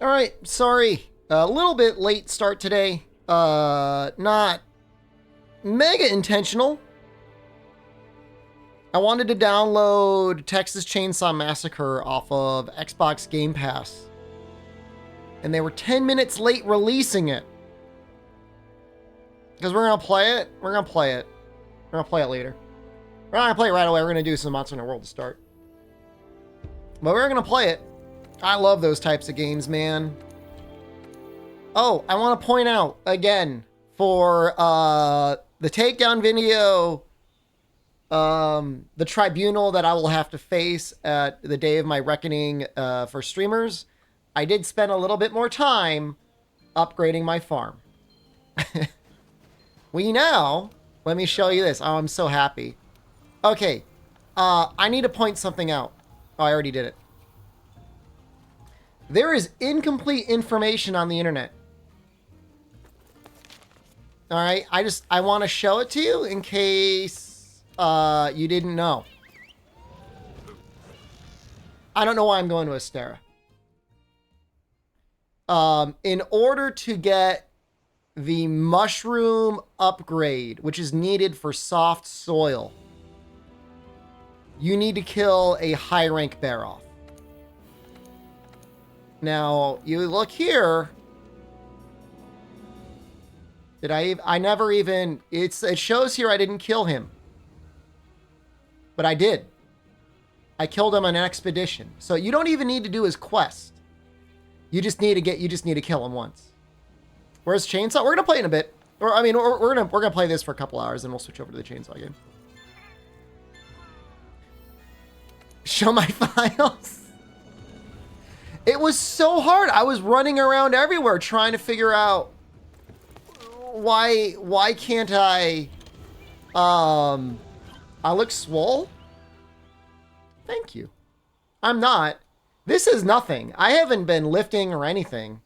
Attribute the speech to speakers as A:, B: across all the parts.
A: All right, sorry. A little bit late start today. Not mega intentional. I wanted to download Texas Chainsaw Massacre off of Xbox Game Pass. And they were 10 minutes late releasing it. Because we're going to play it. We're going to play it. We're going to play it later. We're not going to play it right away. We're going to do some Monster Hunter World to start. But we're going to play it. I love those types of games, man. Oh, I want to point out again for the takedown video, the tribunal that I will have to face at the day of my reckoning for streamers. I did spend a little bit more time upgrading my farm. We now, let me show you this. Oh, I'm so happy. Okay, I need to point something out. Oh, I already did it. There is incomplete information on the internet. All right, I want to show it to you in case you didn't know. I don't know why I'm going to Astera. In order to get the mushroom upgrade, which is needed for soft soil, you need to kill a high rank bear off. Now, you look here. Did I never even, it shows here I didn't kill him. But I did. I killed him on an expedition. So you don't even need to do his quest. You just need to kill him once. Where's Chainsaw? We're gonna play in a bit. Or I mean, we're gonna play this for a couple hours, and we'll switch over to the Chainsaw game. Show my files. It was so hard. I was running around everywhere trying to figure out why can't I look swole? Thank you. I'm not. This is nothing. I haven't been lifting or anything.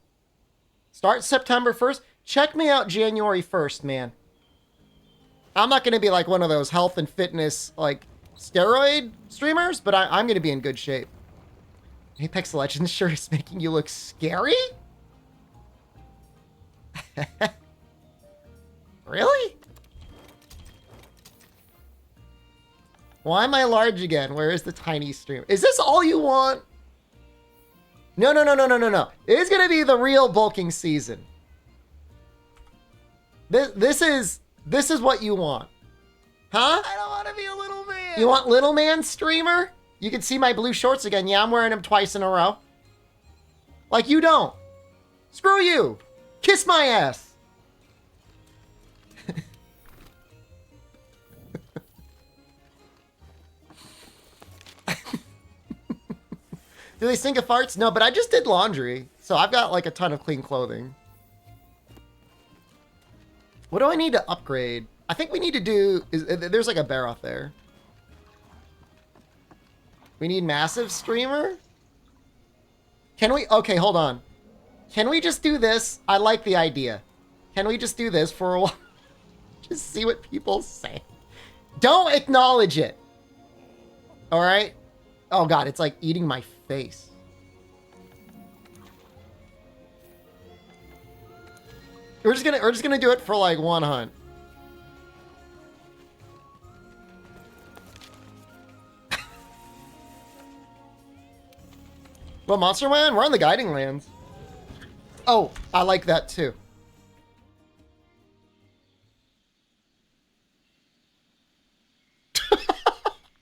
A: Start September 1st. Check me out January 1st, man. I'm not going to be like one of those health and fitness, like, steroid streamers, but I'm going to be in good shape. Apex Legends sure is making you look scary? Really? Why am I large again? Where is the tiny stream? Is this all you want? No. It's going to be the real bulking season. This is what you want. Huh? I don't want to be a little man. You want little man streamer? You can see my blue shorts again. Yeah, I'm wearing them twice in a row. Like you don't. Screw you. Kiss my ass. Do they stink of farts? No, but I just did laundry. So I've got like a ton of clean clothing. What do I need to upgrade? I think we need to do... there's like a bear off there. We need massive streamer? Can we... Okay, hold on. Can we just do this? I like the idea. Can we just do this for a while? Just see what people say. Don't acknowledge it. All right? Oh God, it's like eating my face. We're just gonna do it for like one hunt. Well, Monster Land, we're on the Guiding Lands. Oh, I like that too.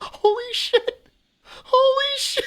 A: Holy shit! Holy shit!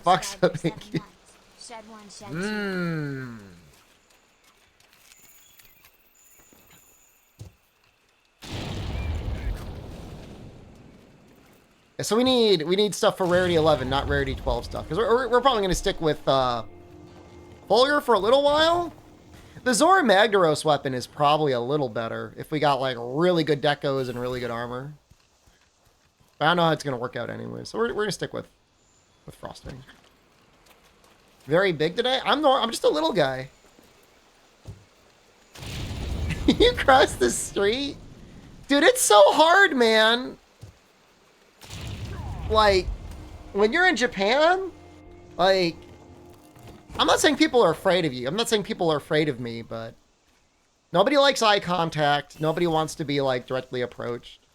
A: Fox, thank you. So we need stuff for rarity 11, not rarity 12 stuff. Because we're probably going to stick with Fulgur for a little while. The Zora Magdaros weapon is probably a little better if we got like really good decos and really good armor. But I don't know how it's going to work out anyway. So we're going to stick with Frosting. Very big today? I'm just a little guy. You cross the street? Dude, it's so hard, man. Like, when you're in Japan, like, I'm not saying people are afraid of you. I'm not saying people are afraid of me, but nobody likes eye contact. Nobody wants to be, like, directly approached.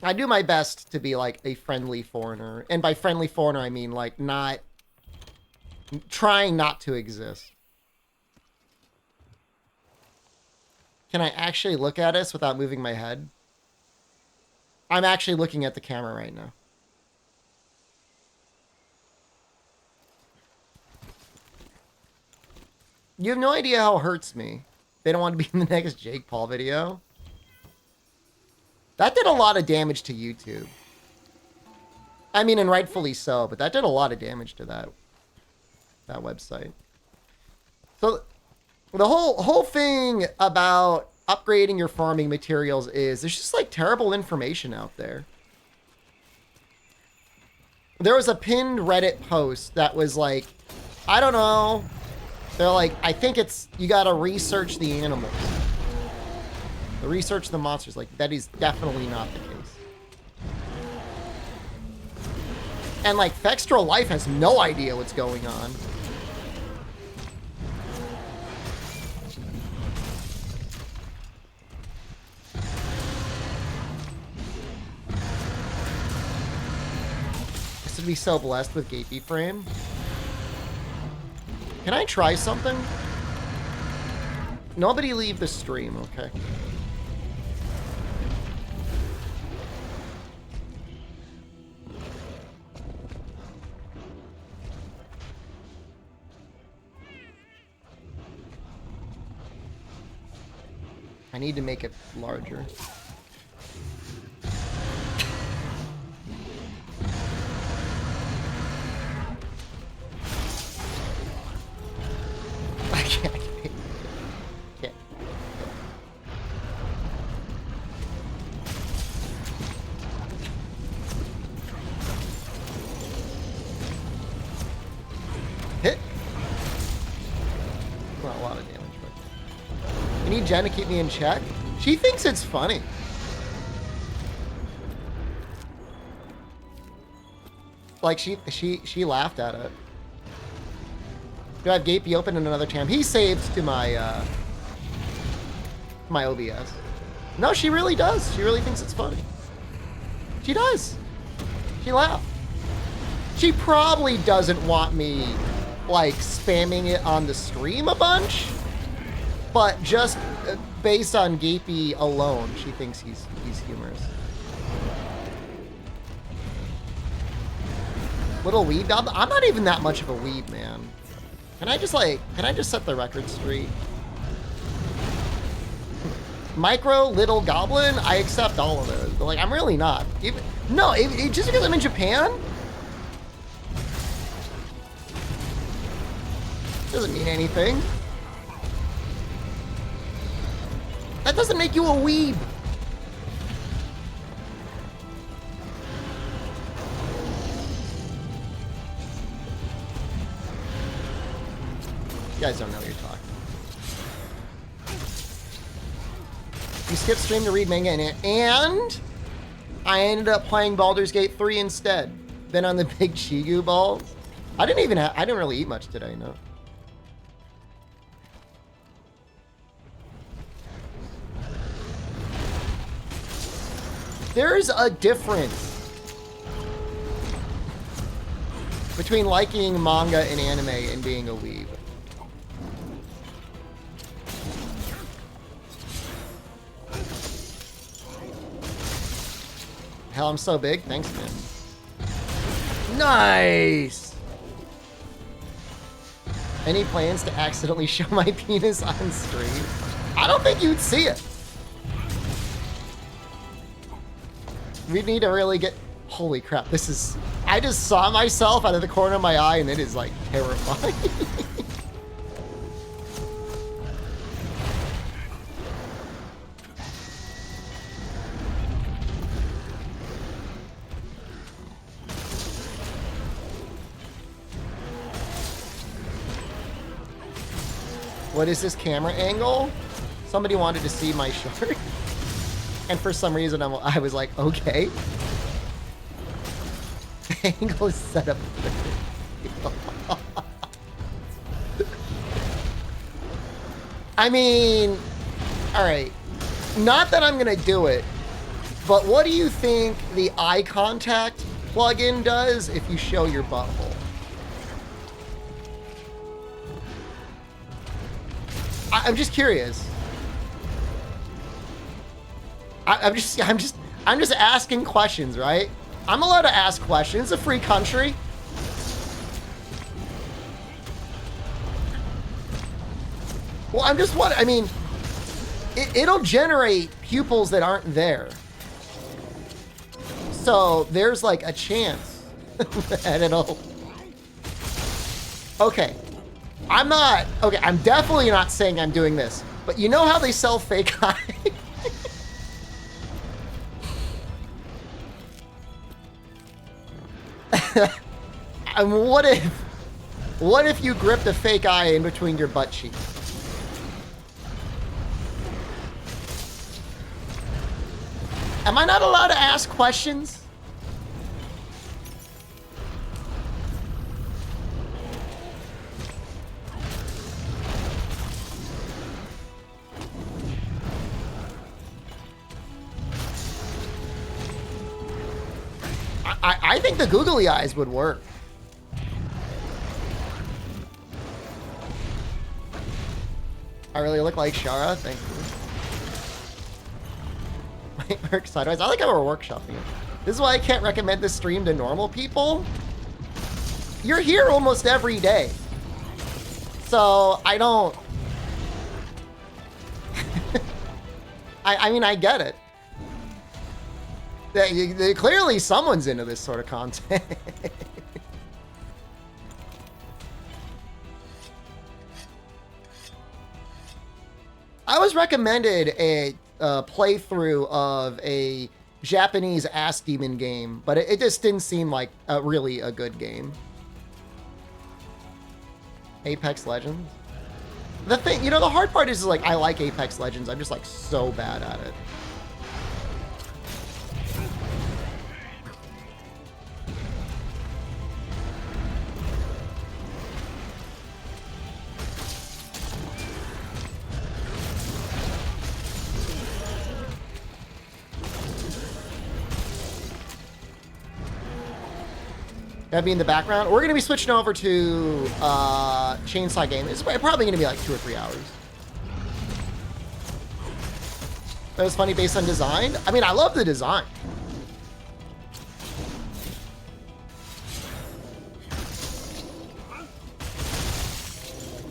A: I do my best to be, like, a friendly foreigner. And by friendly foreigner, I mean, like, not... trying not to exist. Can I actually look at us without moving my head? I'm actually looking at the camera right now. You have no idea how it hurts me. They don't want to be in the next Jake Paul video. That did a lot of damage to YouTube. I mean, and rightfully so, but that did a lot of damage to that website. So the whole thing about upgrading your farming materials is there's just like terrible information out there. There was a pinned Reddit post that was like, I don't know. They're like, I think it's, you gotta research the animals. The research the monsters. Like, that is definitely not the case. And like, Fextra Life has no idea what's going on. To be so blessed with Gapey Frame. Can I try something? Nobody leave the stream, okay. I need to make it larger. Jen to keep me in check. She thinks it's funny. Like she laughed at it. Do I have Gapey open in another tab? He's saved to my my OBS. No, she really does. She really thinks it's funny. She does. She laughed. She probably doesn't want me like spamming it on the stream a bunch. But just based on Gapey alone, she thinks he's humorous. Little weeb. I'm not even that much of a weeb, man. Can I just set the record straight? Micro, little goblin, I accept all of those. But like, I'm really not. Just because I'm in Japan doesn't mean anything. That doesn't make you a weeb. You guys don't know what you're talking about. You skipped stream to read manga and I ended up playing Baldur's Gate 3 instead. Then on the big Chigu balls. I didn't really eat much today, no. There's a difference between liking manga and anime and being a weeb. Hell, I'm so big. Thanks, man. Nice! Any plans to accidentally show my penis on stream? I don't think you'd see it. We need to really get... Holy crap, this is... I just saw myself out of the corner of my eye, and it is, like, terrifying. What is this camera angle? Somebody wanted to see my short. And for some reason, I was like, okay. The angle is set up. I mean, all right. Not that I'm going to do it, but what do you think the eye contact plugin does if you show your butthole? I'm just curious. I'm just asking questions, right? I'm allowed to ask questions. It's a free country. Well, I'm just what I mean. It'll generate pupils that aren't there. So there's like a chance that it'll. Okay. I'm definitely not saying I'm doing this, but you know how they sell fake eye? What if you gripped a fake eye in between your butt cheeks? Am I not allowed to ask questions? I think the googly eyes would work. I really look like Shara. Thank you. Might work sideways. I like how we're workshopping it. This is why I can't recommend this stream to normal people. You're here almost every day. So I don't... I mean, I get it. Clearly someone's into this sort of content. I was recommended a playthrough of a Japanese ass demon game, but it just didn't seem like really a good game. Apex Legends? The thing, the hard part is like, I like Apex Legends. I'm just like so bad at it. That'd be in the background. We're going to be switching over to Chainsaw Game. It's probably going to be like 2 or 3 hours. That was funny based on design. I mean, I love the design.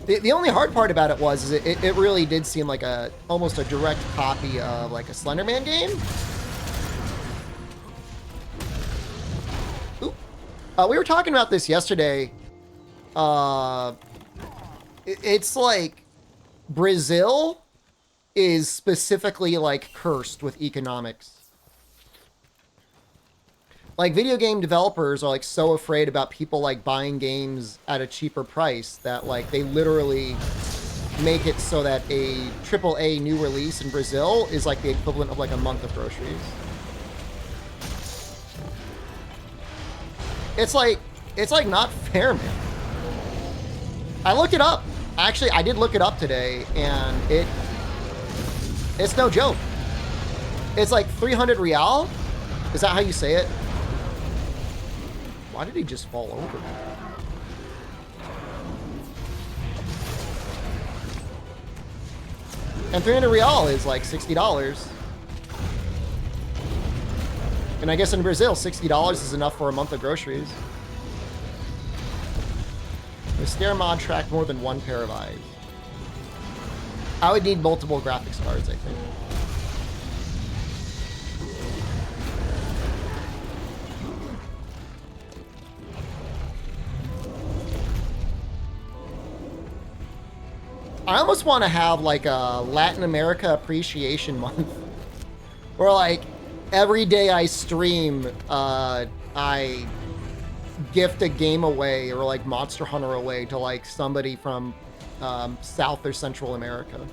A: The only hard part about it was it really did seem like almost a direct copy of like a Slender Man game. We were talking about this yesterday. It's like Brazil is specifically like cursed with economics. Like video game developers are like so afraid about people like buying games at a cheaper price that like they literally make it so that a AAA new release in Brazil is like the equivalent of like a month of groceries. It's like not fair, man. I looked it up. Actually, I did look it up today, and it's no joke. It's like 300 real. Is that how you say it? Why did he just fall over me? And 300 real is like $60. And I guess in Brazil, $60 is enough for a month of groceries. The stair mod tracked more than one pair of eyes. I would need multiple graphics cards, I think. I almost want to have like a Latin America Appreciation Month. Where like every day I stream, I gift a game away or like Monster Hunter away to like somebody from South or Central America.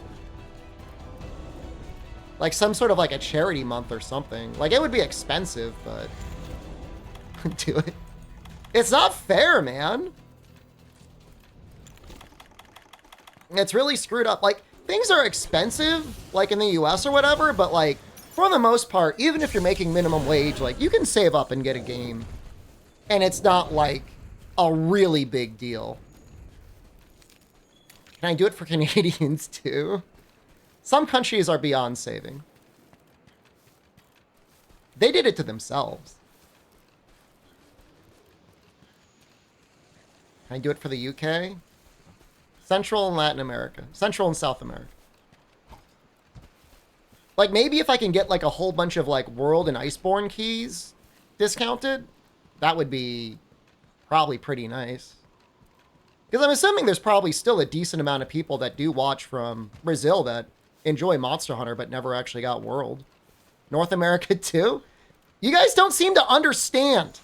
A: Like some sort of like a charity month or something. Like it would be expensive, but do it. It's not fair, man. It's really screwed up. Like things are expensive, like in the US or whatever, but like for the most part, even if you're making minimum wage, like you can save up and get a game. And it's not like a really big deal. Can I do it for Canadians too? Some countries are beyond saving. They did it to themselves. Can I do it for the UK? Central and Latin America. Central and South America. Like, maybe if I can get, like, a whole bunch of, like, World and Iceborne keys discounted, that would be probably pretty nice. Because I'm assuming there's probably still a decent amount of people that do watch from Brazil that enjoy Monster Hunter but never actually got World. North America, too? You guys don't seem to understand.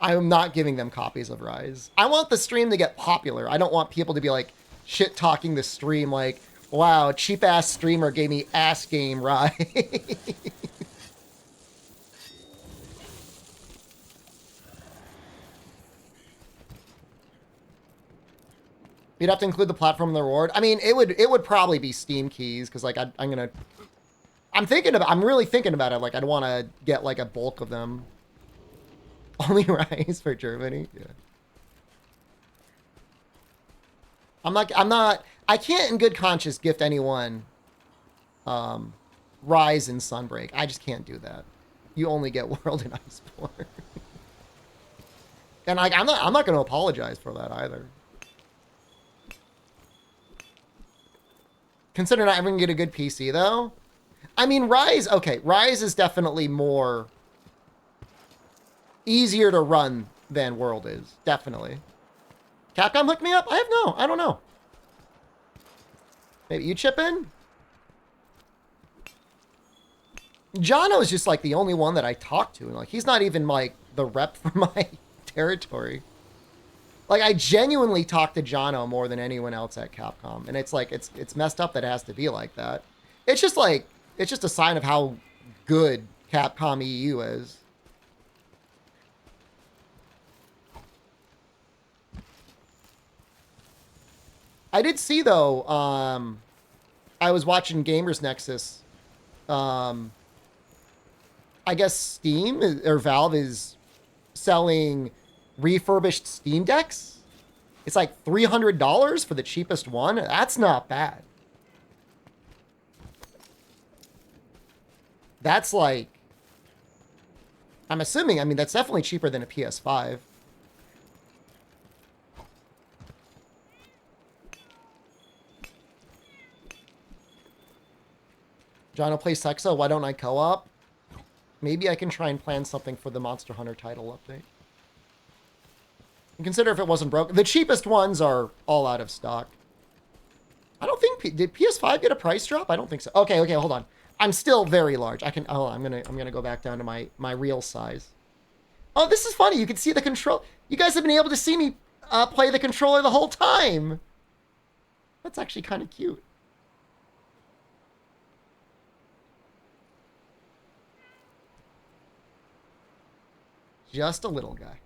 A: I am not giving them copies of Rise. I want the stream to get popular. I don't want people to be like shit-talking the stream like, wow, cheap-ass streamer gave me ass game Rise. You'd have to include the platform in the reward. I mean, it would probably be Steam keys because like I'm really thinking about it. Like I'd want to get like a bulk of them. Only Rise for Germany. Yeah. I can't in good conscience gift anyone Rise and Sunbreak. I just can't do that. You only get World and Iceborne. And like I'm not going to apologize for that either. Consider not everyone get a good PC though. I mean, Rise is definitely more easier to run than World is. Definitely. Capcom hooked me up? I don't know. Maybe you chip in? Jono is just like the only one that I talk to. And like he's not even like the rep for my territory. Like I genuinely talk to Jono more than anyone else at Capcom. And it's like it's messed up that it has to be like that. It's just a sign of how good Capcom EU is. I did see, though, I was watching Gamers Nexus. I guess Steam or Valve is selling refurbished Steam Decks. It's like $300 for the cheapest one. That's not bad. That's like, I'm assuming, I mean, that's definitely cheaper than a PS5. John will play Sexo. Why don't I co-op? Maybe I can try and plan something for the Monster Hunter title update. And consider if it wasn't broke. The cheapest ones are all out of stock. I don't think... Did PS5 get a price drop? I don't think so. Okay, hold on. I'm still very large. I can... Oh, I'm gonna go back down to my real size. Oh, this is funny. You can see the control... You guys have been able to see me play the controller the whole time. That's actually kind of cute. Just a little guy.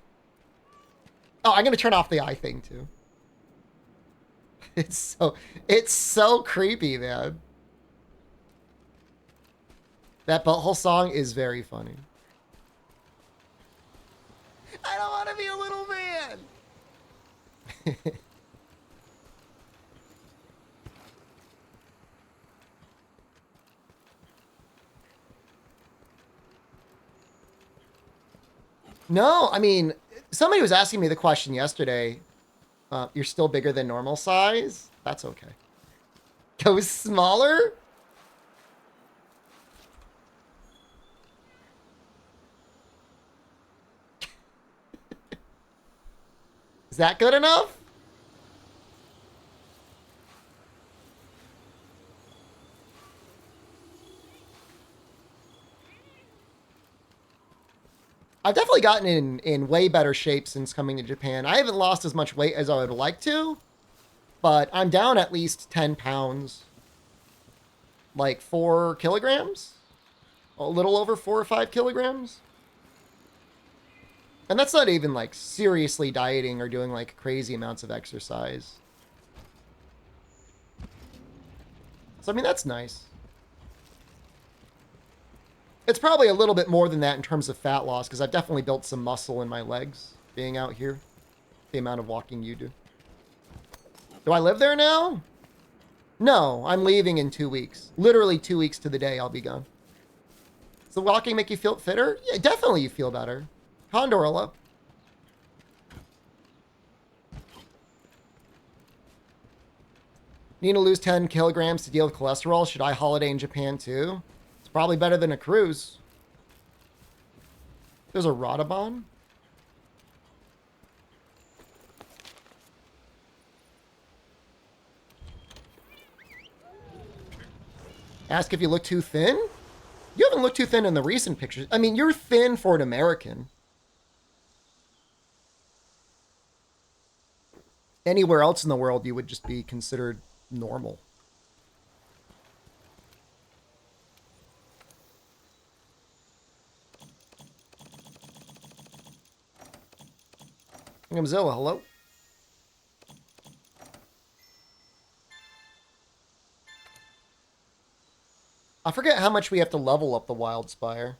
A: Oh, I'm gonna turn off the eye thing too. It's so creepy, man. That butthole song is very funny. I don't want to be a little man. No, I mean, somebody was asking me the question yesterday. You're still bigger than normal size? That's okay. Go smaller? Is that good enough? I've definitely gotten in way better shape since coming to Japan. I haven't lost as much weight as I would like to, but I'm down at least 10 pounds. Like 4 kilograms? A little over 4 or 5 kilograms? And that's not even like seriously dieting or doing like crazy amounts of exercise. So, I mean, that's nice. It's probably a little bit more than that in terms of fat loss, because I've definitely built some muscle in my legs being out here. The amount of walking you do. Do I live there now? No, I'm leaving in 2 weeks. Literally 2 weeks to the day I'll be gone. Does the walking make you feel fitter? Yeah, definitely you feel better. Condorla. Need to lose 10 kilograms to deal with cholesterol. Should I holiday in Japan too? It's probably better than a cruise. There's a Radabon. Ask if you look too thin? You haven't looked too thin in the recent pictures. I mean, you're thin for an American. Anywhere else in the world, you would just be considered normal. Zilla, hello? I forget how much we have to level up the Wild Spire.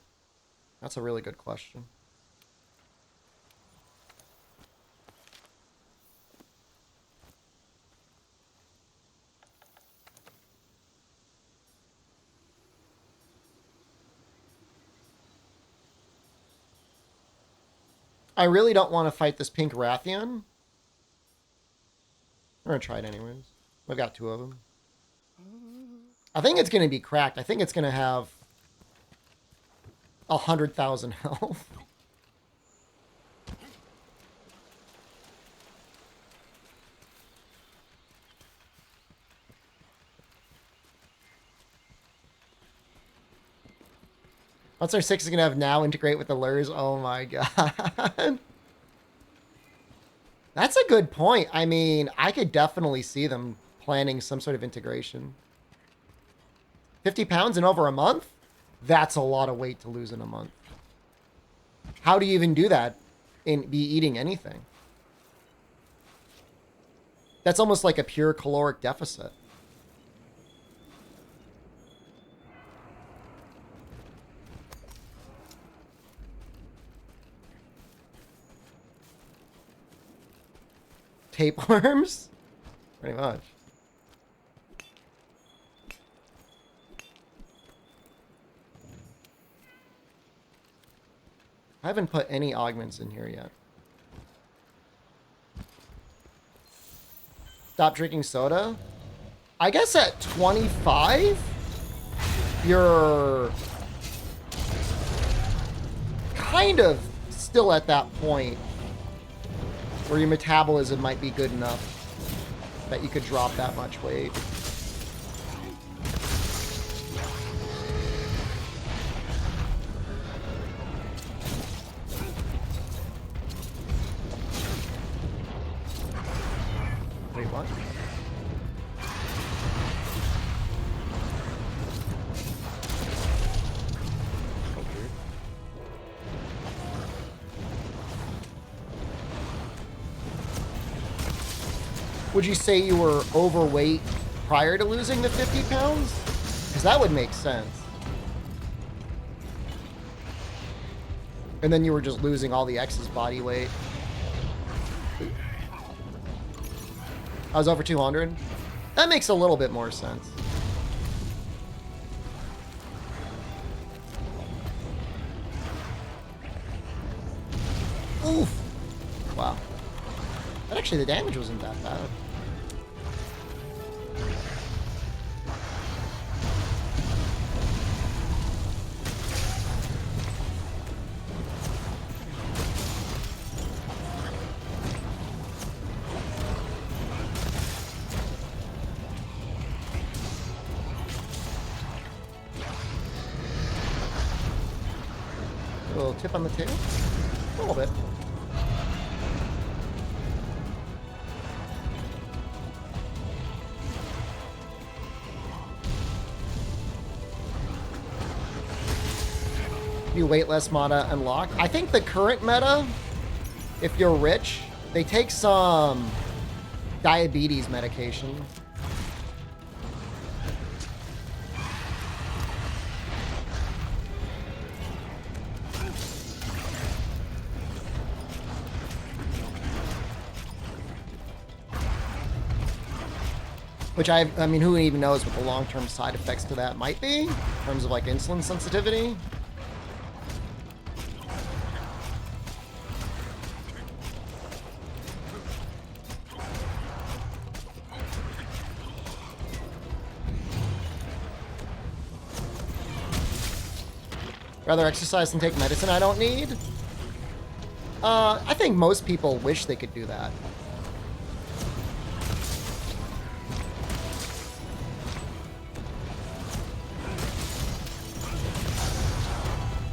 A: That's a really good question. I really don't want to fight this pink Rathian. We're going to try it anyways. We've got 2 of them. I think it's going to be cracked. I think it's going to have 100,000 health. Once our 6 is going to have now integrate with the lures. Oh my god. That's a good point. I mean, I could definitely see them planning some sort of integration. 50 pounds in over a month? That's a lot of weight to lose in a month. How do you even do that and be eating anything? That's almost like a pure caloric deficit. Tapeworms? Pretty much. I haven't put any augments in here yet. Stop drinking soda? I guess at 25, you're kind of still at that point where your metabolism might be good enough that you could drop that much weight. Wait, what? Would you say you were overweight prior to losing the 50 pounds? Because that would make sense. And then you were just losing all the excess body weight. I was over 200. That makes a little bit more sense. Oof. Wow. That Actually, the damage wasn't that bad. A little tip on the tail. A little bit. New weightless mana unlocked. I think the current meta, if you're rich, they take some diabetes medication. Which I mean, who even knows what the long-term side effects to that might be in terms of like insulin sensitivity. Rather exercise than take medicine I don't need? I think most people wish they could do that.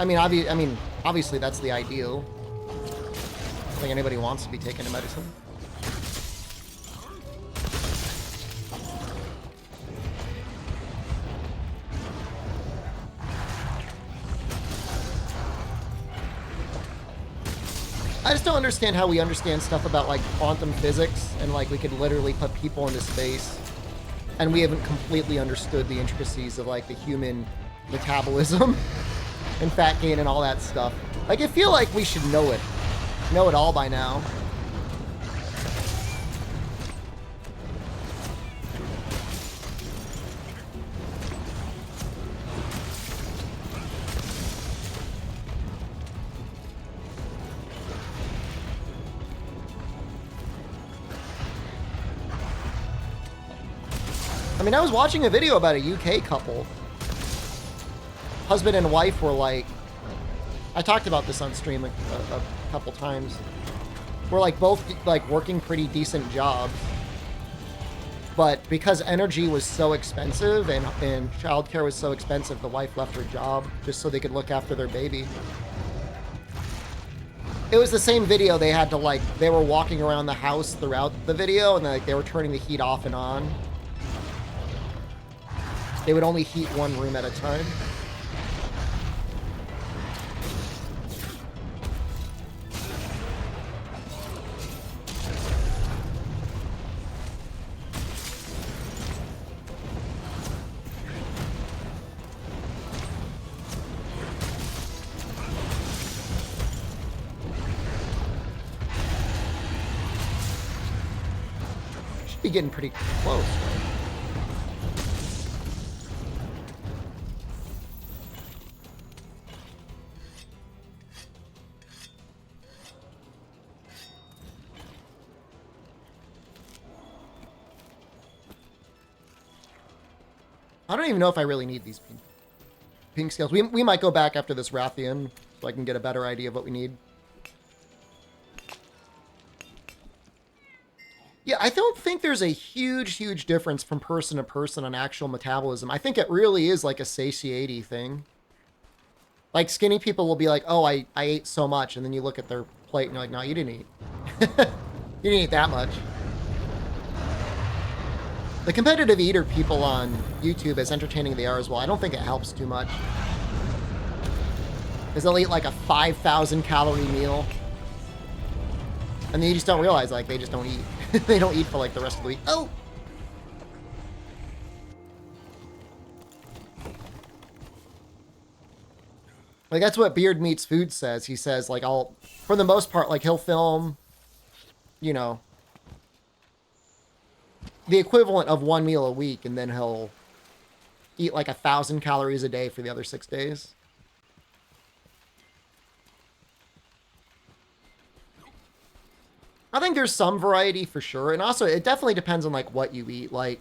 A: I mean, obviously that's the ideal. I don't think anybody wants to be taking a medicine. I just don't understand how we understand stuff about like quantum physics and like we could literally put people into space and we haven't completely understood the intricacies of like the human metabolism and fat gain and all that stuff. Like I feel like we should know it all by now. I mean, I was watching a video about a UK couple. Husband and wife were like, I talked about this on stream a couple times. We're like both like working pretty decent jobs. But because energy was so expensive and childcare was so expensive, the wife left her job just so they could look after their baby. It was the same video. They had to like, they were walking around the house throughout the video and like they were turning the heat off and on. They would only heat one room at a time. Should be getting pretty close, right? I don't even know if I really need these pink scales. We might go back after this Rathian so I can get a better idea of what we need. Yeah, I don't think there's a huge difference from person to person on actual metabolism. I think it really is like a satiety thing. Like skinny people will be like, oh, I ate so much. And then you look at their plate and you're like, no, you didn't eat. You didn't eat that much. The competitive eater people on YouTube, as entertaining they are as well, I don't think it helps too much. Because they'll eat like a 5,000 calorie meal. And then you just don't realize, like, they just don't eat. They don't eat for like the rest of the week. Oh! Like, that's what Beard Meats Food says. He says, like, for the most part, like, he'll film, you know, the equivalent of one meal a week, and then he'll eat like 1,000 calories a day for the other 6 days. I think there's some variety for sure. And also, it definitely depends on, like, what you eat. Like,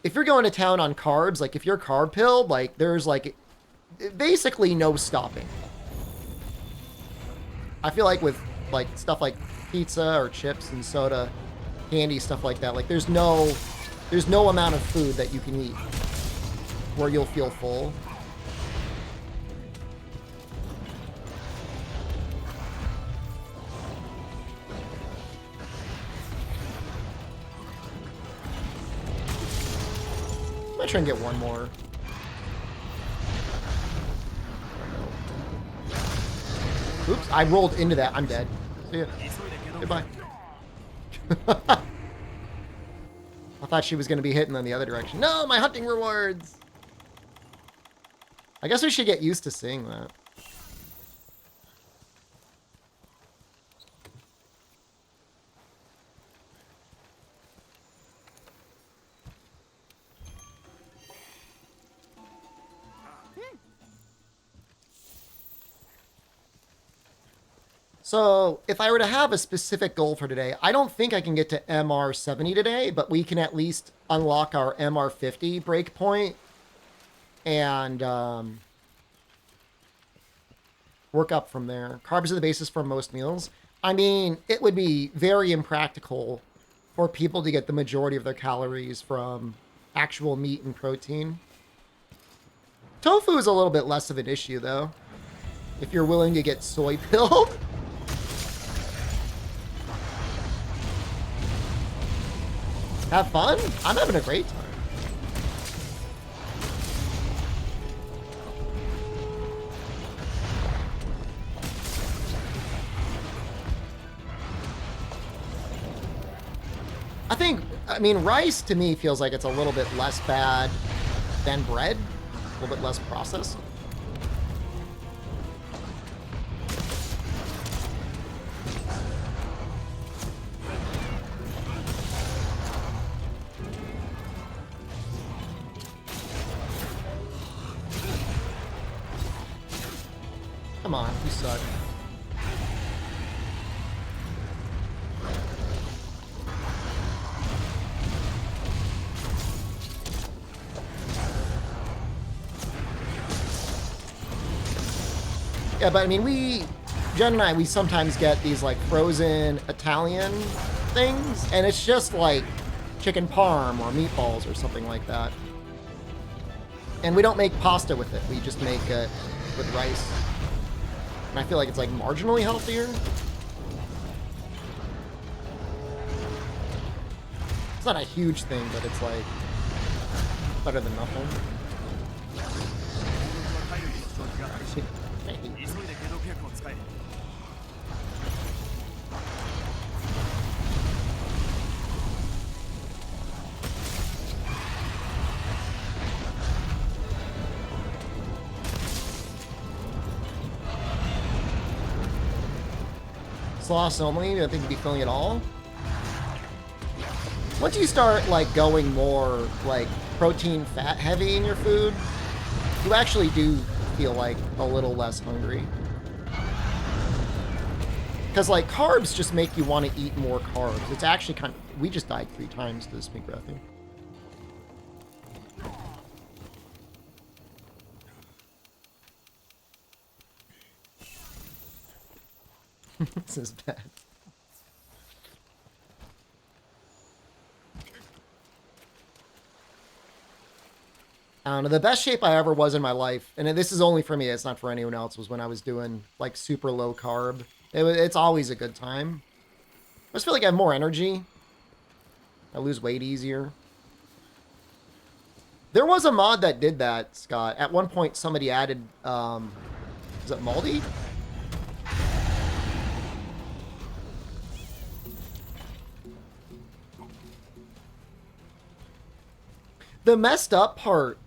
A: if you're going to town on carbs, like, if you're carb pilled, like, there's, like, basically no stopping. I feel like with, like, stuff like pizza or chips and soda, candy, stuff like that, like, there's no amount of food that you can eat where you'll feel full. I might try and get one more. Oops, I rolled into that. I'm dead. See ya. Goodbye. I thought she was going to be hitting in the other direction. No, my hunting rewards! I guess we should get used to seeing that. So, if I were to have a specific goal for today, I don't think I can get to MR70 today, but we can at least unlock our MR50 breakpoint and work up from there. Carbs are the basis for most meals. I mean, it would be very impractical for people to get the majority of their calories from actual meat and protein. Tofu is a little bit less of an issue, though, if you're willing to get soy pilled. Have fun? I'm having a great time. I mean, rice to me feels like it's a little bit less bad than bread, a little bit less processed. Come on, you suck. Yeah, but I mean, Jen and I, we sometimes get these like frozen Italian things, and it's just like chicken parm or meatballs or something like that. And we don't make pasta with it, we just make it with rice. And I feel like it's like marginally healthier. It's not a huge thing, but it's like better than nothing. Sauce only? I think you'd be filling it all. Once you start like going more like protein fat heavy in your food, you actually do feel like a little less hungry. Because like carbs just make you want to eat more carbs. It's actually kind of, we just died 3 times to this pink breathing. This is bad. I don't know, the best shape I ever was in my life, and this is only for me, it's not for anyone else, was when I was doing like super low carb. It's always a good time. I just feel like I have more energy. I lose weight easier. There was a mod that did that, Scott. At one point somebody added, is it Maldi? The messed up part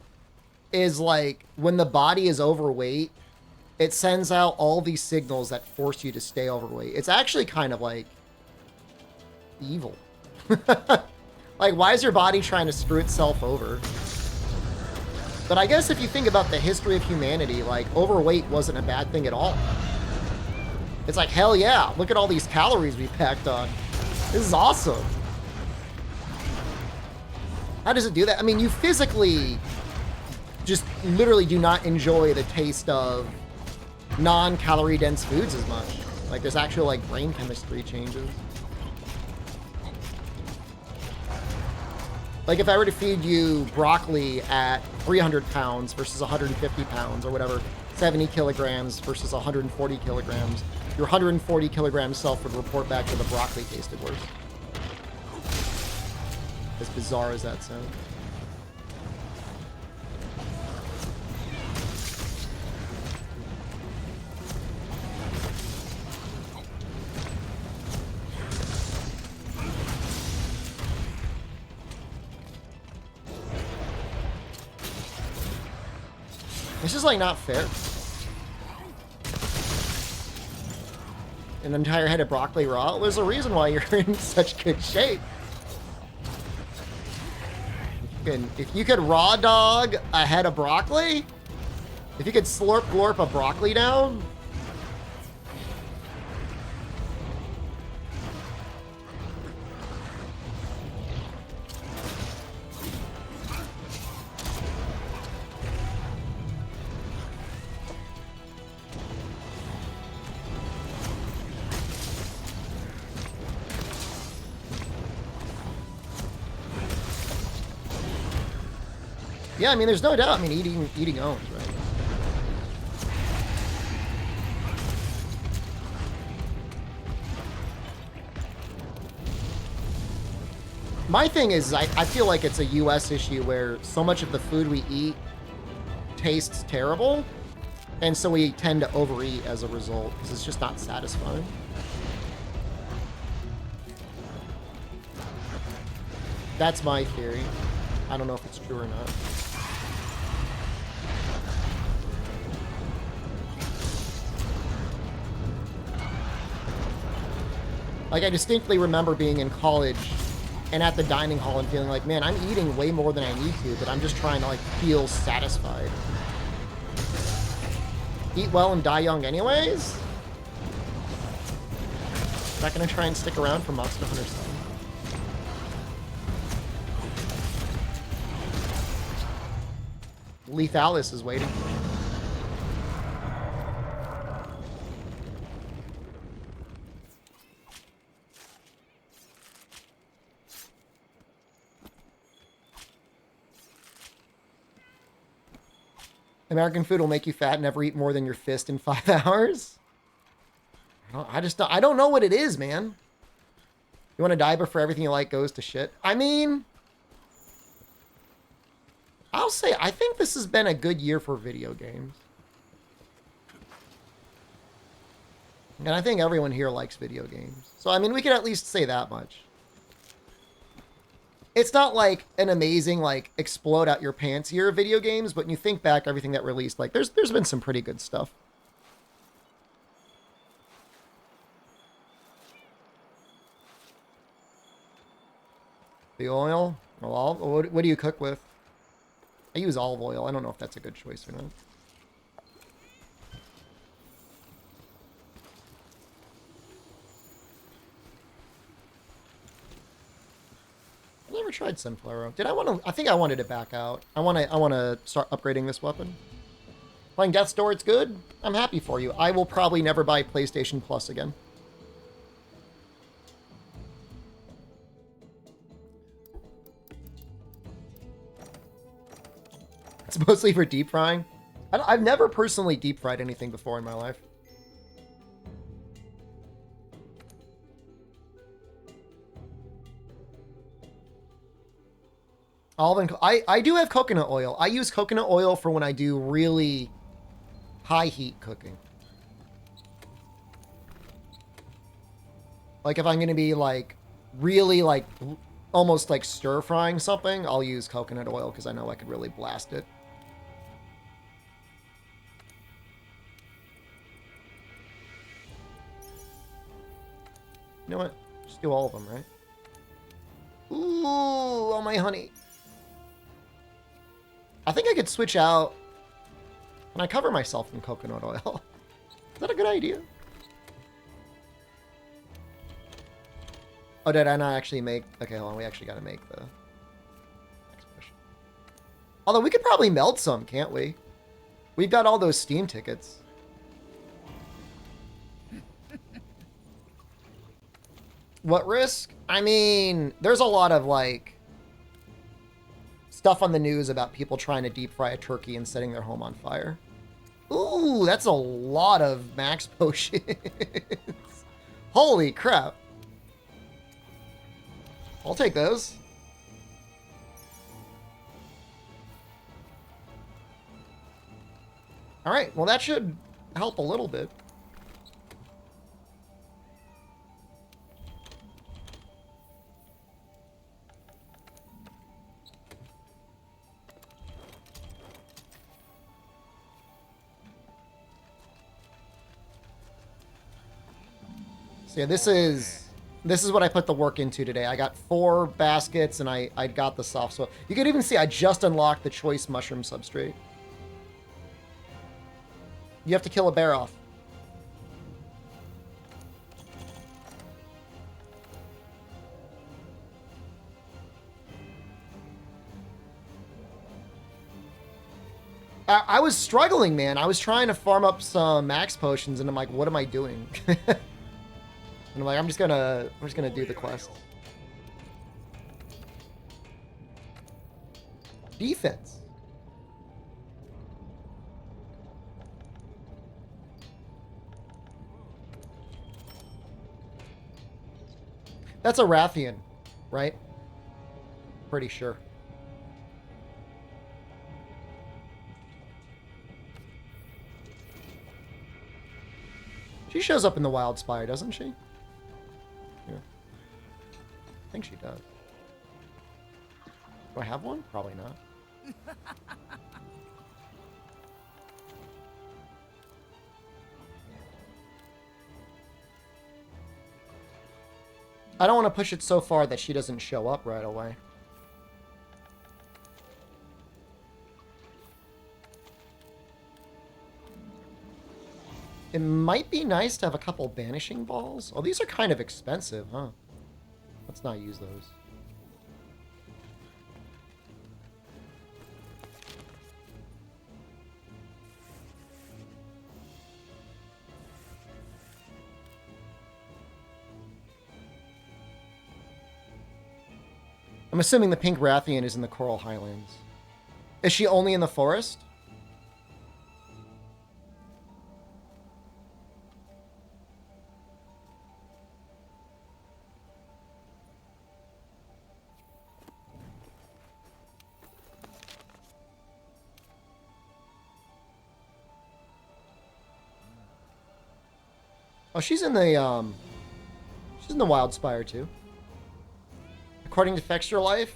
A: is like when the body is overweight, it sends out all these signals that force you to stay overweight. It's actually kind of like evil. Like, why is your body trying to screw itself over? But I guess if you think about the history of humanity, like overweight wasn't a bad thing at all. It's like, hell yeah, look at all these calories we packed on. This is awesome. How does it do that? I mean, you physically just literally do not enjoy the taste of non-calorie dense foods as much. Like, there's actual, like, brain chemistry changes. Like, if I were to feed you broccoli at 300 pounds versus 150 pounds or whatever, 70 kilograms versus 140 kilograms, your 140 kilogram self would report back that the broccoli tasted worse. As bizarre as that sounds. This is, like, not fair. An entire head of broccoli raw? There's a reason why you're in such good shape. If you could raw dog a head of broccoli, if you could slurp glorp a broccoli down, yeah, I mean, there's no doubt. I mean, eating owns, right? My thing is, I feel like it's a US issue where so much of the food we eat tastes terrible, and so we tend to overeat as a result, because it's just not satisfying. That's my theory. I don't know if it's true or not. Like, I distinctly remember being in college and at the dining hall and feeling like, man, I'm eating way more than I need to, but I'm just trying to, like, feel satisfied. Eat well and die young anyways? Not gonna try and stick around for Monster Hunter 7. Lethalis is waiting for me. American food will make you fat. Never eat more than your fist in 5 hours. I don't know what it is, man. You want to die before everything you like goes to shit? I mean, I'll say I think this has been a good year for video games. And I think everyone here likes video games. So, I mean, we can at least say that much. It's not like an amazing, like, explode out your pants year of video games, but when you think back everything that released, like, there's been some pretty good stuff. The oil? Well, what do you cook with? I use olive oil. I don't know if that's a good choice or not. I never tried sunflower oil. Did I want to? I think I wanted to back out. I want to start upgrading this weapon. Playing Death's Door, it's good. I'm happy for you. I will probably never buy PlayStation Plus again. It's mostly for deep frying. I've never personally deep fried anything before in my life. I do have coconut oil. I use coconut oil for when I do really high heat cooking. Like if I'm going to be like really like almost like stir frying something, I'll use coconut oil because I know I could really blast it. You know what? Just do all of them, right? Ooh, all my honey. I think I could switch out. Can I cover myself in coconut oil? Is that a good idea? Oh, did I not actually make... Okay, hold on. We actually got to make the next push. Although we could probably meld some, can't we? We've got all those Steam tickets. What risk? I mean, there's a lot of, like, stuff on the news about people trying to deep fry a turkey and setting their home on fire. Ooh, that's a lot of max potions. Holy crap. I'll take those. All right, well, that should help a little bit. So yeah, this is what I put the work into today. I got 4 baskets and I got the soft soil. You can even see I just unlocked the choice mushroom substrate. You have to kill a bear off. I was struggling, man. I was trying to farm up some max potions and I'm like, what am I doing? And I'm like, I'm just gonna do the quest. Defense. That's a Rathian, right? Pretty sure. She shows up in the Wild Spire, doesn't she? Yeah. I think she does. Do I have one? Probably not. I don't want to push it so far that she doesn't show up right away. It might be nice to have a couple banishing balls. Oh, these are kind of expensive, huh? Let's not use those. I'm assuming the pink Rathian is in the Coral Highlands. Is she only in the forest? Oh, she's in the Wild Spire too. According to Fexture Life?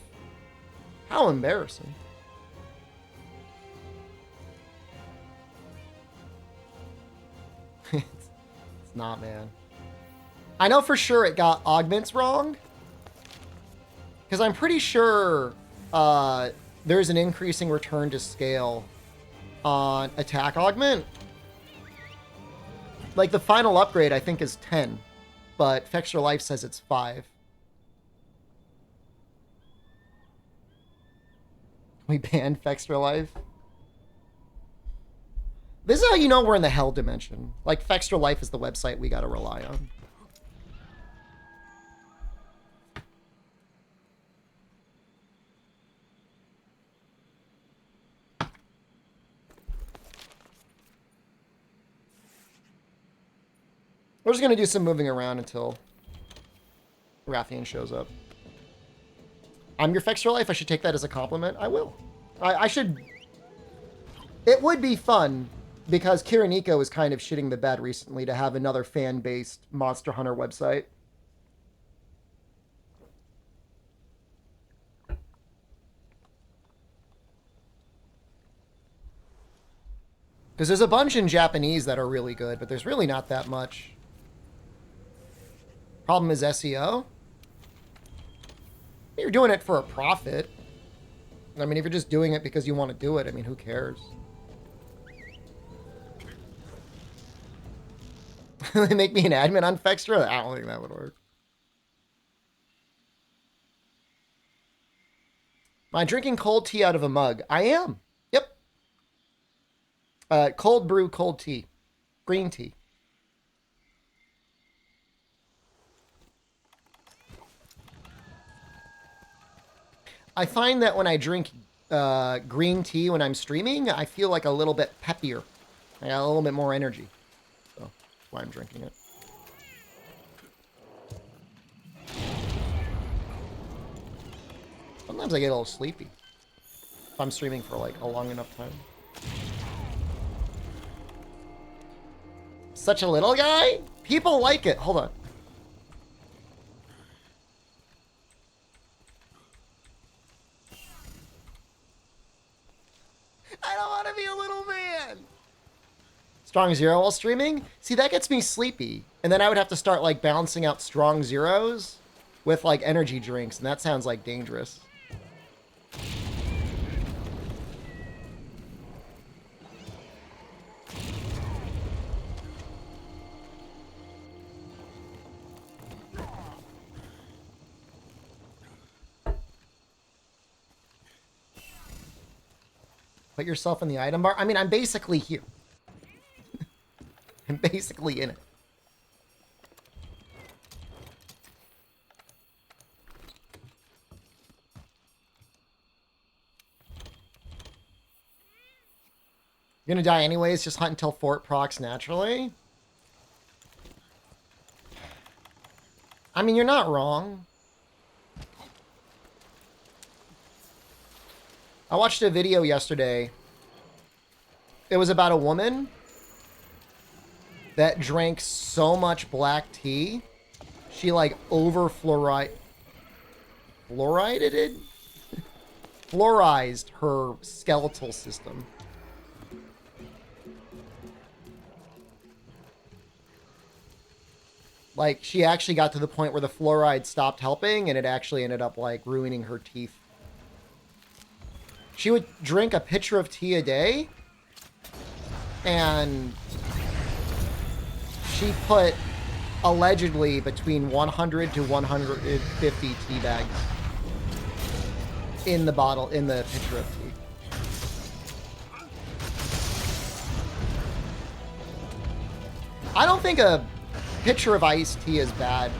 A: How embarrassing. It's not, man. I know for sure it got augments wrong. Because I'm pretty sure there's an increasing return to scale on attack augment. Like the final upgrade I think is 10. But Fexture Life says it's 5. We banned Fextra Life. This is how you know we're in the hell dimension. Like, Fextra Life is the website we gotta rely on. We're just gonna do some moving around until Rathian shows up. I'm your Fextra Life. I should take that as a compliment. I will. I should... It would be fun, because Kiriniko is kind of shitting the bed recently, to have another fan-based Monster Hunter website. Because there's a bunch in Japanese that are really good, but there's really not that much. Problem is SEO. You're doing it for a profit. I mean, if you're just doing it because you want to do it, I mean, who cares? They make me an admin on Fextra? I don't think that would work. Am I drinking cold tea out of a mug? I am. Yep. Cold brew, cold tea. Green tea. I find that when I drink green tea when I'm streaming, I feel like a little bit peppier. I got a little bit more energy. So that's why I'm drinking it. Sometimes I get a little sleepy if I'm streaming for like a long enough time. Such a little guy? People like it. Hold on. I don't want to be a little man. Strong zero while streaming? See, that gets me sleepy. And then I would have to start like balancing out strong zeros with like energy drinks. And that sounds like dangerous. Put yourself in the item bar. I mean, I'm basically here. I'm basically in it. You're gonna die anyways, just hunt until fort procs naturally. I mean, you're not wrong. I watched a video yesterday. It was about a woman that drank so much black tea, she like fluorized her skeletal system. Like, she actually got to the point where the fluoride stopped helping, and it actually ended up like ruining her teeth. She would drink a pitcher of tea a day, and she put allegedly between 100 to 150 tea bags in the bottle, in the pitcher of tea. I don't think a pitcher of iced tea is bad,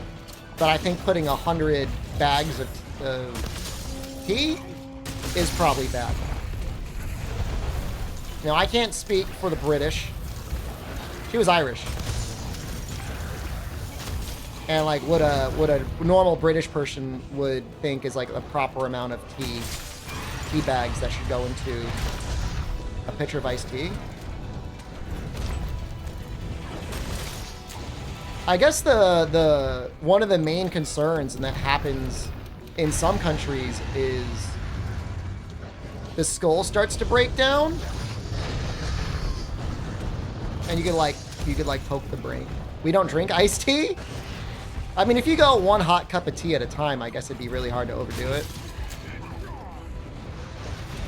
A: but I think putting 100 bags of tea is probably bad. Now, I can't speak for the British. She was Irish. And like what a normal British person would think is like a proper amount of tea bags that should go into a pitcher of iced tea. I guess the one of the main concerns, and that happens in some countries, is the skull starts to break down, and you could like poke the brain. We don't drink iced tea. I mean, if you go one hot cup of tea at a time, I guess it'd be really hard to overdo it.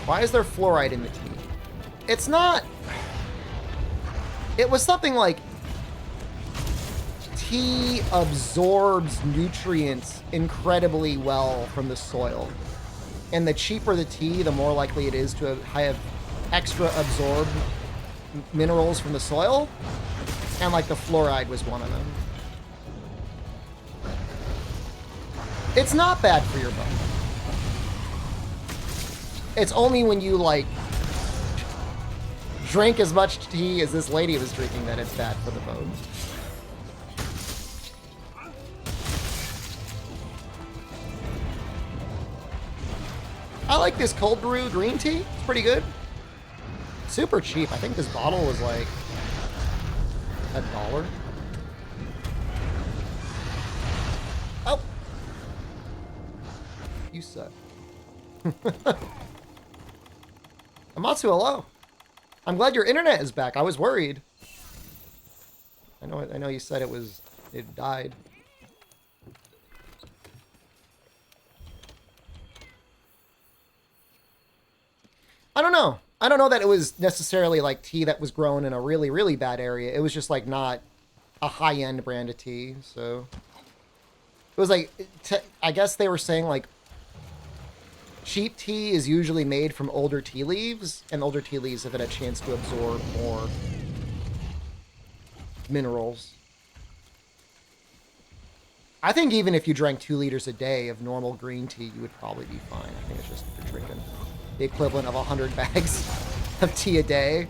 A: Why is there fluoride in the tea? It's not. It was something like tea absorbs nutrients incredibly well from the soil. And the cheaper the tea, the more likely it is to have extra absorbed minerals from the soil. And like the fluoride was one of them. It's not bad for your bone. It's only when you like drink as much tea as this lady was drinking that it's bad for the bone. I like this cold brew green tea. It's pretty good. Super cheap. I think this bottle was like $1. Oh. You suck. Amatsu, hello. I'm glad your internet is back. I was worried. I know you said it died. I don't know. I don't know that it was necessarily like tea that was grown in a really, really bad area. It was just like not a high-end brand of tea. So it was like, I guess they were saying like Sheep tea is usually made from older tea leaves, and older tea leaves have had a chance to absorb more minerals. I think even if you drank 2 liters a day of normal green tea, you would probably be fine. I think it's just if you're drinking the equivalent of 100 bags of tea a day.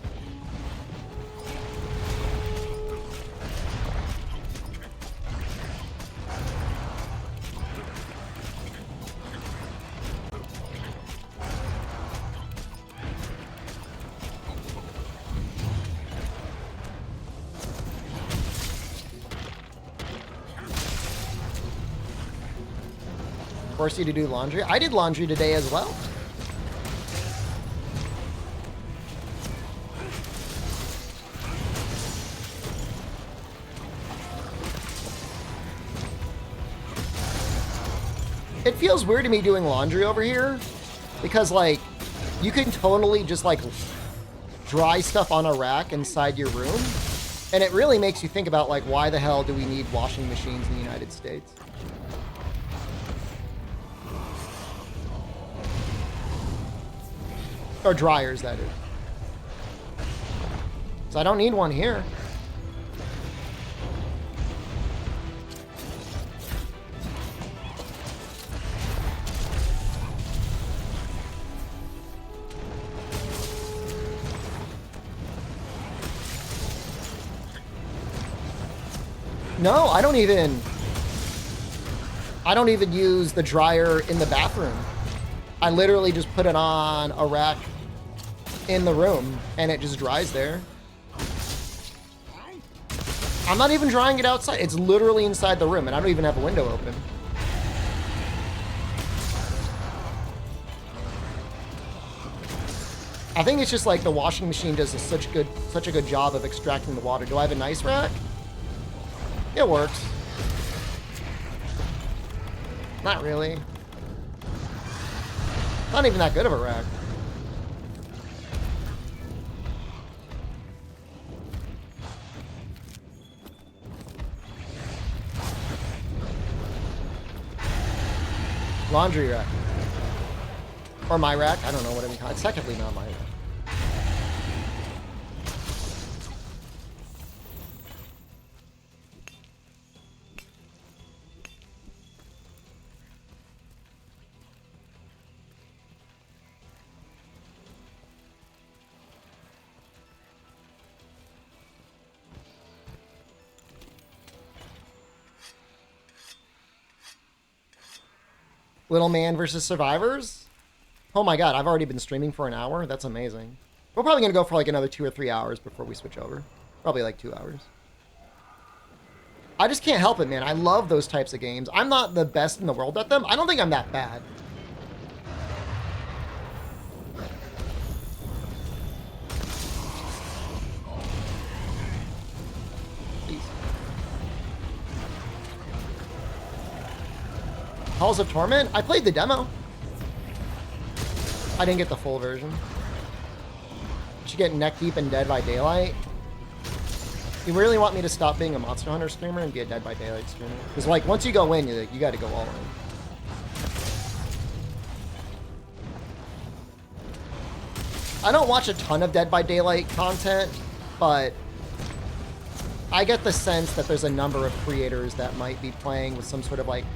A: Force you to do laundry. I did laundry today as well. It feels weird to me doing laundry over here because, like, you can totally just, like, dry stuff on a rack inside your room. And it really makes you think about, like, why the hell do we need washing machines in the United States? Or dryers, that is. So I don't need one here. No, I don't even use the dryer in the bathroom. I literally just put it on a rack in the room, and it just dries there. I'm not even drying it outside. It's literally inside the room, and I don't even have a window open. I think it's just like the washing machine does such a good job of extracting the water. Do I have a nice rack? It works. Not really. Not even that good of a rack. Laundry rack. Or my rack. I don't know what it call. It's technically not my rack. Little Man versus Survivors? Oh my god, I've already been streaming for an hour? That's amazing. We're probably going to go for like another 2 or 3 hours before we switch over. Probably like 2 hours. I just can't help it, man. I love those types of games. I'm not the best in the world at them. I don't think I'm that bad. Halls of Torment? I played the demo. I didn't get the full version. Should get neck deep in Dead by Daylight. You really want me to stop being a Monster Hunter streamer and be a Dead by Daylight streamer? Because, like, once you go in, you got to go all in. I don't watch a ton of Dead by Daylight content, but I get the sense that there's a number of creators that might be playing with some sort of, like,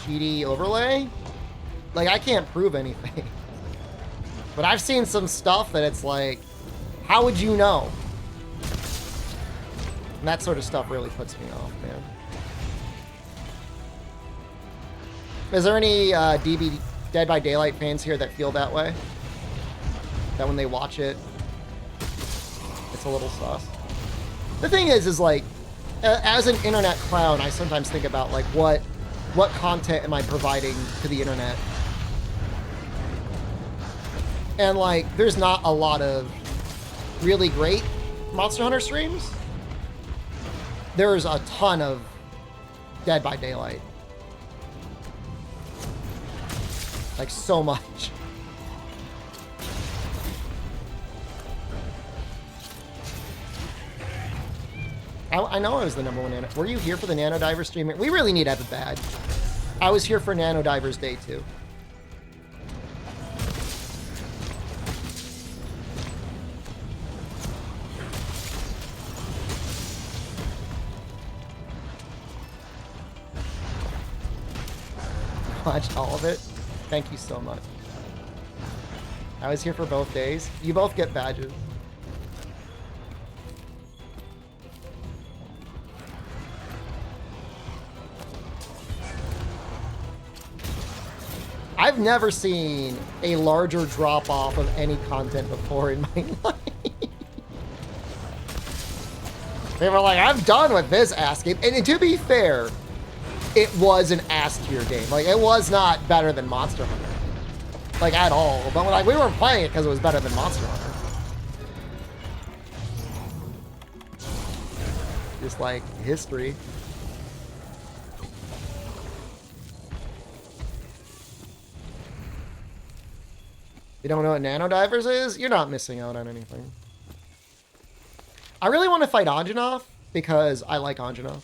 A: cheaty overlay. Like, I can't prove anything. But I've seen some stuff that it's like, how would you know? And that sort of stuff really puts me off, man. Is there any DB Dead by Daylight fans here that feel that way? That when they watch it, it's a little sus? The thing is like, as an internet clown, I sometimes think about, like, what content am I providing to the internet? And, like, there's not a lot of really great Monster Hunter streams. There's a ton of Dead by Daylight. Like, so much. I know I was the #1 Nano. Were you here for the Nano Diver stream? We really need to have a badge. I was here for Nano Diver's day too. watched all of it. Thank you so much. I was here for both days. You both get badges. I've never seen a larger drop-off of any content before in my life. They were like, I'm done with this ass game. And to be fair, it was an ass tier game. Like, it was not better than Monster Hunter. Like, at all. But, like, we weren't playing it because it was better than Monster Hunter. Just, like, history. You don't know what Nano Divers is? You're not missing out on anything. I really want to fight Anjanov because I like Anjanov.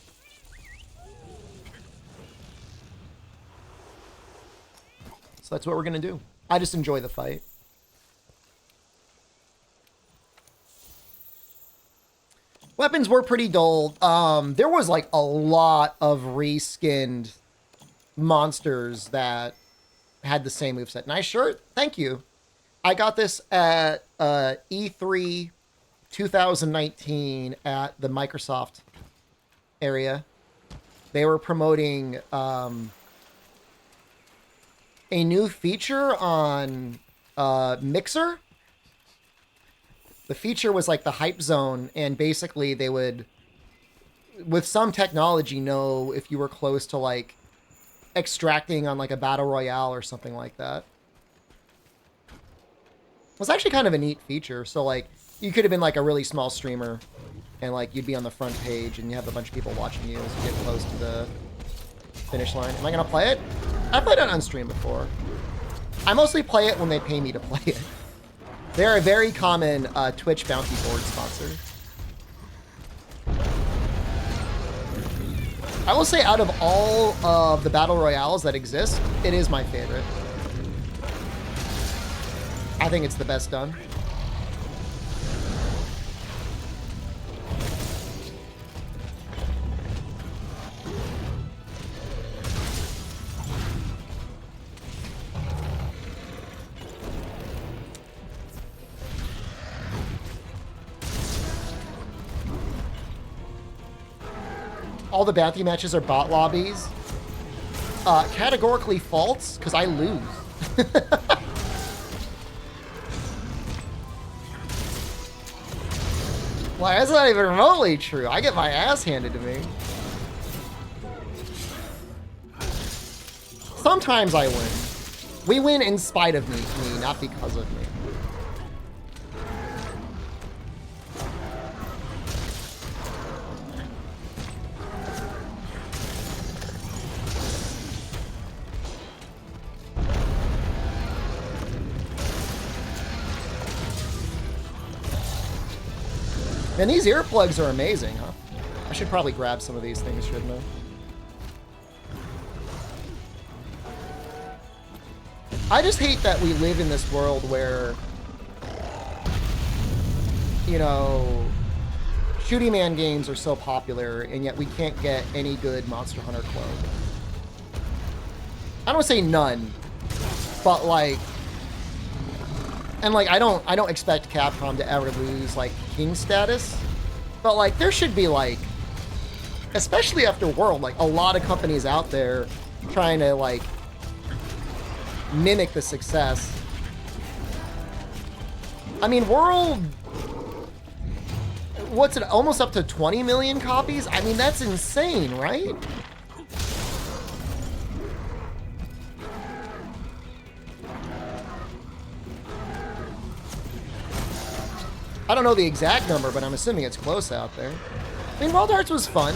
A: So that's what we're going to do. I just enjoy the fight. Weapons were pretty dull. There was like a lot of reskinned monsters that had the same moveset. Nice shirt. Thank you. I got this at E3 2019 at the Microsoft area. They were promoting a new feature on Mixer. The feature was like the hype zone, and basically they would, with some technology, know if you were close to like extracting on like a battle royale or something like that. It was actually kind of a neat feature. So like you could have been like a really small streamer and like you'd be on the front page and you have a bunch of people watching you as you get close to the finish line. Am I gonna play it? I played it on stream before. I mostly play it when they pay me to play it. They're a very common Twitch bounty board sponsor. I will say out of all of the battle royales that exist, it is my favorite. I think it's the best done. All the bounty matches are bot lobbies. Categorically false, because I lose. Well, that's not even remotely true. I get my ass handed to me. Sometimes I win. We win in spite of me, not because of me. And these earplugs are amazing, huh? I should probably grab some of these things, shouldn't I? I just hate that we live in this world where, you know, shooting man games are so popular, and yet we can't get any good Monster Hunter clone. I don't say none, but like, and like I don't expect Capcom to ever lose like king status, but like there should be like, especially after World, like a lot of companies out there trying to like mimic the success. I mean, World, what's it, almost up to 20 million copies? I mean, that's insane, right? I don't know the exact number, but I'm assuming it's close out there. I mean, Wild Hearts was fun.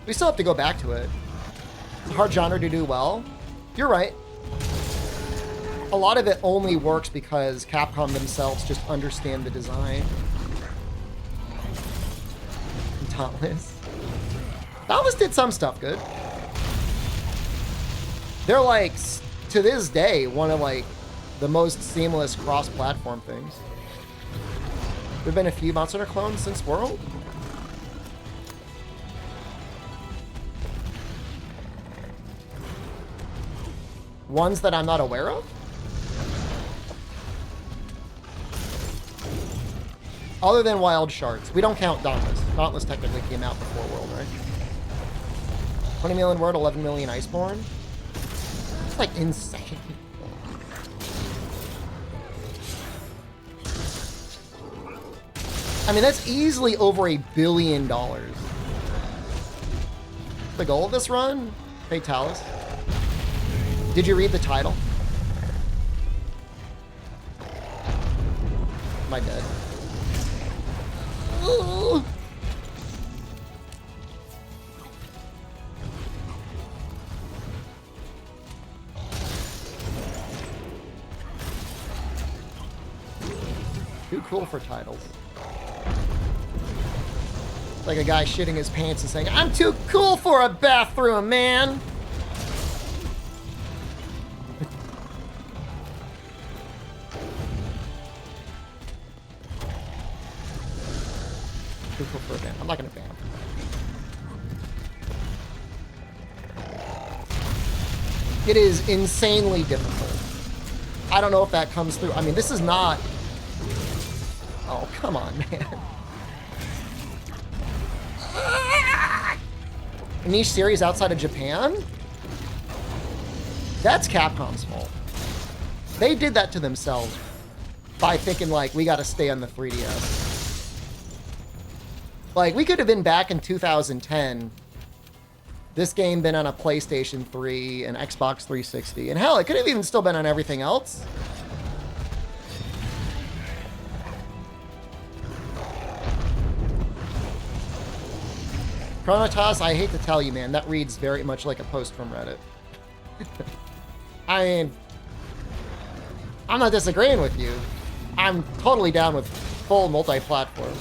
A: We still have to go back to it. It's a hard genre to do well. You're right. A lot of it only works because Capcom themselves just understand the design. And Dauntless. Dauntless did some stuff good. They're like, to this day, one of like the most seamless cross-platform things. There've been a few Monster Hunter clones since World. Ones that I'm not aware of? Other than Wild Shards. We don't count Dauntless. Dauntless technically came out before World, right? 20 million Word, 11 million Iceborne. It's like insane. I mean, that's easily over $1 billion. The goal of this run? Fatalis. Did you read the title? Am I dead? Ooh. Too cool for titles. Like a guy shitting his pants and saying, "I'm too cool for a bathroom, man." Too cool for a ban. I'm not gonna ban him. It is insanely difficult. I don't know if that comes through. I mean, this is not... Oh, come on, man. A niche series outside of Japan? That's Capcom's fault. They did that to themselves by thinking, like, we gotta stay on the 3DS. Like, we could have been back in 2010. This game been on a PlayStation 3 and Xbox 360. And hell, it could have even still been on everything else. Chronotas, I hate to tell you, man, that reads very much like a post from Reddit. I mean, I'm not disagreeing with you. I'm totally down with full multi-platform.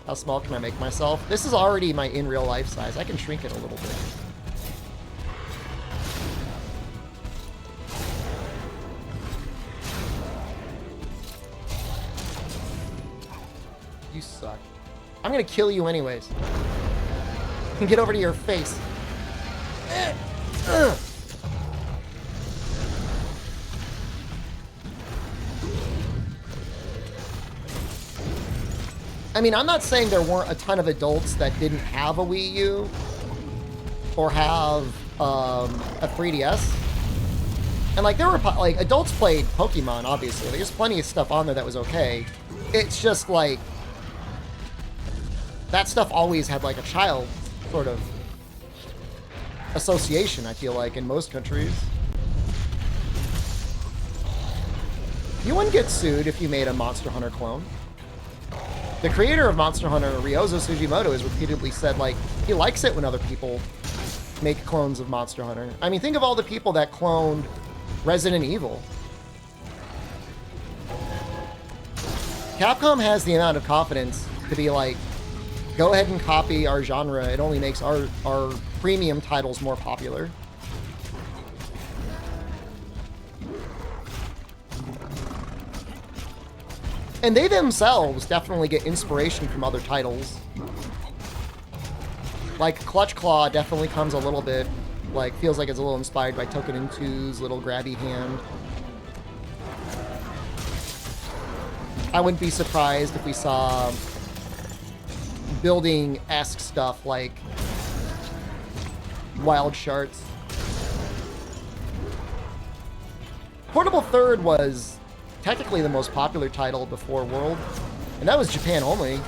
A: How small can I make myself? This is already my in real life size. I can shrink it a little bit. You suck. I'm gonna kill you anyways. Get over to your face. I mean, I'm not saying there weren't a ton of adults that didn't have a Wii U or have a 3DS. And like, there were like adults played Pokemon, obviously. There's plenty of stuff on there that was okay. It's just like that stuff always had like a child sort of association, I feel like, in most countries. You wouldn't get sued if you made a Monster Hunter clone. The creator of Monster Hunter, Ryozo Sugimoto, has repeatedly said, like, he likes it when other people make clones of Monster Hunter. I mean, think of all the people that cloned Resident Evil. Capcom has the amount of confidence to be like, go ahead and copy our genre. It only makes our premium titles more popular. And they themselves definitely get inspiration from other titles. Like, Clutch Claw definitely comes a little bit, like, feels like it's a little inspired by Token 2's little grabby hand. I wouldn't be surprised if we saw building-esque stuff like Wild Shards. Portable Third was technically the most popular title before World, and that was Japan only,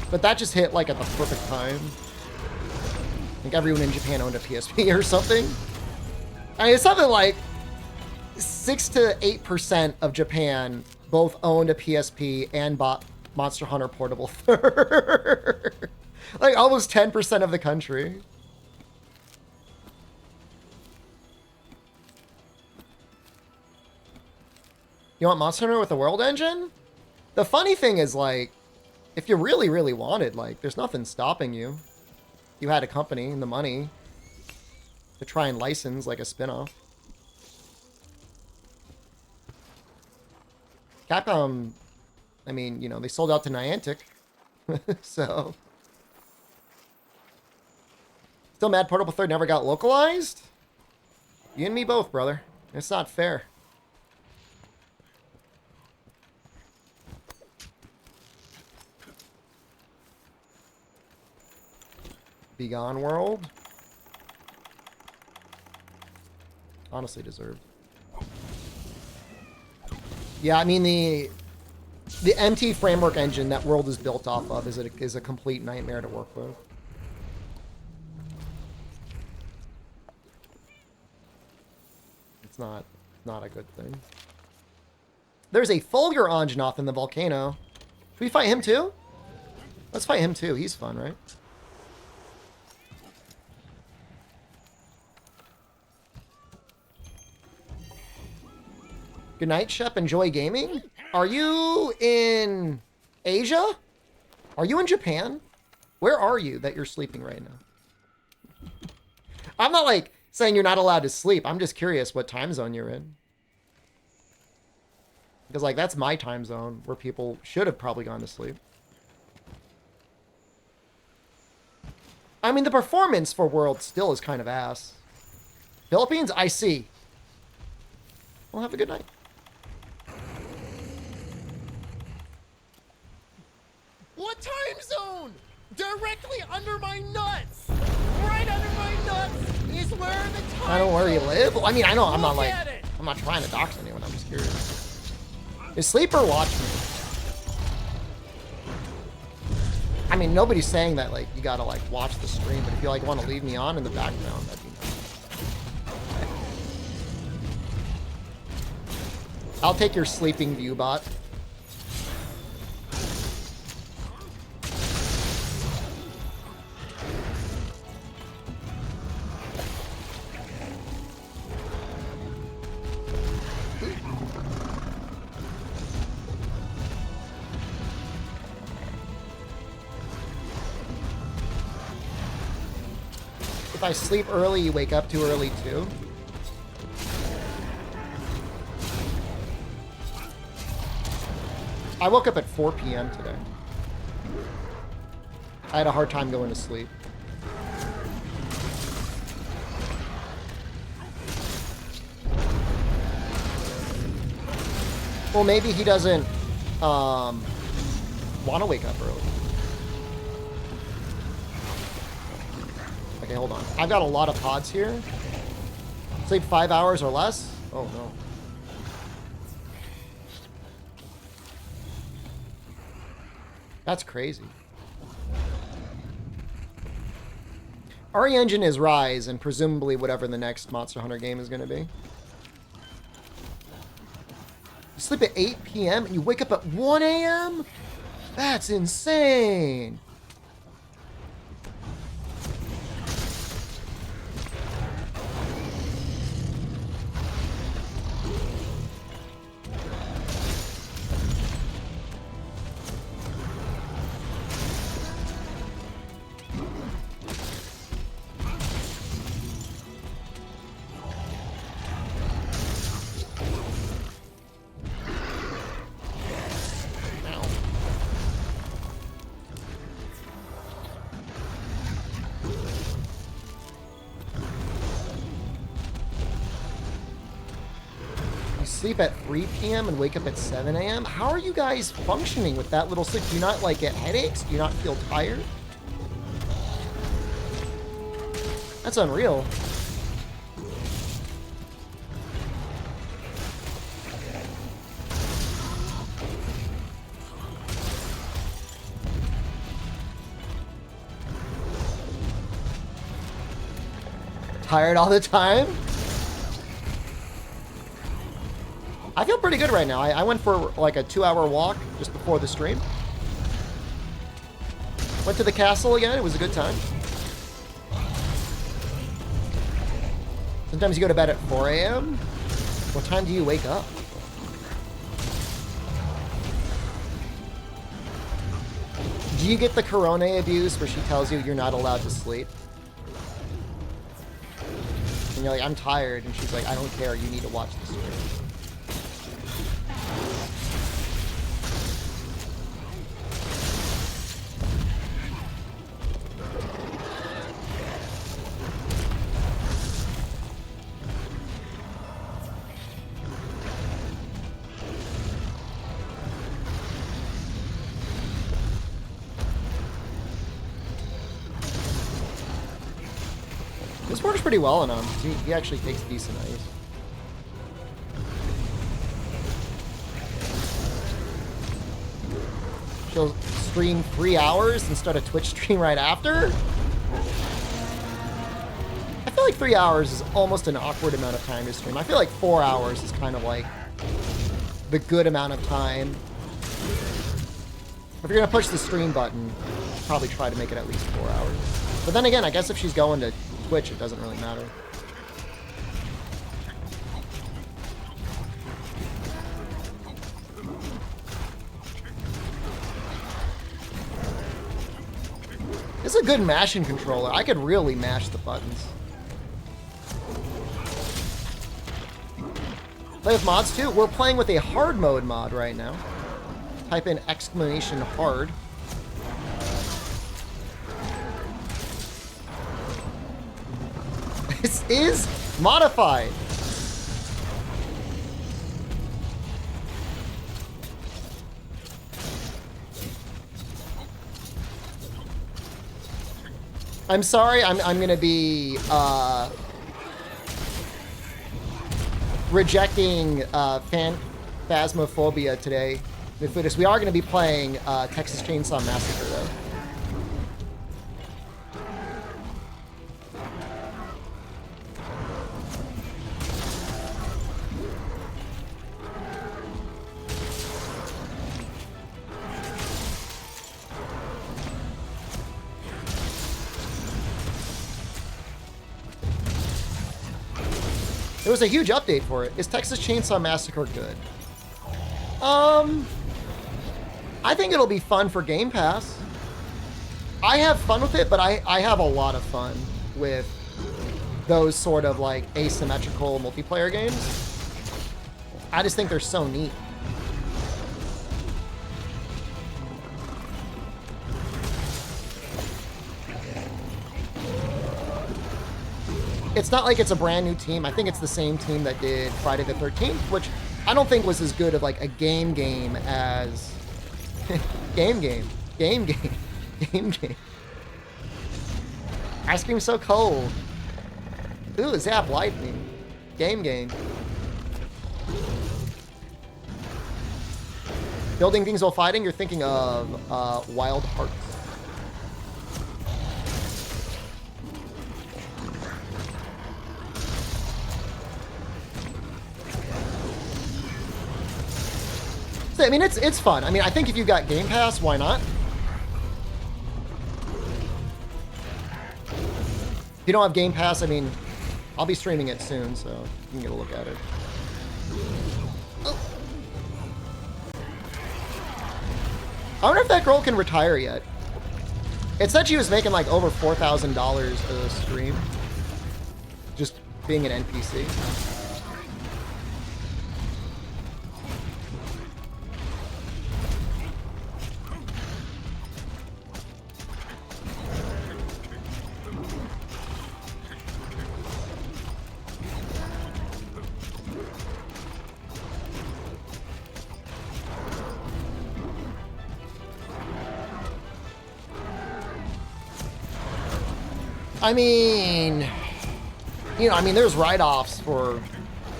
A: but that just hit like at the perfect time. I think everyone in Japan owned a PSP or something. I mean, it's something like 6 to 8% of Japan both owned a PSP and bought Monster Hunter Portable Third. Like almost 10% of the country. You want Monster Hunter with a world engine? The funny thing is, like, if you really, really wanted, like, there's nothing stopping you. You had a company and the money to try and license, like, a spin-off. Capcom, I mean, you know, they sold out to Niantic. So. Still mad Portable Third never got localized? You and me both, brother. It's not fair. Begone world. Honestly deserved. Yeah, I mean the MT framework engine that world is built off of is a complete nightmare to work with. It's not a good thing. There's a Fulgur Anjanath in the volcano. Should we fight him too? Let's fight him too. He's fun, right? Good night, Shep. Enjoy gaming. Are you in Asia? Are you in Japan? Where are you that you're sleeping right now? I'm not like saying you're not allowed to sleep. I'm just curious what time zone you're in. Because like that's my time zone where people should have probably gone to sleep. I mean, the performance for World still is kind of ass. Philippines? I see. Well, have a good night.
B: What time zone? Directly under my nuts! Right under my nuts is where the time
A: I don't know where you live. I mean, I know I'm not
B: Look
A: like
B: at it.
A: I'm not trying to dox anyone. I'm just curious. Is sleep or watch me? I mean, nobody's saying that like you gotta like watch the stream, but if you like want to leave me on in the background, that'd be nice. I'll take your sleeping view bot. If I sleep early, you wake up too early too. I woke up at 4 p.m. today. I had a hard time going to sleep. Well, maybe he doesn't want to wake up early. Okay, hold on. I've got a lot of pods here. Sleep 5 hours or less? Oh, no. That's crazy. RE Engine is Rise, and presumably whatever the next Monster Hunter game is going to be. You sleep at 8 p.m. and you wake up at 1 a.m.? That's insane. Sleep at 3 p.m. and wake up at 7 a.m.? How are you guys functioning with that little sleep? Do you not like get headaches? Do you not feel tired? That's unreal. Tired all the time? I feel pretty good right now. I went for like a 2-hour walk just before the stream. Went to the castle again. It was a good time. Sometimes you go to bed at 4 a.m. What time do you wake up? Do you get the Corona abuse where she tells you you're not allowed to sleep? And you're like, I'm tired. And she's like, I don't care. You need to watch the stream. works pretty well on him. He actually takes decent ice. She'll stream 3 hours and start a Twitch stream right after? I feel like 3 hours is almost an awkward amount of time to stream. I feel like 4 hours is kind of like the good amount of time. If you're going to push the stream button, probably try to make it at least 4 hours. But then again, I guess if she's going to Twitch, it doesn't really matter. This is a good mashing controller. I could really mash the buttons. Play with mods too? We're playing with a hard mode mod right now. Type in !hard. This is modified. I'm sorry, I'm gonna be rejecting Phasmophobia today. We are gonna be playing Texas Chainsaw Massacre though. There was a huge update for it. Is Texas Chainsaw Massacre good? I think it'll be fun for Game Pass. I have fun with it, but I have a lot of fun with those sort of like asymmetrical multiplayer games. I just think they're so neat. It's not like it's a brand new team. I think it's the same team that did Friday the 13th, which I don't think was as good of like a game as game. Ice cream's so cold. Ooh, Zap Lightning. Game. Building things while fighting, you're thinking of Wild Hearts. So, I mean, it's fun. I mean, I think if you've got Game Pass, why not? If you don't have Game Pass, I mean, I'll be streaming it soon, so you can get a look at it. Oh. I wonder if that girl can retire yet. It said she was making like over $4,000 a stream. Just being an NPC. I mean, you know, there's write-offs for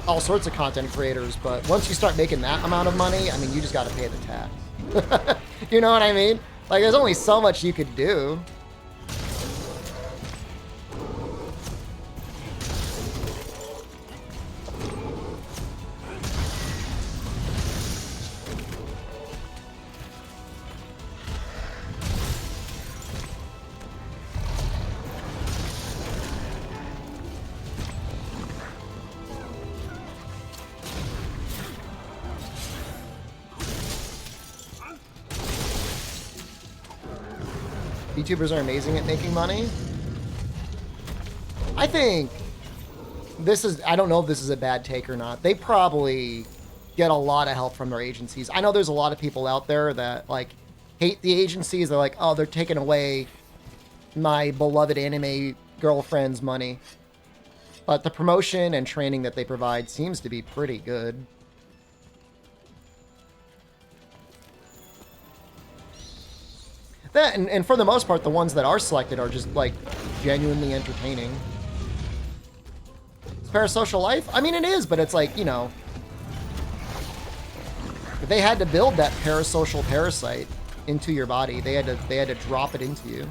A: all sorts of content creators, but once you start making that amount of money, I mean, you just got to pay the tax. You know what I mean? Like, there's only so much you could do. YouTubers are amazing at making money. I think this is, I don't know if this is a bad take or not. They probably get a lot of help from their agencies. I know there's a lot of people out there that like hate the agencies. They're like, oh, they're taking away my beloved anime girlfriend's money. But the promotion and training that they provide seems to be pretty good. That, and for the most part, the ones that are selected are just, like, genuinely entertaining. parasocial life? I mean, it is, but it's like, you know, if they had to build that parasocial parasite into your body, they had to drop it into you.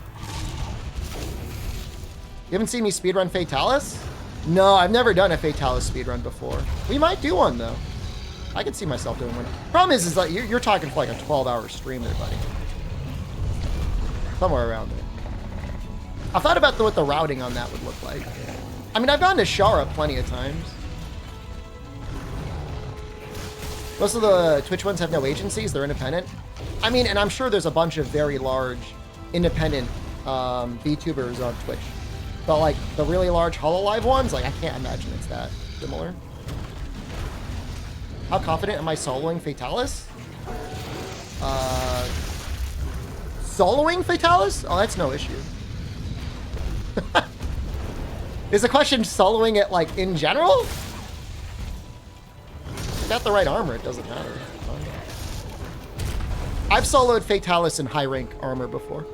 A: You haven't seen me speedrun Fatalis? No, I've never done a Fatalis speedrun before. We might do one though. I could see myself doing one. Problem is like you're talking for like a 12-hour stream there, buddy. Somewhere around there. I've thought about what the routing on that would look like. I mean, I've gone to Shara plenty of times. Most of the Twitch ones have no agencies. They're independent. I mean, and I'm sure there's a bunch of very large independent VTubers on Twitch. But like the really large HoloLive ones, like I can't imagine it's that similar. How confident am I soloing Fatalis? Soloing Fatalis? Oh, that's no issue. Is the question soloing it like in general? If you got the right armor, it doesn't matter. I've soloed Fatalis in high rank armor before.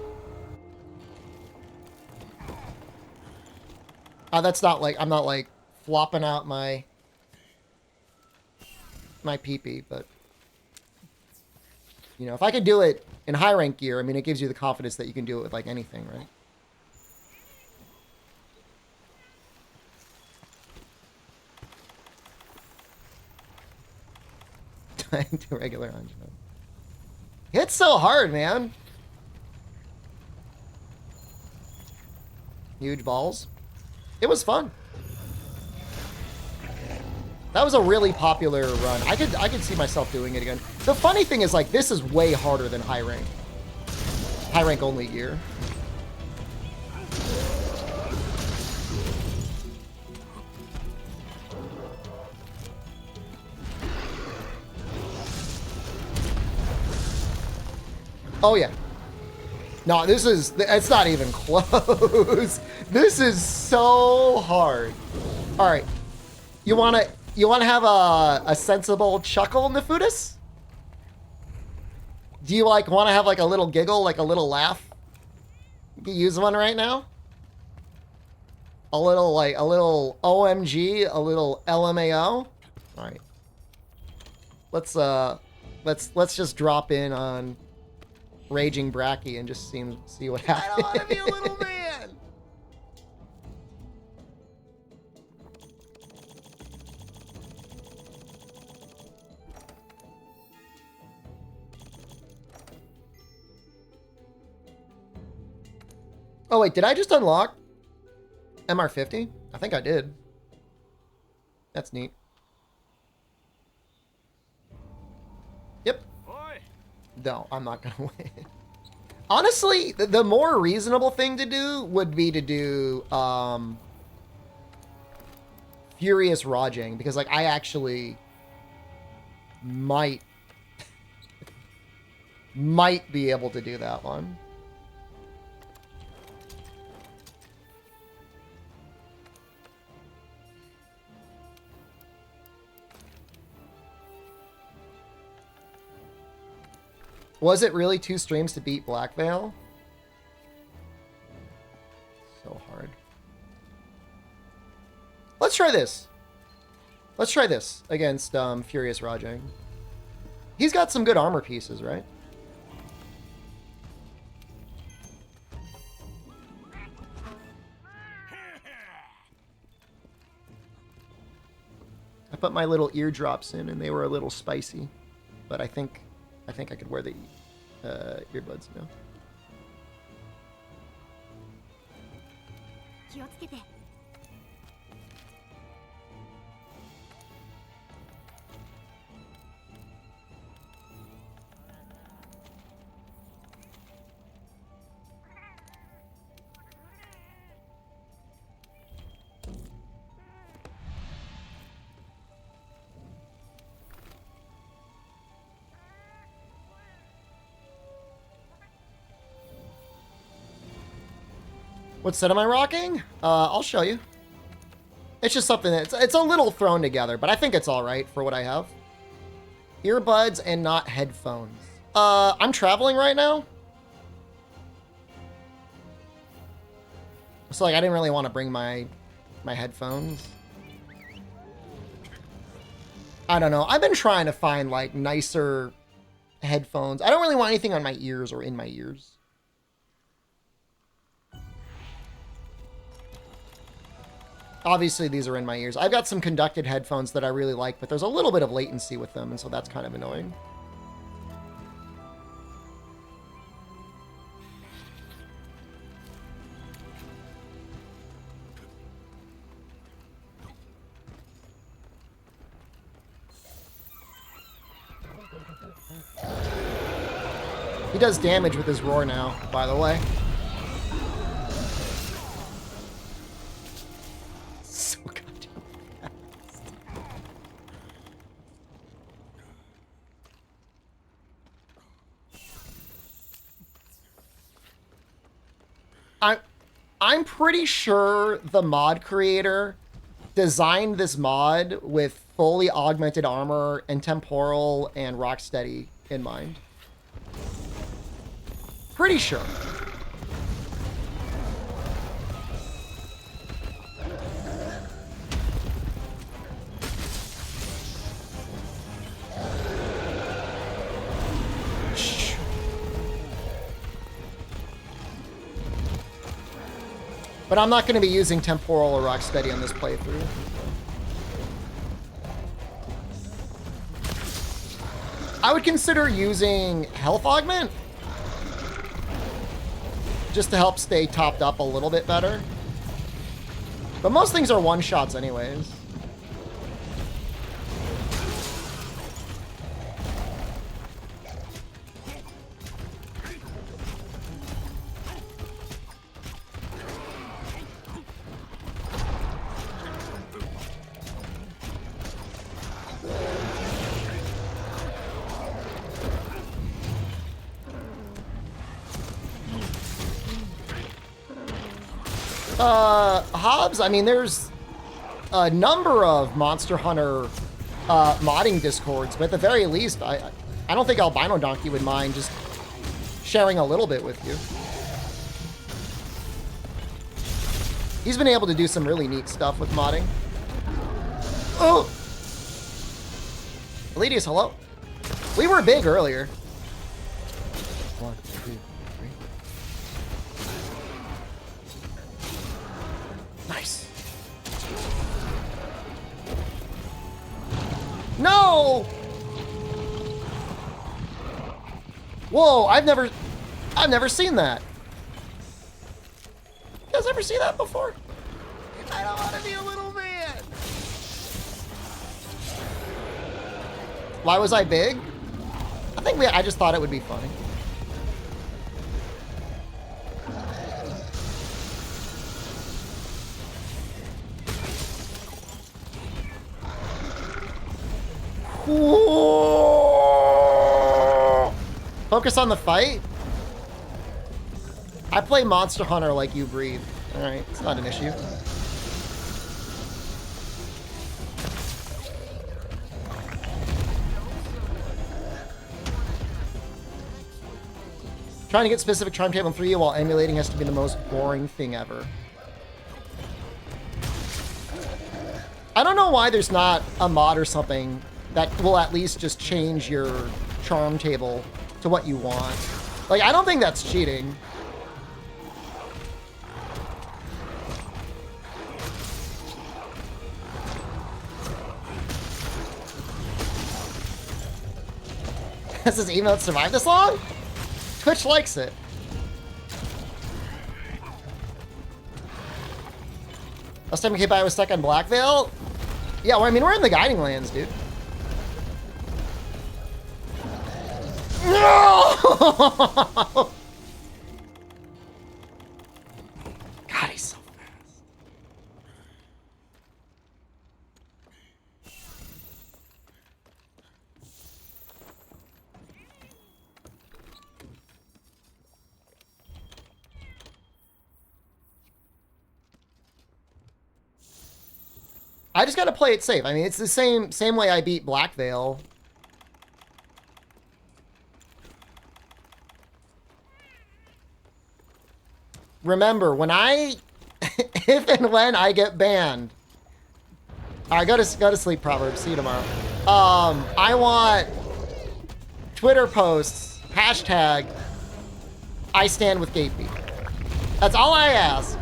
A: That's not like, I'm not like flopping out my PP, but you know, if I could do it in high rank gear, I mean, it gives you the confidence that you can do it with like anything, right? Do regular Anjuna. It's so hard, man. Huge balls. It was fun. That was a really popular run. I could see myself doing it again. The funny thing is, like, this is way harder than high rank. High rank only gear. Oh yeah. No, it's not even close. This is so hard. All right. You want to have a sensible chuckle, Nefudis? Do you like want to have like a little giggle, like a little laugh? You can use one right now. A little OMG, a little LMAO. All right. Let's just drop in on Raging Bracky and just see what happens. I don't want to be a little man. Oh wait, did I just unlock MR50? I think I did. That's neat. Yep. No, I'm not gonna win. Honestly, the more reasonable thing to do would be to do Furious Rajang, because like I actually might be able to do that one. Was it really 2 streams to beat Black Veil? So hard. Let's try this. Let's try this against Furious Rajang. He's got some good armor pieces, right? I put my little eardrops in and they were a little spicy, but I think I could wear the earbuds now. What set am I rocking? I'll show you. It's just something that's, it's a little thrown together, but I think it's all right for what I have. Earbuds and not headphones. I'm traveling right now. So like, I didn't really want to bring my headphones. I don't know. I've been trying to find like nicer headphones. I don't really want anything on my ears or in my ears. Obviously, these are in my ears. I've got some conducted headphones that I really like, but there's a little bit of latency with them, and so that's kind of annoying. He does damage with his roar now, by the way. So goddamn fast. I'm pretty sure the mod creator designed this mod with fully augmented armor and temporal and rocksteady in mind. Pretty sure. But I'm not going to be using temporal or rocksteady on this playthrough. I would consider using health augment just to help stay topped up a little bit better. But most things are one-shots anyways. Hobbs, I mean, there's a number of Monster Hunter modding discords, but at the very least, I don't think Albino Donkey would mind just sharing a little bit with you. He's been able to do some really neat stuff with modding. Oh! Elitius, hello. We were big earlier. 1, 2, 3. Nice. No! Whoa, I've never seen that. You guys ever see that before?
B: I don't want to be a little man.
A: Why was I big? I just thought it would be funny. Whoa. Focus on the fight? I play Monster Hunter like you breathe. Alright, it's not an issue. Trying to get specific charm table in 3 while emulating has to be the most boring thing ever. I don't know why there's not a mod or something that will at least just change your charm table to what you want. Like, I don't think that's cheating. Has this emote survived this long? Twitch likes it. Last time we came by, I was stuck on Black Veil. Yeah, well, I mean, we're in the Guiding Lands, dude. No! God, he's so fast. I just gotta play it safe. I mean, it's the same way I beat Black Veil. Remember, when if and when I get banned, Alright, go to sleep, Proverbs. See you tomorrow. I want Twitter posts, hashtag, I stand with Gapey. That's all I ask.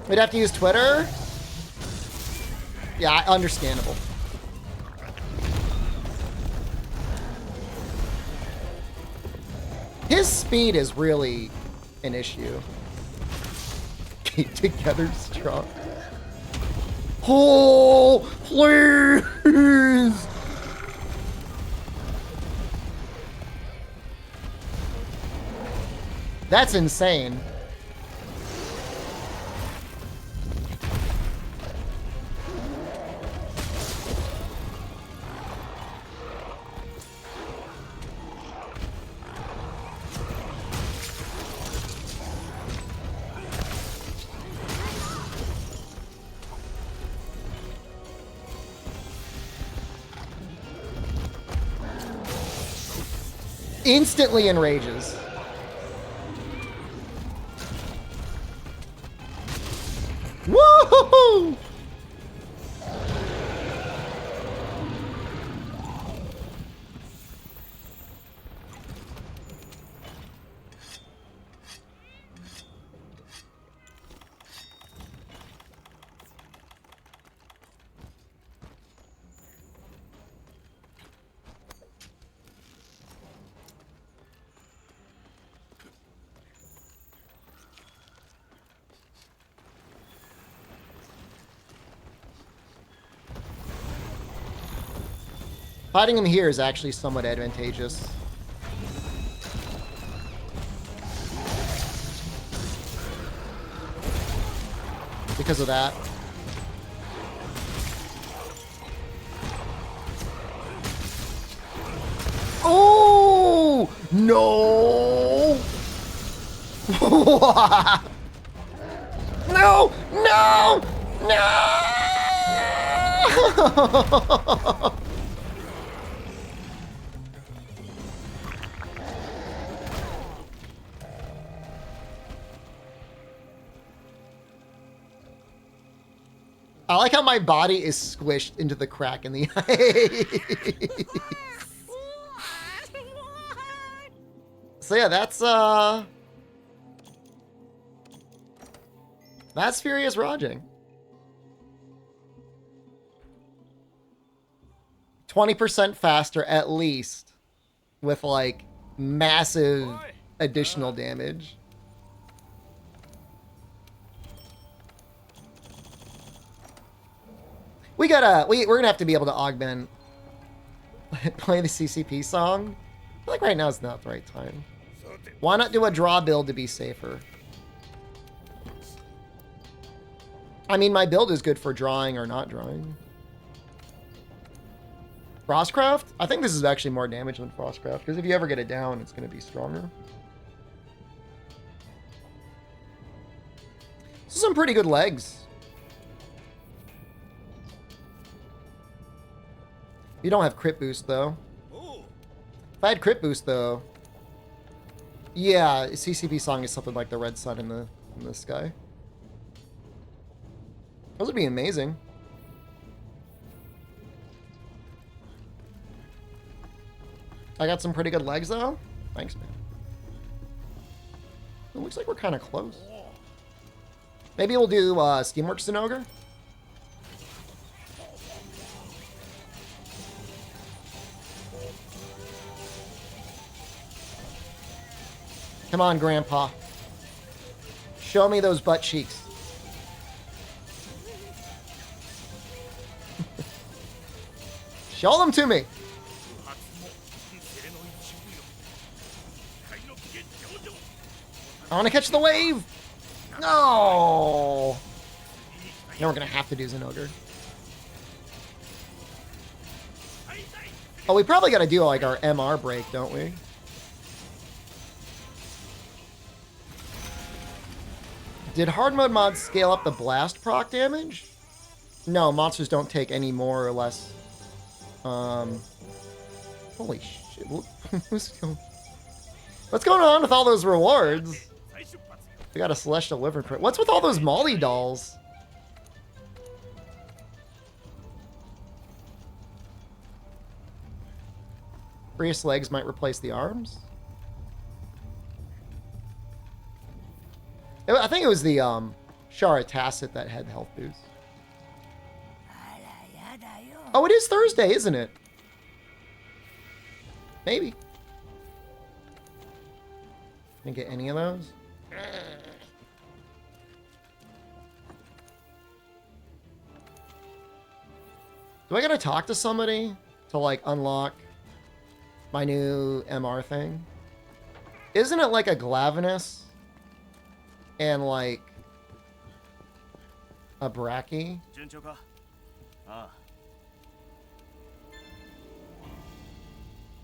A: We'd have to use Twitter? Yeah, understandable. His speed is really an issue. Keep together strong. Oh, please! That's insane. Instantly enrages. Woo! Fighting him here is actually somewhat advantageous. Because of that. Oh! No! No! No! No! I like how my body is squished into the crack in the eye. So yeah, that's Furious Roging. 20% faster at least, with like massive additional damage. We're gonna have to be able to augment play the CCP song. I feel like right now is not the right time. Why not do a draw build to be safer? I mean, my build is good for drawing or not drawing. Frostcraft? I think this is actually more damage than Frostcraft, because if you ever get it down, it's going to be stronger. This is some pretty good legs. You don't have crit boost, though. If I had crit boost, though... Yeah, CCP song is something like the red sun in the sky. Those would be amazing. I got some pretty good legs, though. Thanks, man. It looks like we're kind of close. Maybe we'll do Steamworks and Ogre. Come on, Grandpa. Show me those butt cheeks. Show them to me. I want to catch the wave. No. Now we're going to have to do Zenogre. Oh, we probably got to do like our MR break, don't we? Did hard mode mods scale up the blast proc damage? No, monsters don't take any more or less. Holy shit. What's going on with all those rewards? We got a celestial liver print. What's with all those Molly dolls? Prius legs might replace the arms. I think it was the Shara Tacit that had health boost. Oh, it is Thursday, isn't it? Maybe. Didn't get any of those. Do I gotta talk to somebody to like unlock my new MR thing? Isn't it like a Glavenus and like a Bracky?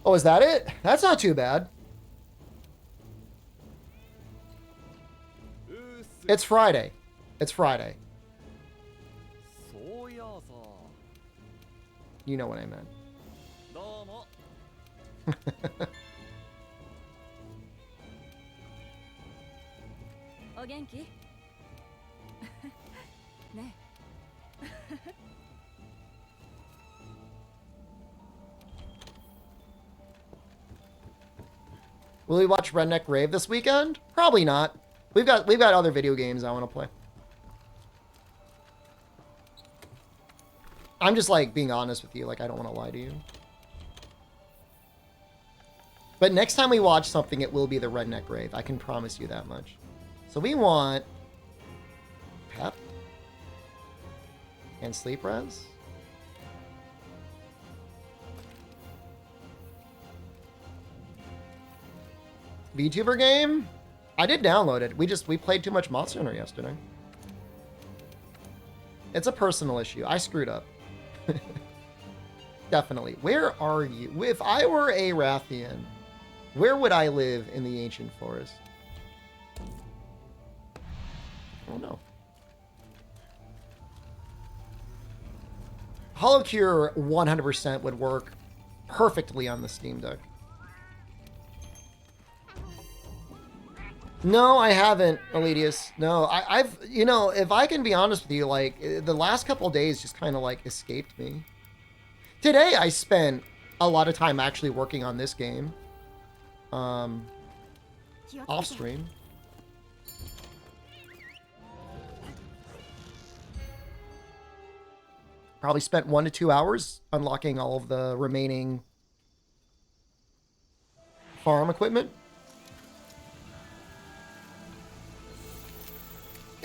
A: Oh, is that it? That's not too bad. It's Friday. It's Friday. You know what I meant. Will we watch Redneck Rave this weekend? Probably not. We've got other video games I want to play. I'm just like being honest with you, like I don't want to lie to you. But next time we watch something, it will be the Redneck Rave. I can promise you that much. So we want Pep and Sleep Res. VTuber game? I did download it. We played too much Monster Hunter yesterday. It's a personal issue. I screwed up. Definitely. Where are you? If I were a Rathian, where would I live in the ancient forest? Oh no. Hollow Cure 100% would work perfectly on the Steam Deck. No, I haven't, Elitius. No, I've, you know, if I can be honest with you, like, the last couple of days just kind of, like, escaped me. Today, I spent a lot of time actually working on this game. Off stream. Probably spent 1 to 2 hours unlocking all of the remaining farm equipment.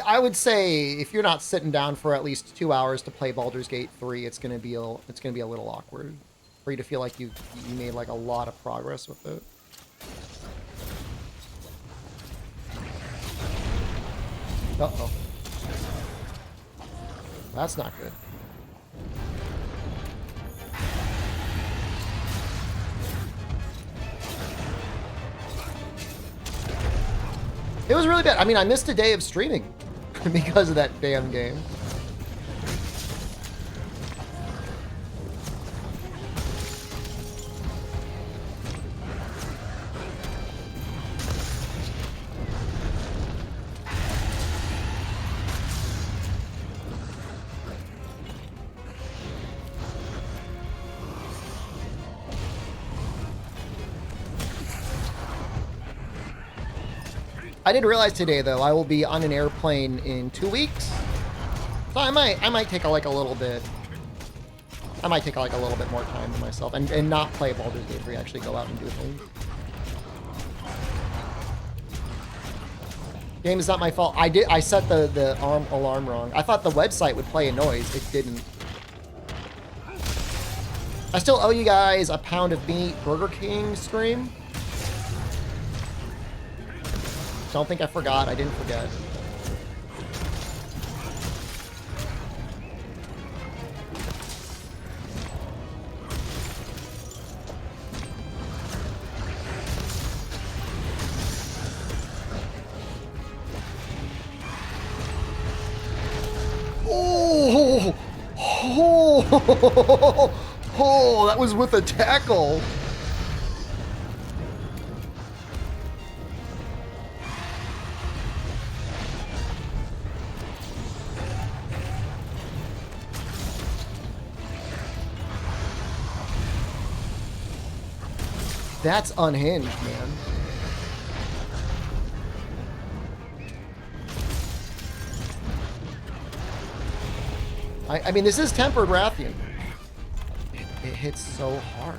A: I would say if you're not sitting down for at least 2 hours to play Baldur's Gate 3, it's gonna be a little awkward for you to feel like you made like a lot of progress with it. Uh-oh. That's not good. It was really bad. I mean, I missed a day of streaming because of that damn game. I didn't realize today, though, I will be on an airplane in 2 weeks. So I might take a little bit more time to myself and not play Baldur's Gate 3, actually go out and do things. Game is not my fault. I set the alarm wrong. I thought the website would play a noise. It didn't. I still owe you guys a pound of meat Burger King stream. Don't think I forgot. I didn't forget. Oh, Oh, that was with a tackle. That's unhinged, man. I mean, this is Tempered Rathian. It hits so hard.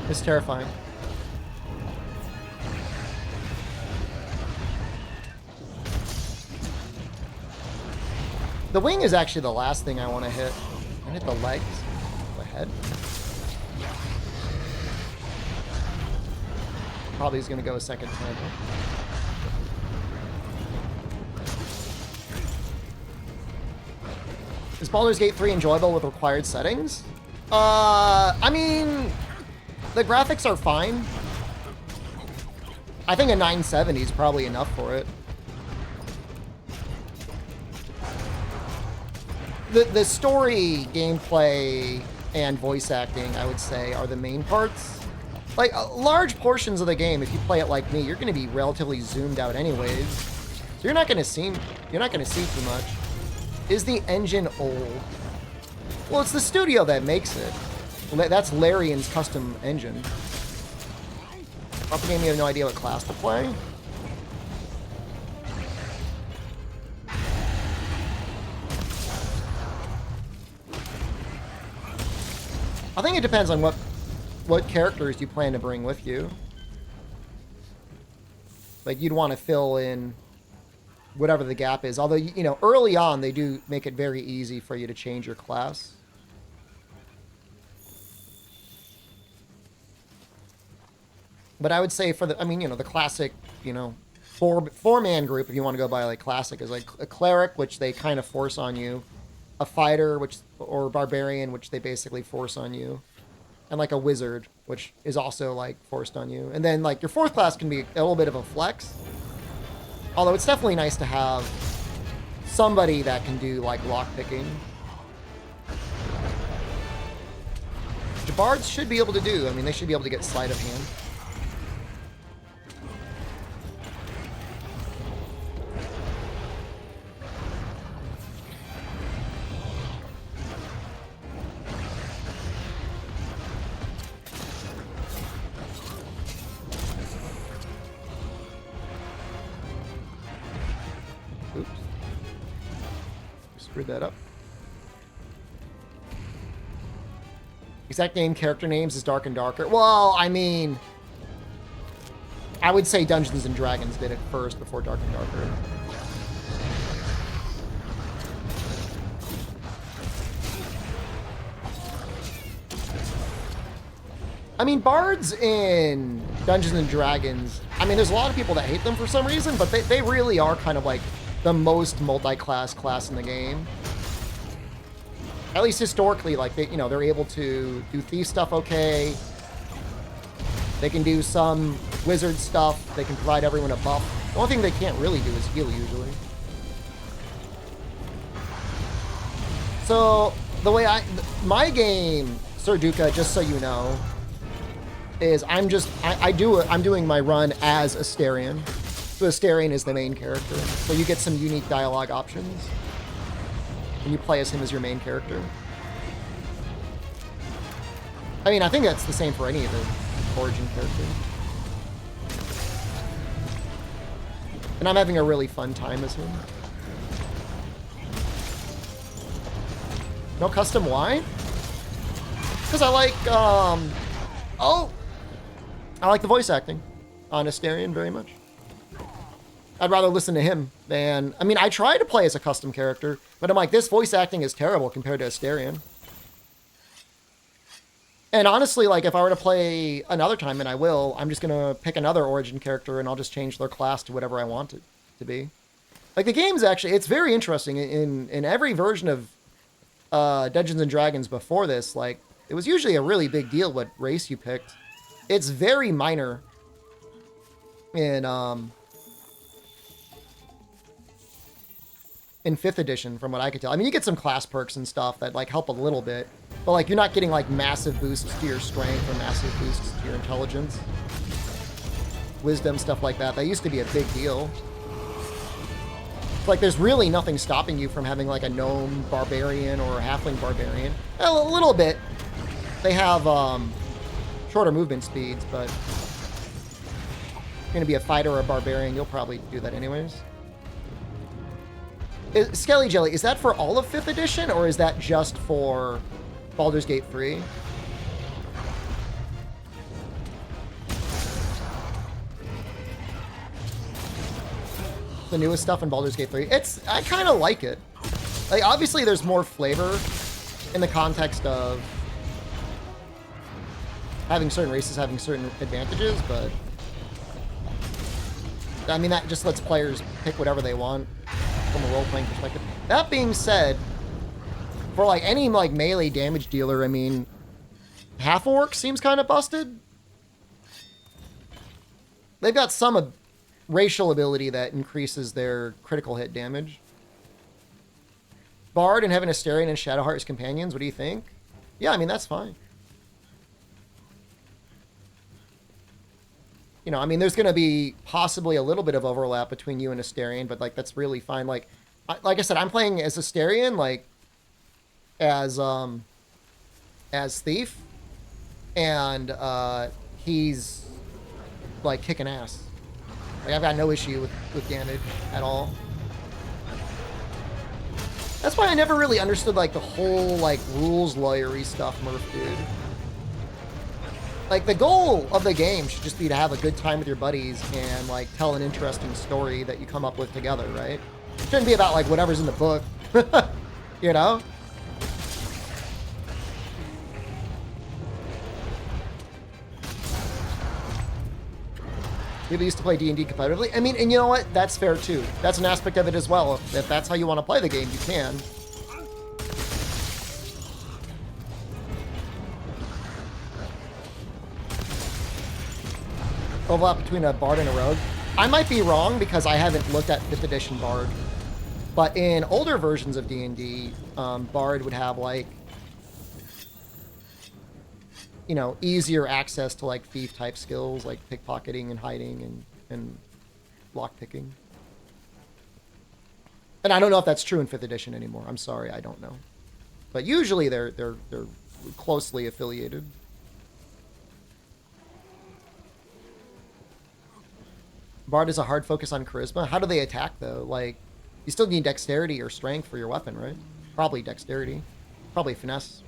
A: It's terrifying. The wing is actually the last thing I want to hit. I hit the legs, the head. Probably is going to go a second time. Is Baldur's Gate 3 enjoyable with required settings? I mean, the graphics are fine. I think a 970 is probably enough for it. The story, gameplay, and voice acting, I would say, are the main parts. Like, large portions of the game, if you play it like me, you're going to be relatively zoomed out anyways. So you're not going to see too much. Is the engine old? Well, it's the studio that makes it. That's Larian's custom engine. Off the game, you have no idea what class to play. I think it depends on what characters you plan to bring with you. Like, you'd want to fill in whatever the gap is. Although, you know, early on, they do make it very easy for you to change your class. But I would say for the, I mean, you know, the classic, you know, four-man group, if you want to go by, like, classic, is like a cleric, which they kind of force on you. A fighter, or barbarian, which they basically force on you. And like a wizard, which is also like forced on you. And then like your fourth class can be a little bit of a flex. Although it's definitely nice to have somebody that can do like lockpicking. Which bards should be able to do. I mean, they should be able to get sleight of hand. Screwed that up. Exact name, character names is Dark and Darker. Well, I mean, I would say Dungeons and Dragons did it first before Dark and Darker. I mean, bards in Dungeons and Dragons, I mean, there's a lot of people that hate them for some reason, but they really are kind of like the most multi-class class in the game. At least historically, like, they're able to do thief stuff okay. They can do some wizard stuff. They can provide everyone a buff. The only thing they can't really do is heal, usually. So, the way my game, Sir Duca, just so you know, is I'm doing my run as Asterion. So Asterion is the main character. So you get some unique dialogue options. And you play as him as your main character. I mean, I think that's the same for any of the origin characters. And I'm having a really fun time as him. No custom, why? Because I like, I like the voice acting on Asterion very much. I'd rather listen to him than... I mean, I try to play as a custom character, but I'm like, this voice acting is terrible compared to Asterion. And honestly, like, if I were to play another time, and I will, I'm just gonna pick another Origin character and I'll just change their class to whatever I want it to be. Like, the game's actually, it's very interesting. In every version of Dungeons and Dragons before this, like, it was usually a really big deal what race you picked. It's very minor in 5th edition, from what I could tell. I mean, you get some class perks and stuff that, like, help a little bit. But, like, you're not getting, like, massive boosts to your strength or massive boosts to your intelligence. Wisdom, stuff like that. That used to be a big deal. Like, there's really nothing stopping you from having, like, a gnome barbarian or a halfling barbarian. A little bit. They have shorter movement speeds, but if you're going to be a fighter or a barbarian, you'll probably do that anyways. Skelly Jelly, is that for all of 5th edition, or is that just for Baldur's Gate 3? The newest stuff in Baldur's Gate 3. I kind of like it. Like, obviously there's more flavor in the context of having certain races having certain advantages, but I mean, that just lets players pick whatever they want from a role-playing perspective. That being said, for like any like melee damage dealer, I mean, half-orc seems kind of busted. They've got some racial ability that increases their critical hit damage. Bard and having Asterion and Shadowheart as companions, what do you think? Yeah, I mean, that's fine. You know, I mean, there's going to be possibly a little bit of overlap between you and Asterion, but, like, that's really fine. Like I said, I'm playing as Asterion, like, as Thief, and he's, like, kicking ass. Like, I've got no issue with damage at all. That's why I never really understood, like, the whole, like, rules lawyery stuff, Murph, dude. Like, the goal of the game should just be to have a good time with your buddies and, like, tell an interesting story that you come up with together, right? It shouldn't be about, like, whatever's in the book. You know? People used to play D&D competitively. I mean, and you know what? That's fair, too. That's an aspect of it as well. If that's how you want to play the game, you can. Overlap between a bard and a rogue. I might be wrong because I haven't looked at 5th edition bard. But in older versions of D&D, bard would have, like, you know, easier access to, like, thief-type skills, like pickpocketing and hiding and lockpicking. And I don't know if that's true in 5th edition anymore. I'm sorry, I don't know. But usually they're closely affiliated. Bard is a hard focus on charisma. How do they attack, though? Like, you still need dexterity or strength for your weapon, right? Probably dexterity. Probably finesse.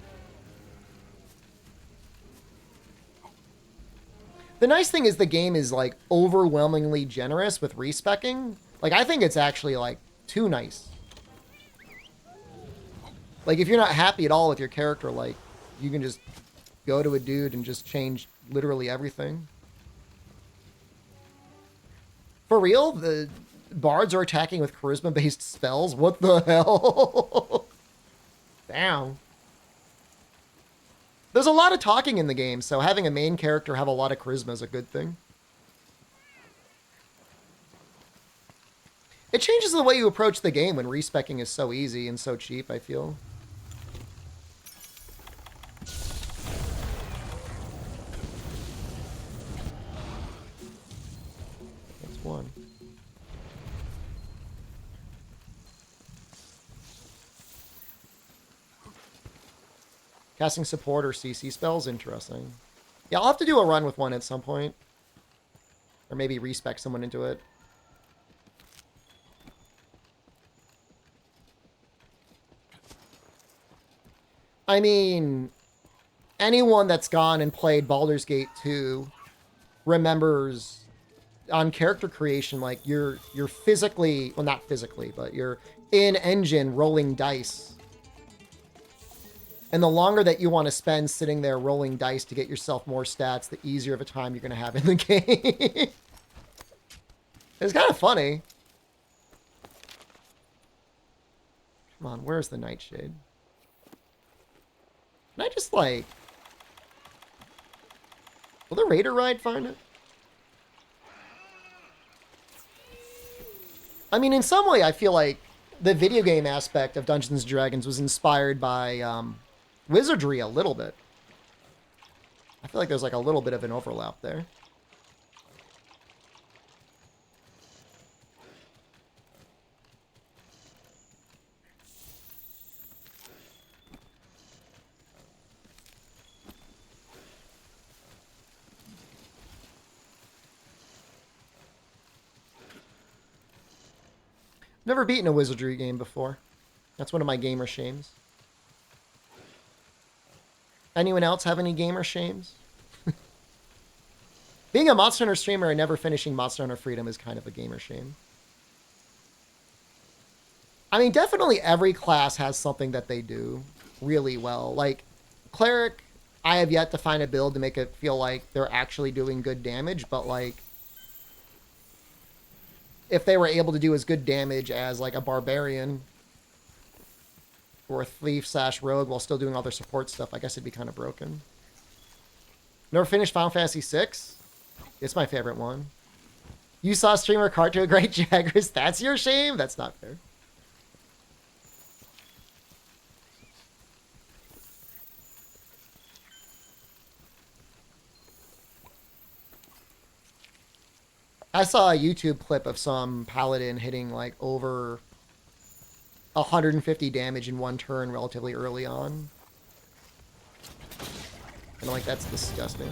A: The nice thing is the game is, like, overwhelmingly generous with respecking. Like, I think it's actually, like, too nice. Like, if you're not happy at all with your character, like, you can just go to a dude and just change literally everything. For real? The bards are attacking with charisma-based spells? What the hell? Damn. There's a lot of talking in the game, so having a main character have a lot of charisma is a good thing. It changes the way you approach the game when respecking is so easy and so cheap, I feel. That's one. Casting support or CC spells? Interesting. Yeah, I'll have to do a run with one at some point. Or maybe respec someone into it. I mean, anyone that's gone and played Baldur's Gate 2 remembers on character creation, like, you're physically, well, not physically, but you're in engine rolling dice And the longer that you want to spend sitting there rolling dice to get yourself more stats, the easier of a time you're going to have in the game. It's kind of funny. Come on, where's the Nightshade? Can I just, like... Will the Raider Ride find it? I mean, in some way, I feel like the video game aspect of Dungeons & Dragons was inspired by wizardry a little bit. I feel like there's like a little bit of an overlap there. Never beaten a wizardry game before. That's one of my gamer shames. Anyone else have any gamer shames? Being a Monster Hunter streamer and never finishing Monster Hunter Freedom is kind of a gamer shame. I mean, definitely every class has something that they do really well. Like, Cleric, I have yet to find a build to make it feel like they're actually doing good damage, but like, if they were able to do as good damage as like a Barbarian or a Thief/Rogue while still doing all their support stuff, I guess it'd be kind of broken. Never finished Final Fantasy VI? It's my favorite one. You saw streamer cart to a great Jaggers. That's your shame? That's not fair. I saw a YouTube clip of some paladin hitting like over 150 damage in one turn relatively early on. And I'm like, that's disgusting.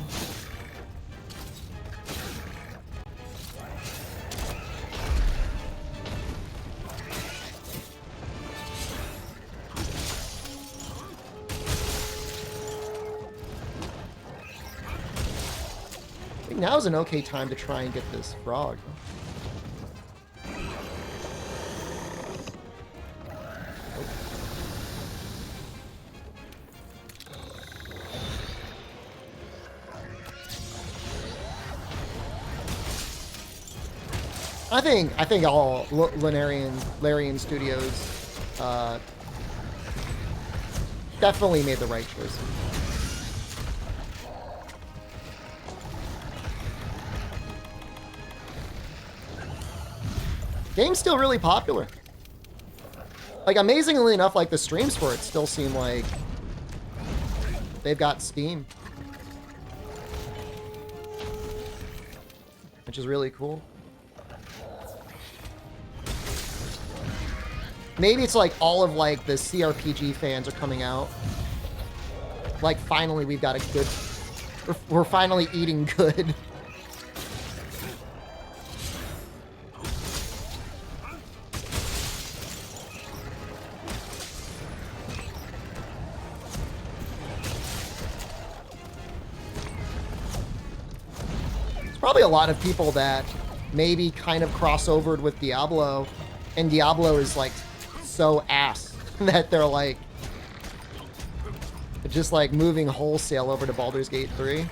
A: I think now's an okay time to try and get this frog. I think all Larian Studios definitely made the right choice. Game's still really popular. Like, amazingly enough, like, the streams for it still seem like they've got steam. Which is really cool. Maybe it's like all of like the CRPG fans are coming out. Like, finally we've got a good... We're finally eating good. There's probably a lot of people that maybe kind of crossovered with Diablo, and Diablo is like so ass that they're like just like moving wholesale over to Baldur's Gate 3.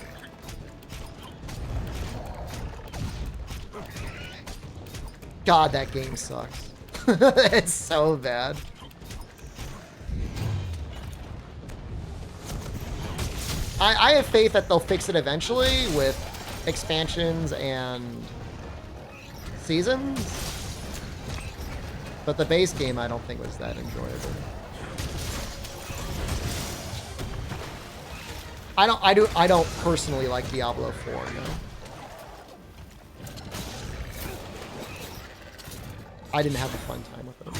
A: God, that game sucks. It's so bad. I have faith that they'll fix it eventually with expansions and seasons. But the base game, I don't think was that enjoyable. I don't personally like Diablo 4, no. I didn't have a fun time with it.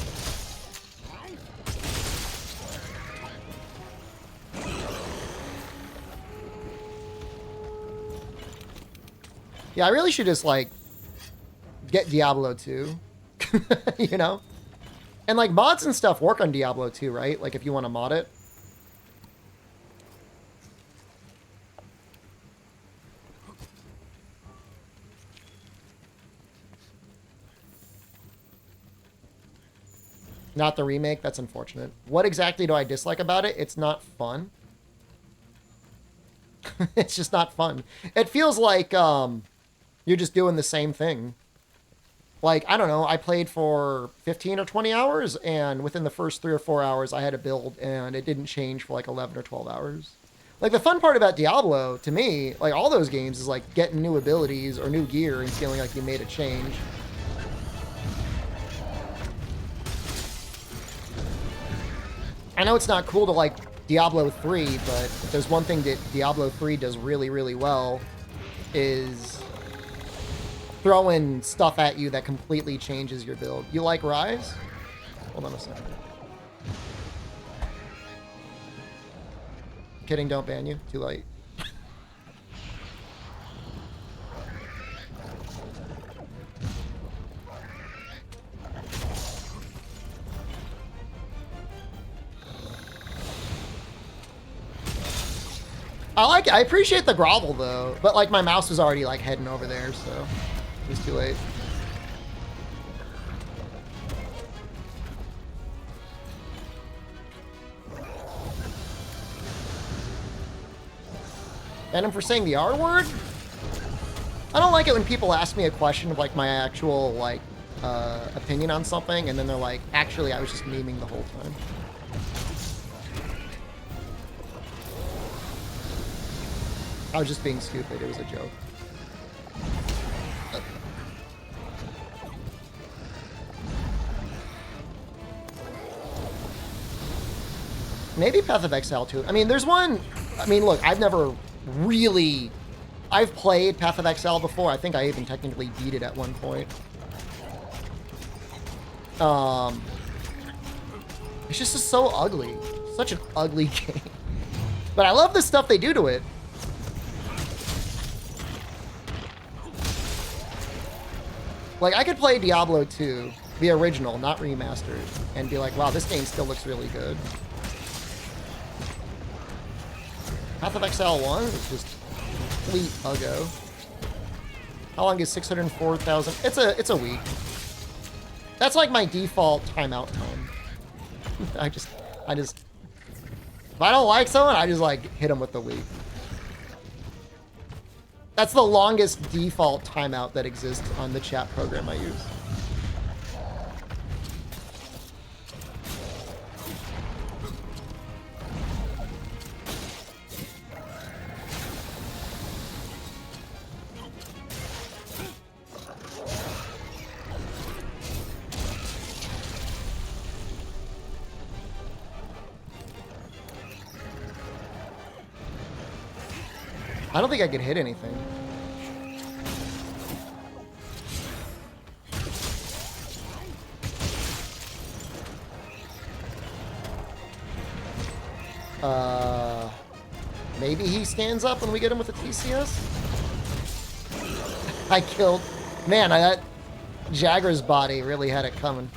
A: Yeah, I really should just like get Diablo 2. You know? And like mods and stuff work on Diablo 2, right? Like if you want to mod it. Not the remake. That's unfortunate. What exactly do I dislike about it? It's not fun. It's just not fun. It feels like you're just doing the same thing. Like, I don't know, I played for 15 or 20 hours, and within the first 3 or 4 hours, I had a build, and it didn't change for like 11 or 12 hours. Like, the fun part about Diablo, to me, like all those games, is like getting new abilities or new gear and feeling like you made a change. I know it's not cool to like Diablo 3, but if there's one thing that Diablo 3 does really, really well, is throwing stuff at you that completely changes your build. You like Rise? Hold on a second. Kidding, don't ban you. Too late. I appreciate the grovel though, but like my mouse was already like heading over there, so it was too late. And I'm for saying the R word? I don't like it when people ask me a question of like my actual like opinion on something, and then they're like, actually I was just memeing the whole time. I was just being stupid. It was a joke. Maybe Path of Exile too. I mean, there's one... I mean, look, I've never really... I've played Path of Exile before. I think I even technically beat it at one point. It's just so ugly. Such an ugly game. But I love the stuff they do to it. Like, I could play Diablo 2, the original, not remastered, and be like, wow, this game still looks really good. Path of Exile 1 is just complete uggo. How long is 604,000? It's a week. That's like my default timeout time. I just, if I don't like someone, I just like hit them with the week. That's the longest default timeout that exists on the chat program I use. I don't think I could hit anything. Maybe he stands up when we get him with a TCS? I killed... Man, that Jagger's body really had it coming.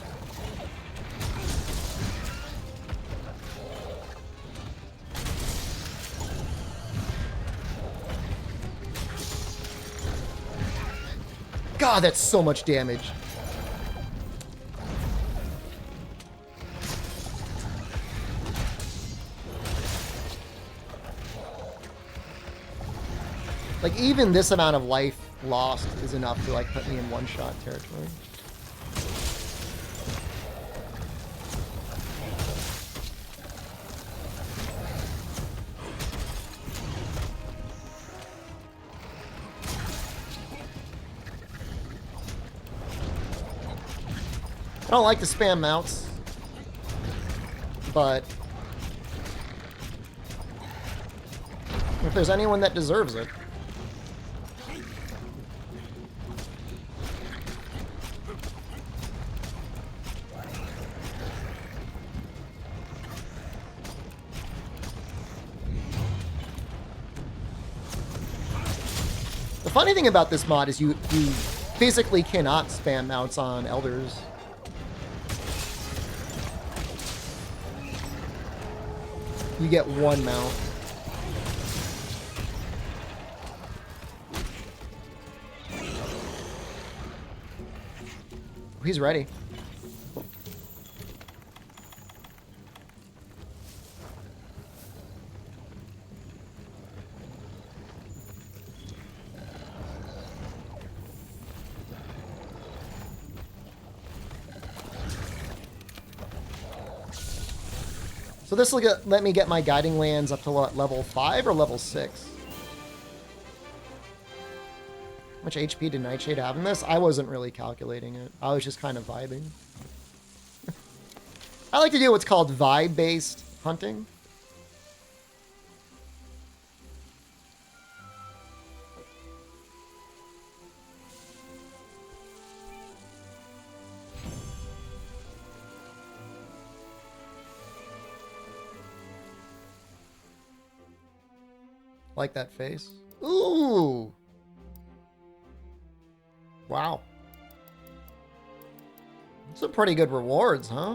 A: God, that's so much damage. Like, even this amount of life lost is enough to, like, put me in one-shot territory. I don't like to spam mounts, but if there's anyone that deserves it. The funny thing about this mod is you physically cannot spam mounts on elders. You get one mount. He's ready. So this will let me get my guiding lands up to what, level 5 or level 6? How much HP did Nightshade have in this? I wasn't really calculating it. I was just kind of vibing. I like to do what's called vibe-based hunting. Like that face. Ooh. Wow. Some pretty good rewards, huh?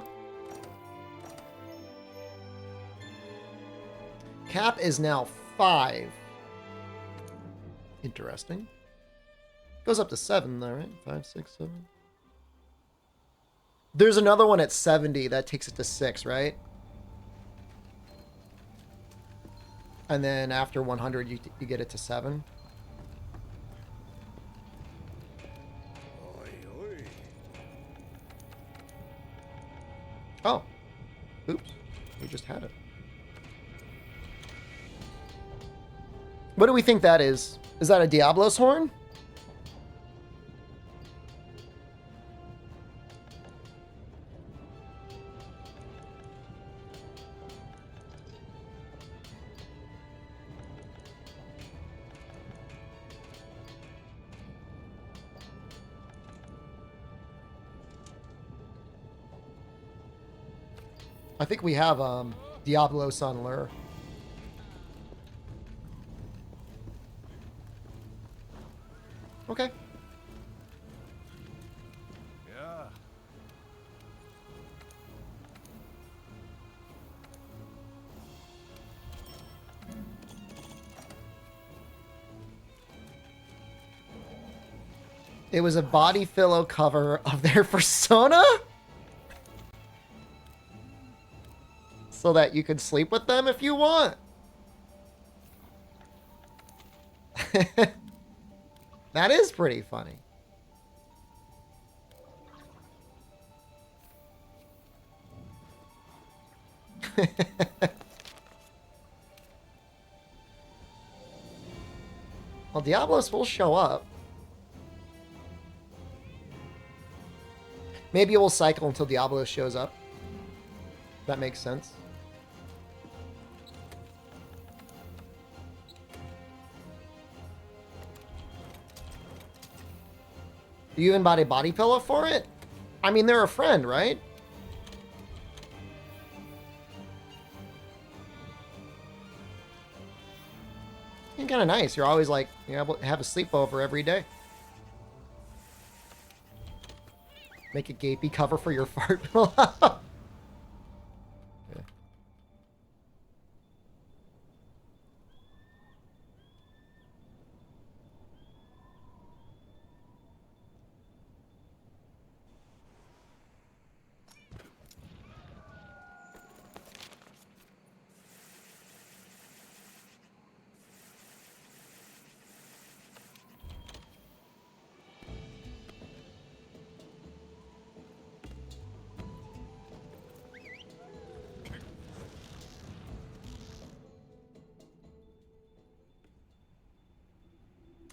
A: Cap is now 5. Interesting. Goes up to 7 though, right? 5, 6, 7. There's another one at 70 that takes it to 6, right? And then after 100, you get it to 7. Oh. Oops. We just had it. What do we think that is? Is that a Diablo's horn? I think we have Diablos on lure. Okay.
C: Yeah.
A: It was a body pillow cover of their persona? So that you could sleep with them if you want. That is pretty funny. Well, Diablos will show up. Maybe we'll cycle until Diablos shows up. That makes sense. Do you even buy a body pillow for it? I mean, they're a friend, right? It's kind of nice. You're always like, you know, have a sleepover every day. Make a gapey cover for your fart pillow.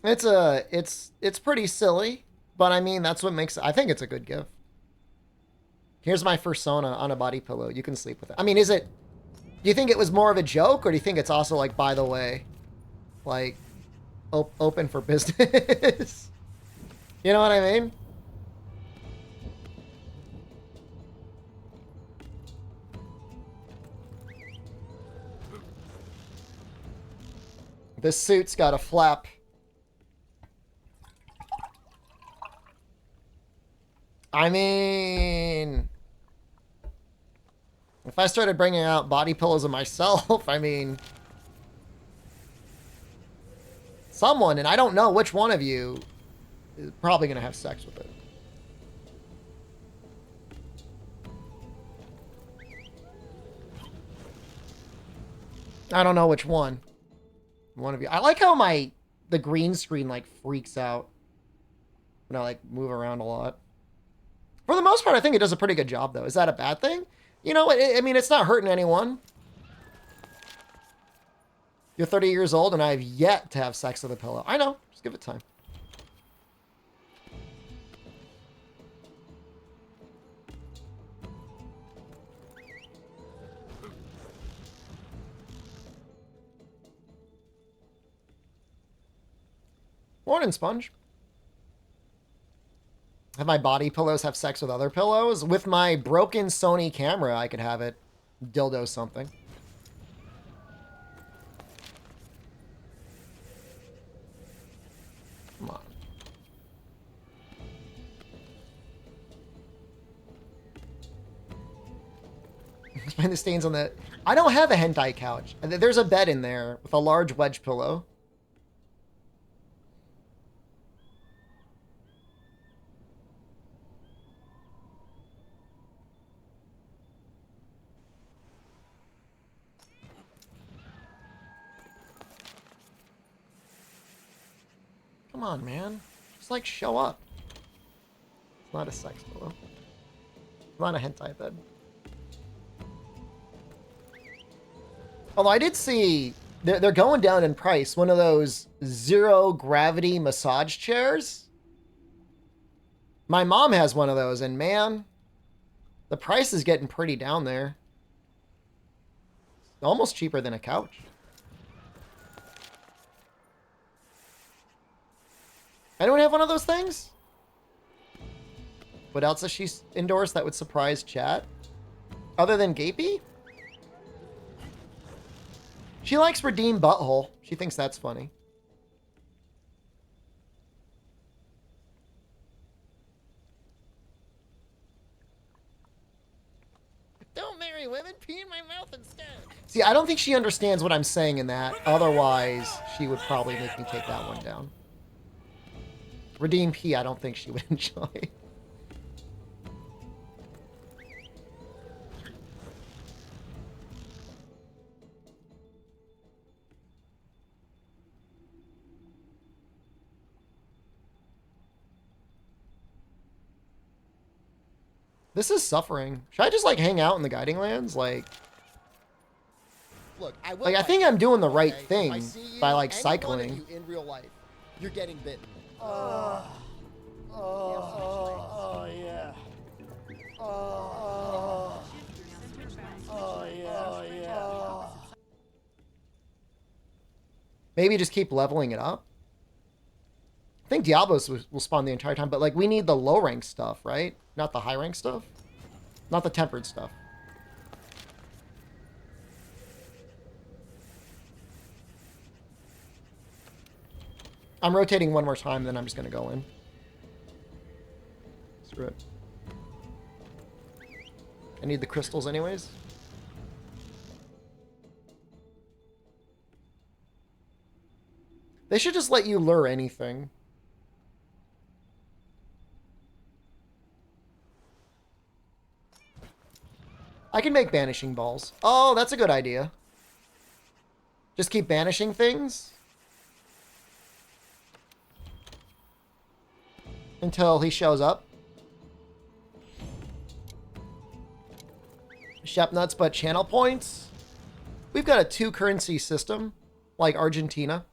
A: It's pretty silly, but I mean that's what makes it. I think it's a good gift. Here's my persona on a body pillow. You can sleep with it. I mean, is it? Do you think it was more of a joke, or do you think it's also like, by the way, like open for business? You know what I mean? This suit's got a flap. I mean, if I started bringing out body pillows of myself, I mean, someone, and I don't know which one of you, is probably going to have sex with it. I don't know which one. One of you. I like how the green screen like freaks out when I like move around a lot. For the most part, I think it does a pretty good job, though. Is that a bad thing? You know, I mean, it's not hurting anyone. You're 30 years old and I've yet to have sex with a pillow. I know. Just give it time. Morning, Sponge. Have my body pillows have sex with other pillows? With my broken Sony camera, I could have it dildo something. Come on. Explain the stains on the... I don't have a hentai couch. There's a bed in there with a large wedge pillow. Come on, man. Just, like, show up. It's not a sex pillow. It's not a hentai bed. Although I did see... They're going down in price. One of those zero-gravity massage chairs. My mom has one of those, and man... The price is getting pretty down there. Almost cheaper than a couch. Anyone have one of those things? What else has she endorsed that would surprise chat? Other than Gapey? She likes Redeem Butthole. She thinks that's funny.
B: Don't marry women, pee in my mouth instead.
A: See, I don't think she understands what I'm saying in that. Otherwise, she would probably make me take that one down. Redeem P, I don't think she would enjoy. This is suffering. Should I just, like, hang out in the guiding lands? Like,
B: Look, I will
A: I
B: fight
A: think
B: you,
A: I'm doing the right
B: okay? If I
A: thing
B: see you,
A: by, like,
B: any one of
A: cycling.
B: you in real life, you're getting bitten.
C: Oh yeah. Oh yeah.
A: Maybe just keep leveling it up. I think Diablos will spawn the entire time, but, like, we need the low rank stuff, right? Not the high rank stuff. Not the tempered stuff. I'm rotating one more time, then I'm just going to go in. Screw it. I need the crystals anyways. They should just let you lure anything. I can make banishing balls. Oh, that's a good idea. Just keep banishing things until he shows up. Shep nuts, but channel points. We've got a 2-currency system, like Argentina.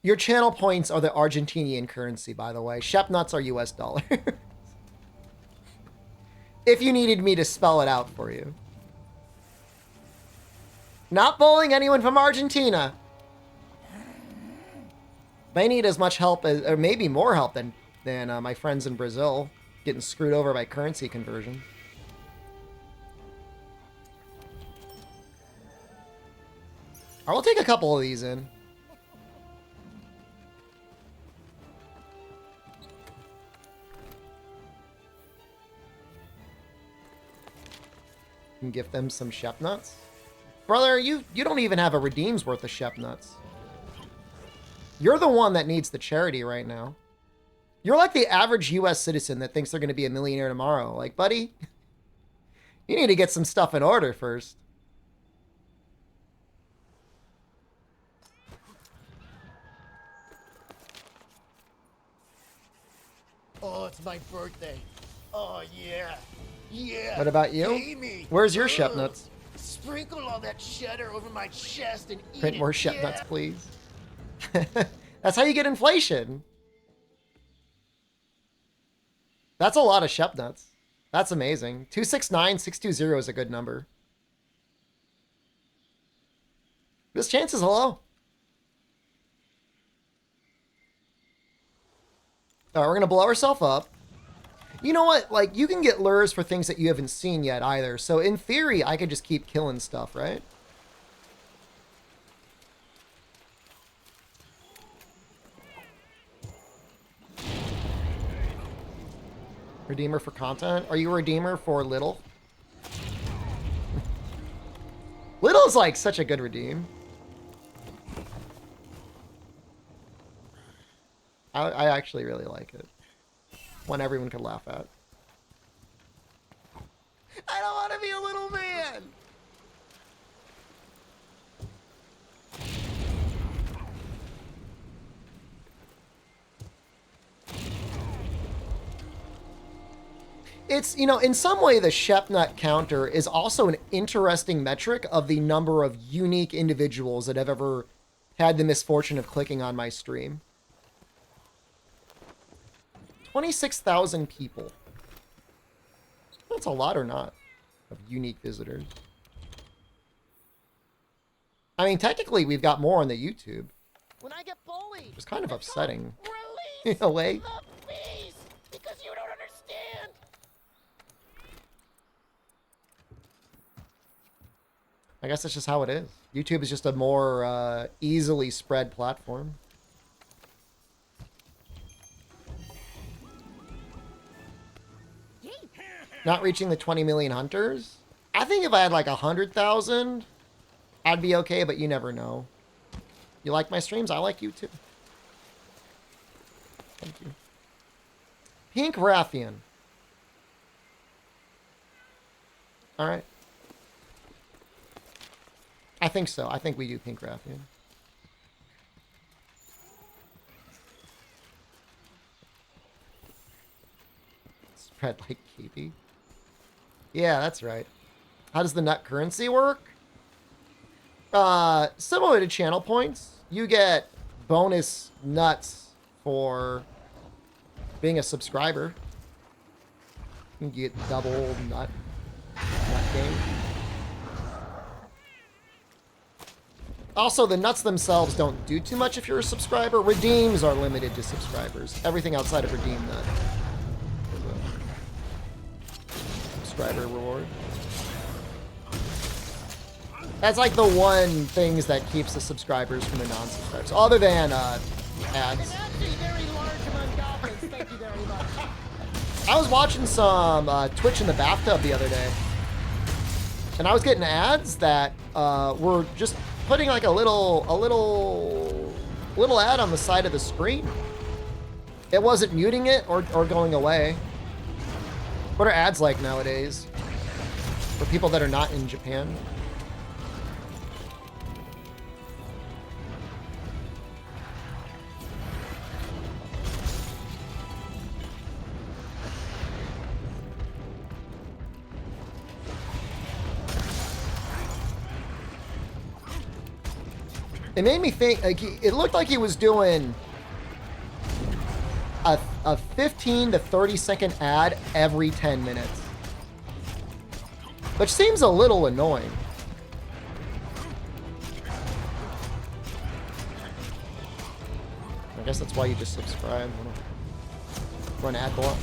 A: Your channel points are the Argentinian currency, by the way. Shep nuts are US dollar. If you needed me to spell it out for you. Not bullying anyone from Argentina. They need as much help as, or maybe more help than my friends in Brazil getting screwed over by currency conversion. I will take a couple of these in. And give them some Shep nuts. Brother, you don't even have a redeem's worth of Shep nuts. You're the one that needs the charity right now. You're like the average US citizen that thinks they're going to be a millionaire tomorrow. Like, buddy, you need to get some stuff in order first.
B: Oh, it's my birthday. Oh, yeah. Yeah.
A: What about you?
B: Pay me.
A: Where's your Shep nuts?
B: Sprinkle all that cheddar over my chest and eat
A: Print
B: it.
A: more shep
B: yeah.
A: nuts, please. That's how you get inflation. That's a lot of shep nuts. That's amazing. 269,620 is a good number. This chance is low. All right, we're going to blow ourselves up. You know what? Like, you can get lures for things that you haven't seen yet either. So, in theory, I could just keep killing stuff, right? Redeemer for content? Are you a redeemer for Little? Little is, like, such a good redeem. I actually really like it. One everyone could laugh at.
B: I don't want to be a little man.
A: It's, you know, in some way, the Shepnut counter is also an interesting metric of the number of unique individuals that have ever had the misfortune of clicking on my stream. 26,000 people. That's a lot or not of unique visitors. I mean, technically, we've got more on the YouTube.
B: When I get bullied,
A: It's kind of upsetting
B: release
A: in a way.
B: the beast because you don't understand.
A: I guess that's just how it is. YouTube is just a more easily spread platform. Not reaching the 20 million hunters? I think if I had like 100,000, I'd be okay, but you never know. You like my streams? I like you too. Thank you. Pink Rathian. Alright. I think so. I think we do Pink Rathian. Spread like KP. Yeah, that's right. How does the nut currency work? Similar to channel points, you get bonus nuts for being a subscriber. You can get double nut game. Also, the nuts themselves don't do too much if you're a subscriber. Redeems are limited to subscribers. Everything outside of redeem nut is a subscriber reward. That's like the one things that keeps the subscribers from the non-subscribers, other than ads.
B: Actually, very large among dolphins. Thank you very much.
A: I was watching some Twitch in the bathtub the other day, and I was getting ads that were just putting like a little ad on the side of the screen. It wasn't muting it or going away. What are ads like nowadays for people that are not in Japan? It made me think, like, it looked like he was doing a 15 to 30 second ad every 10 minutes. Which seems a little annoying. I guess that's why you just subscribe. Run ad block.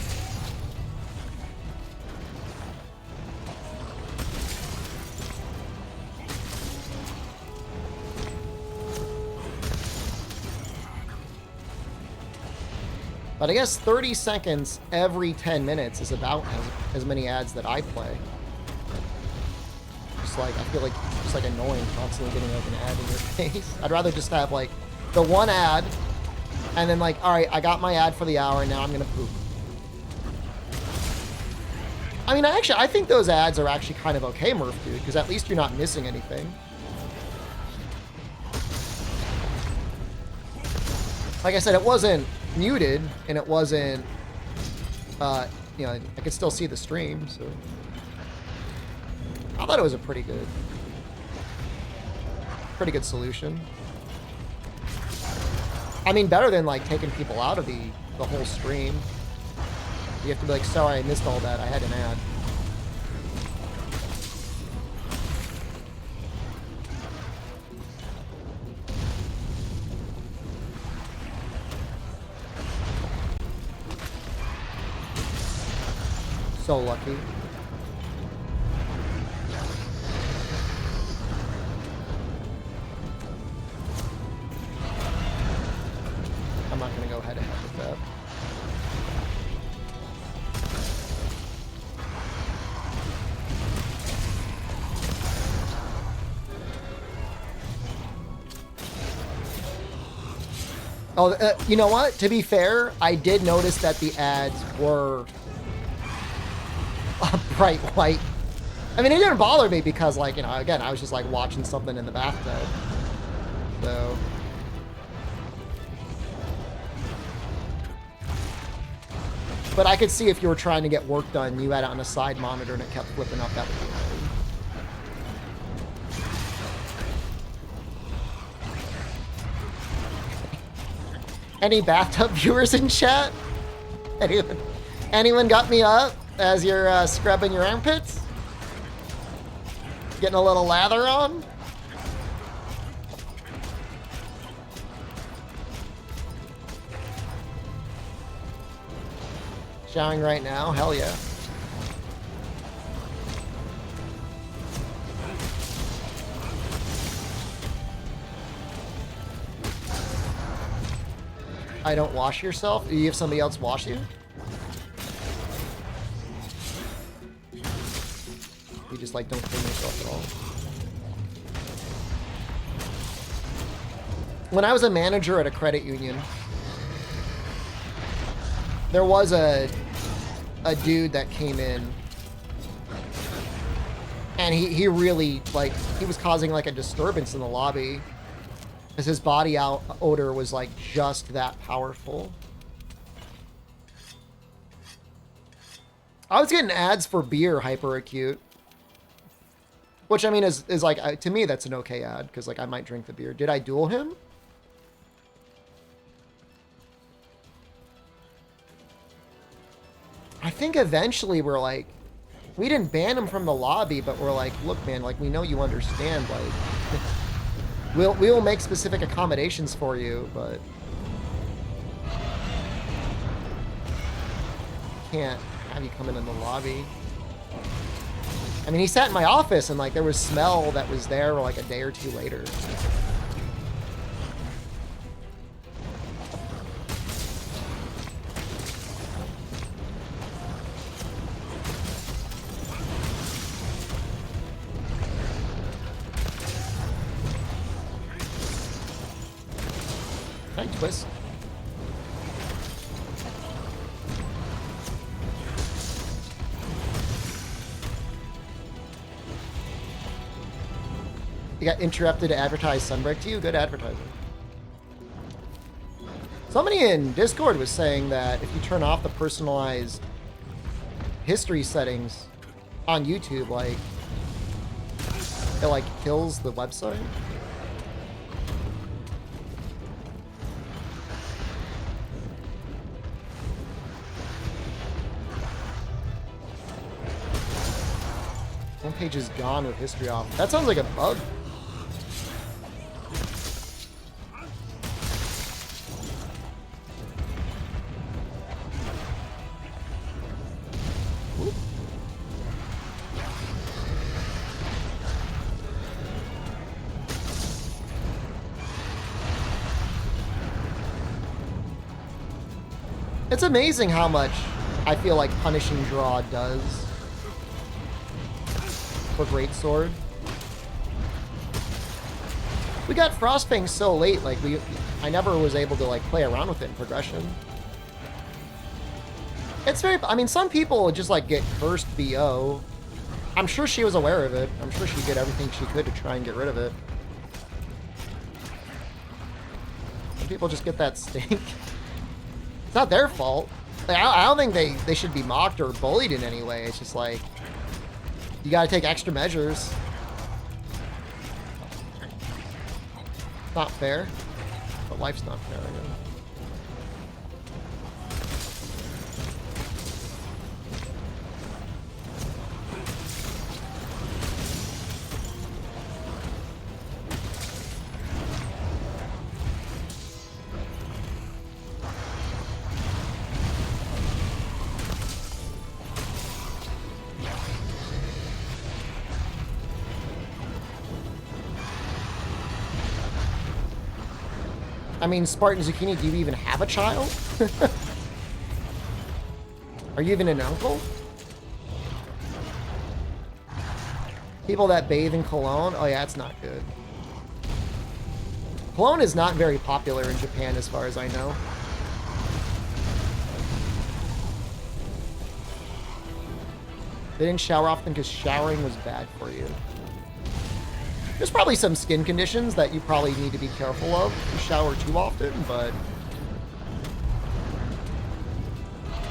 A: But I guess 30 seconds every 10 minutes is about as many ads that I play. Just like, I feel like it's just like annoying constantly getting like an ad in your face. I'd rather just have like the one ad and then like, all right, I got my ad for the hour and now I'm gonna poop. I mean, I think those ads are actually kind of okay, Murph Dude, because at least you're not missing anything. Like I said, it wasn't muted, and it wasn't, you know, I could still see the stream, so. I thought it was a pretty good solution. I mean, better than like taking people out of the whole stream. You have to be like, sorry, I missed all that. I had an ad. So lucky. I'm not going to go head to head with that. Oh, you know what? To be fair, I did notice that the ads were bright white. I mean, it didn't bother me because, like, you know, again, I was just, like, watching something in the bathtub. So... But I could see if you were trying to get work done, you had it on a side monitor and it kept flipping up, that would be annoying. Any bathtub viewers in chat? Anyone got me up as you're scrubbing your armpits? Getting a little lather on? Showering right now? Hell yeah. I don't wash yourself? You have somebody else wash you? You just like don't clean yourself at all. When I was a manager at a credit union, there was a dude that came in and he really, like, he was causing like a disturbance in the lobby because his body odor was like just that powerful. I was getting ads for beer hyper acute, which I mean is like, to me that's an okay ad because like I might drink the beer. Did I duel him? I think eventually we're like, we didn't ban him from the lobby, but we're like, look, man, like, we know you understand, like, we will make specific accommodations for you, but can't have you come in the lobby. I mean, he sat in my office and like there was smell that was there like a day or two later. Twist. You got interrupted to advertise Sunbreak to you? Good advertising. Somebody in Discord was saying that if you turn off the personalized history settings on YouTube, like, it like kills the website. Page is gone with history off. That sounds like a bug. Ooh. It's amazing how much I feel like punishing draw does for Greatsword. We got Frostfang so late, like I never was able to like play around with it in progression. It's very, I mean, some people just like get cursed BO. I'm sure she was aware of it. I'm sure she did everything she could to try and get rid of it. Some people just get that stink. It's not their fault. Like, I don't think they should be mocked or bullied in any way. It's just like, You gotta take extra measures. Not fair. But life's not fair, I guess. I mean, Spartan Zucchini, do you even have a child? Are you even an uncle? People that bathe in cologne? Oh yeah, it's not good. Cologne is not very popular in Japan as far as I know. They didn't shower often because showering was bad for you. There's probably some skin conditions that you probably need to be careful of if you shower too often, but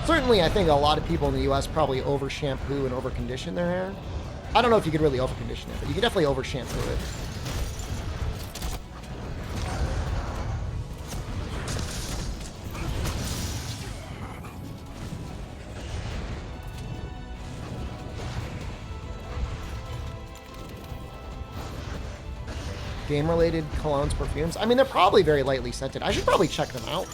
A: certainly I think a lot of people in the US probably over shampoo and over condition their hair. I don't know if you could really over condition it, but you could definitely over shampoo it. Game-related colognes, perfumes. I mean, they're probably very lightly scented. I should probably check them out.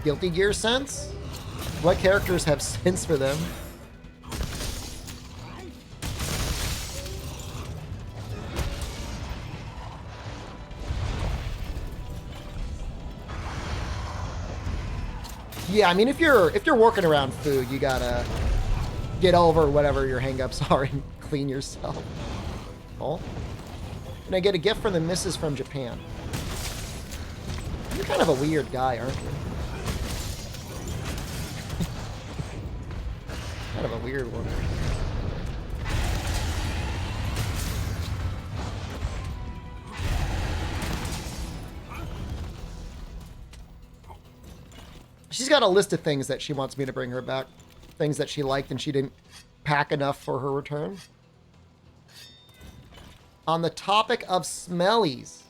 A: Guilty Gear scents? What characters have scents for them? Yeah, I mean, if you're working around food, you gotta get over whatever your hangups are and clean yourself. Oh, and I get a gift from the missus from Japan. You're kind of a weird guy, aren't you? Kind of a weird one. She's got a list of things that she wants me to bring her back. Things that she liked and she didn't pack enough for her return. On the topic of smellies.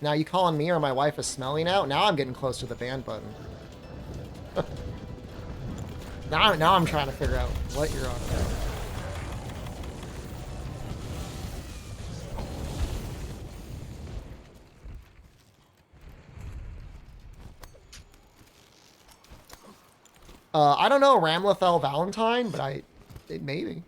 A: Now you calling me or my wife a smelly now? Now I'm getting close to the ban button. now I'm trying to figure out what you're on about. I don't know Ramlethal Valentine, but maybe.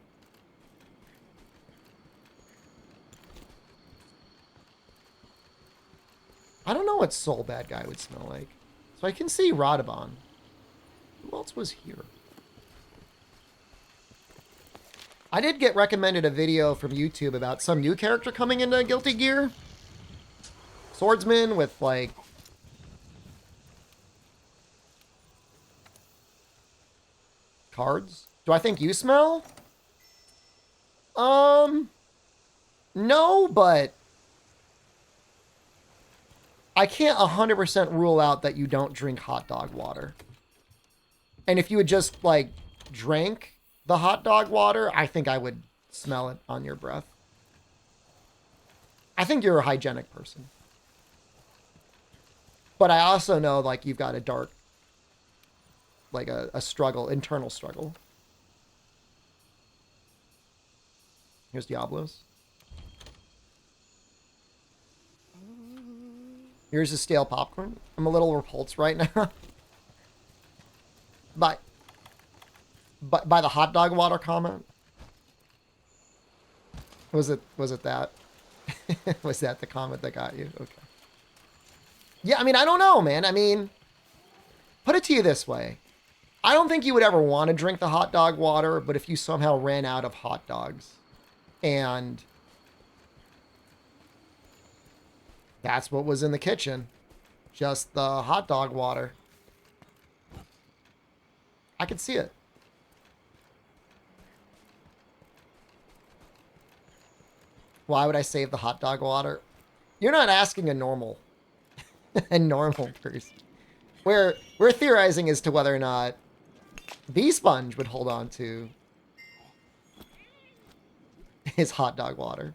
A: I don't know what Soul Bad Guy would smell like. So I can see Radabon. Who else was here? I did get recommended a video from YouTube about some new character coming into Guilty Gear. Swordsman with, like, cards. Do I think you smell? No, but I can't 100% rule out that you don't drink hot dog water. And if you had just, like, drank the hot dog water, I think I would smell it on your breath. I think you're a hygienic person. But I also know, like, you've got a dark, like, a struggle, internal struggle. Here's Diablos. Here's a stale popcorn. I'm a little repulsed right now. by the hot dog water comment. Was it that? Was that the comment that got you? Okay. Yeah, I mean, I don't know, man. I mean, put it to you this way. I don't think you would ever want to drink the hot dog water, but if you somehow ran out of hot dogs and that's what was in the kitchen, just the hot dog water, I could see it. Why would I save the hot dog water? You're not asking a normal, a normal person. We're theorizing as to whether or not Bee Sponge would hold on to his hot dog water.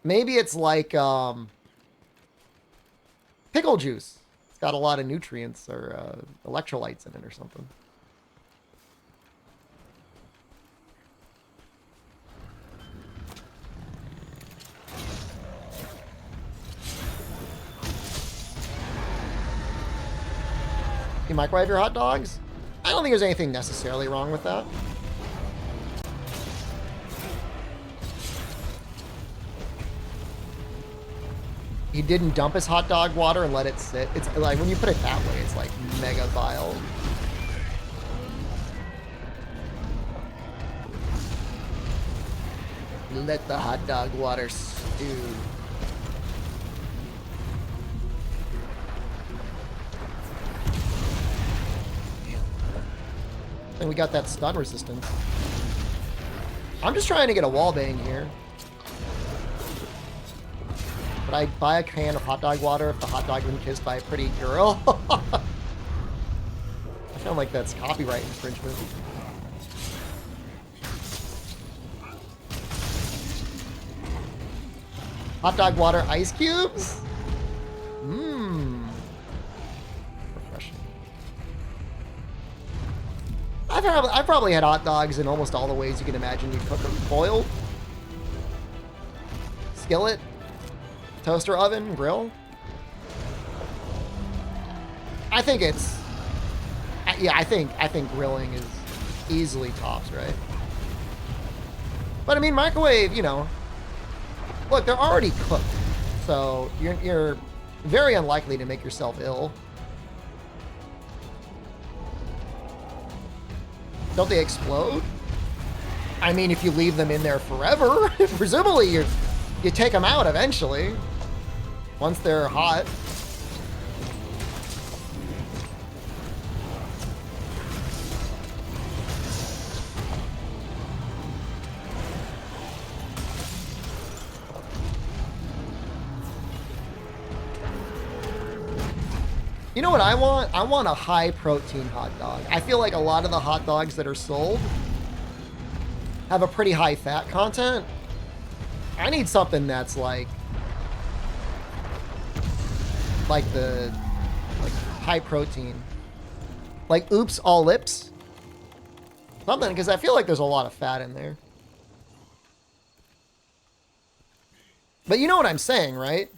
A: Maybe it's like pickle juice. It's got a lot of nutrients or electrolytes in it or something. You microwave your hot dogs? I don't think there's anything necessarily wrong with that. He didn't dump his hot dog water and let it sit. It's like, when you put it that way, it's like mega vile. Let the hot dog water stew. And we got that stun resistance. I'm just trying to get a wall bang here. Would I buy a can of hot dog water if the hot dog been kissed by a pretty girl? I feel like that's copyright infringement. Hot dog water ice cubes? Mmm. Refreshing. I've probably had hot dogs in almost all the ways you can imagine you cook them. Boiled. Skillet. Toaster oven, grill. I think it's, yeah, I think grilling is easily tops, right? But I mean, microwave, you know, look, they're already cooked, so you're very unlikely to make yourself ill. Don't they explode? I mean, if you leave them in there forever, presumably you take them out eventually. Once they're hot. You know what I want? I want a high protein hot dog. I feel like a lot of the hot dogs that are sold have a pretty high fat content. I need something that's like high protein. Like Oops All Lips. Something, because I feel like there's a lot of fat in there. But you know what I'm saying, right?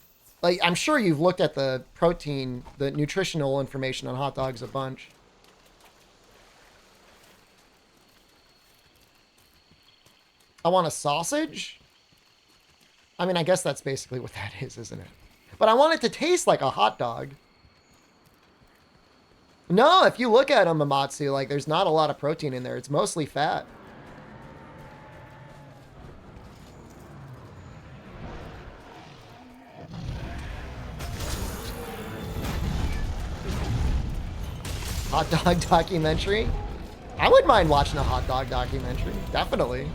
A: Like, I'm sure you've looked at the protein, the nutritional information on hot dogs a bunch. I want a sausage? I mean, I guess that's basically what that is, isn't it? But I want it to taste like a hot dog. No, if you look at them, Amatsu, like, there's not a lot of protein in there. It's mostly fat. Hot dog documentary? I wouldn't mind watching a hot dog documentary. Definitely.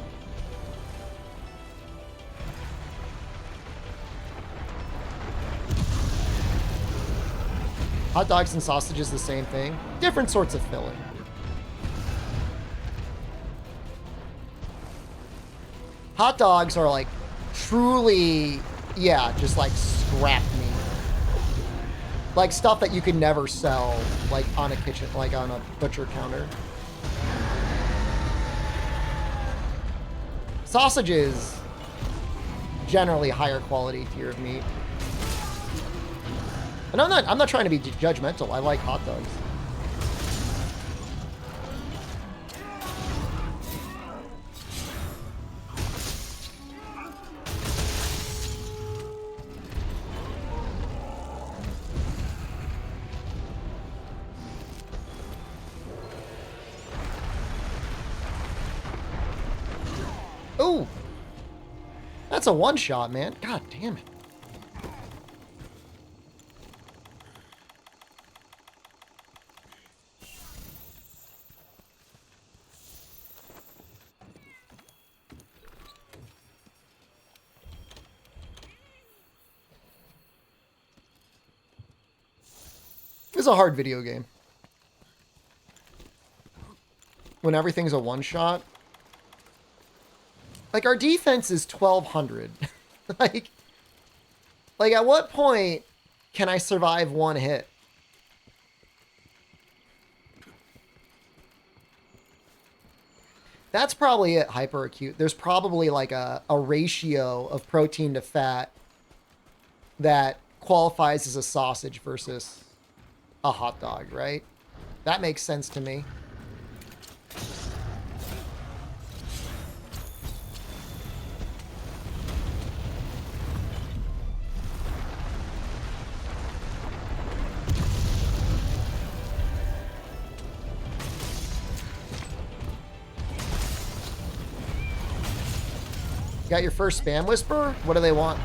A: Hot dogs and sausages the same thing. Different sorts of filling. Hot dogs are like truly, yeah, just like scrap meat. Like stuff that you could never sell like on a kitchen, like on a butcher counter. Sausages, generally higher quality tier of meat. And I'm not trying to be judgmental. I like hot dogs. Ooh. That's a one-shot, man. God damn it. This is a hard video game. When everything's a one-shot. Like, our defense is 1,200. like, at what point can I survive one hit? That's probably it, hyperacute. There's probably like a ratio of protein to fat that qualifies as a sausage versus a hot dog, right? That makes sense to me. Got your first spam whisper? What do they want?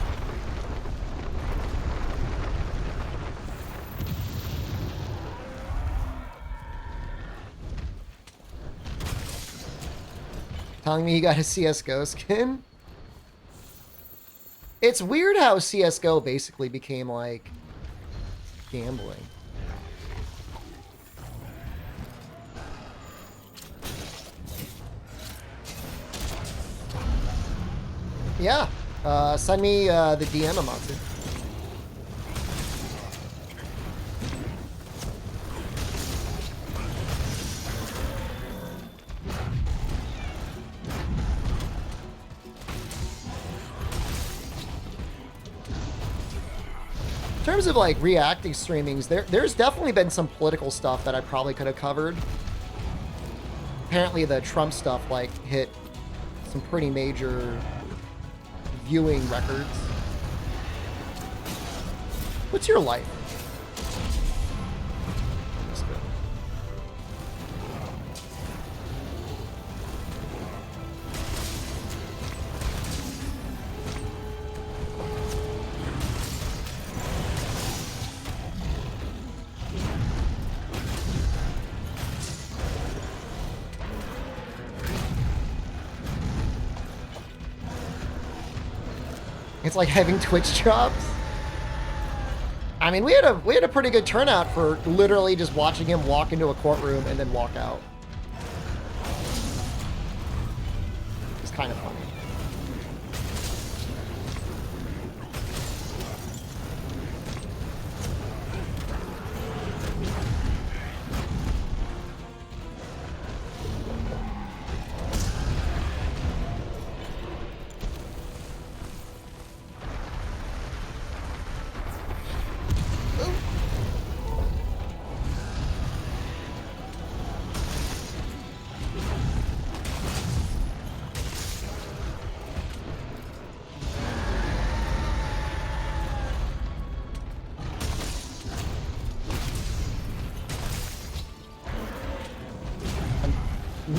A: Telling me you got a CSGO skin? It's weird how CSGO basically became like gambling. Yeah, send me the DM, Amatsu. In terms of like reacting streamings, there's definitely been some political stuff that I probably could have covered. Apparently the Trump stuff like hit some pretty major viewing records. What's your life? That's good. It's like having Twitch jobs. I mean, we had a pretty good turnout for literally just watching him walk into a courtroom and then walk out. It's kind of funny.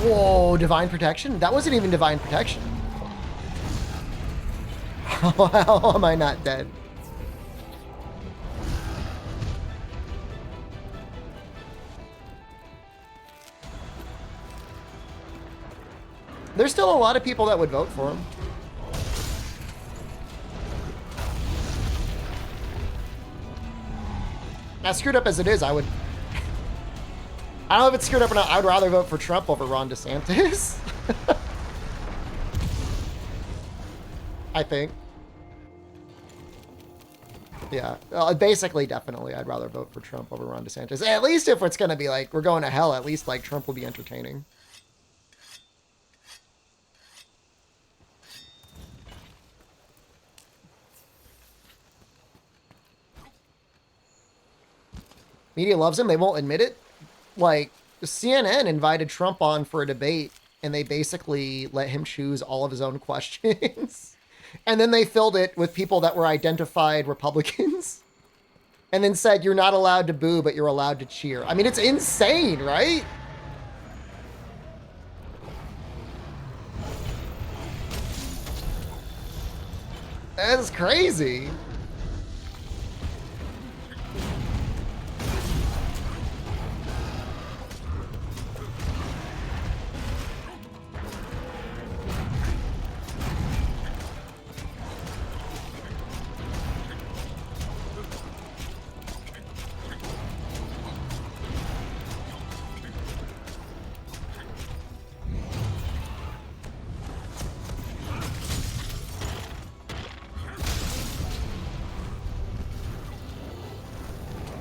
A: Whoa, divine protection? That wasn't even divine protection. How am I not dead? There's still a lot of people that would vote for him. As screwed up as it is, I would... I don't know if it's screwed up or not. I would rather vote for Trump over Ron DeSantis. I think. Yeah. Basically, definitely, I'd rather vote for Trump over Ron DeSantis. At least if it's going to be like, we're going to hell, at least like Trump will be entertaining. Media loves him. They won't admit it. Like, CNN invited Trump on for a debate, and they basically let him choose all of his own questions. And then they filled it with people that were identified Republicans. And then said, you're not allowed to boo, but you're allowed to cheer. I mean, it's insane, right? That's crazy.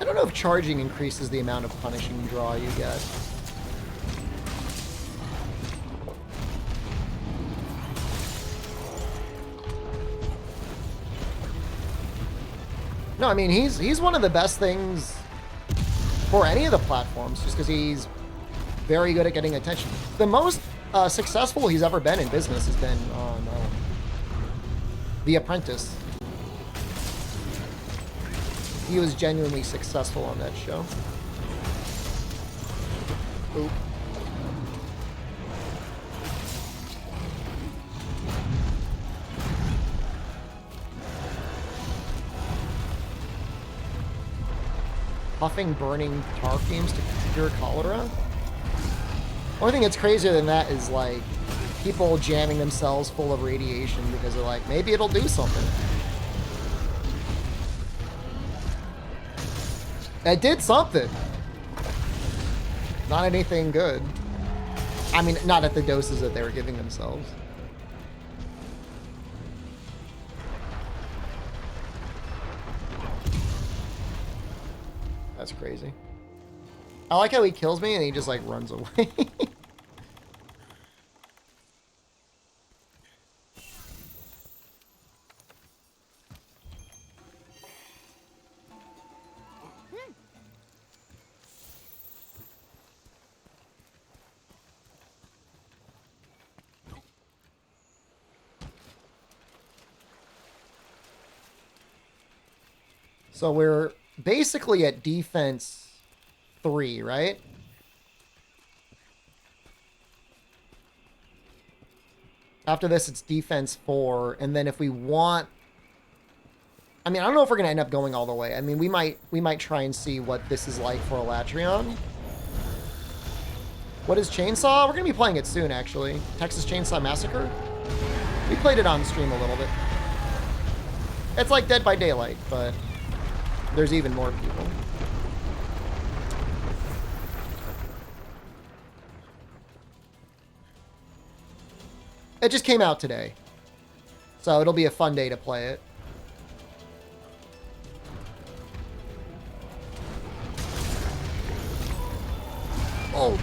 A: don't know if charging increases the amount of punishing draw you get. No, I mean, he's one of the best things for any of the platforms, just because he's very good at getting attention. The most successful he's ever been in business has been on The Apprentice. He was genuinely successful on that show. Oop. Puffing burning tar fumes to cure cholera? Only thing that's crazier than that is like people jamming themselves full of radiation because they're like, maybe it'll do something. It did something. Not anything good. I mean, not at the doses that they were giving themselves. That's crazy. I like how he kills me and he just like runs away. So we're basically at defense 3, right? After this, it's defense 4, and then if we want, I mean, I don't know if we're gonna end up going all the way. I mean, we might try and see what this is like for Elatrion. What is Chainsaw? We're gonna be playing it soon, actually. Texas Chainsaw Massacre. We played it on stream a little bit. It's like Dead by Daylight, but there's even more people. It just came out today, so it'll be a fun day to play it. Oh,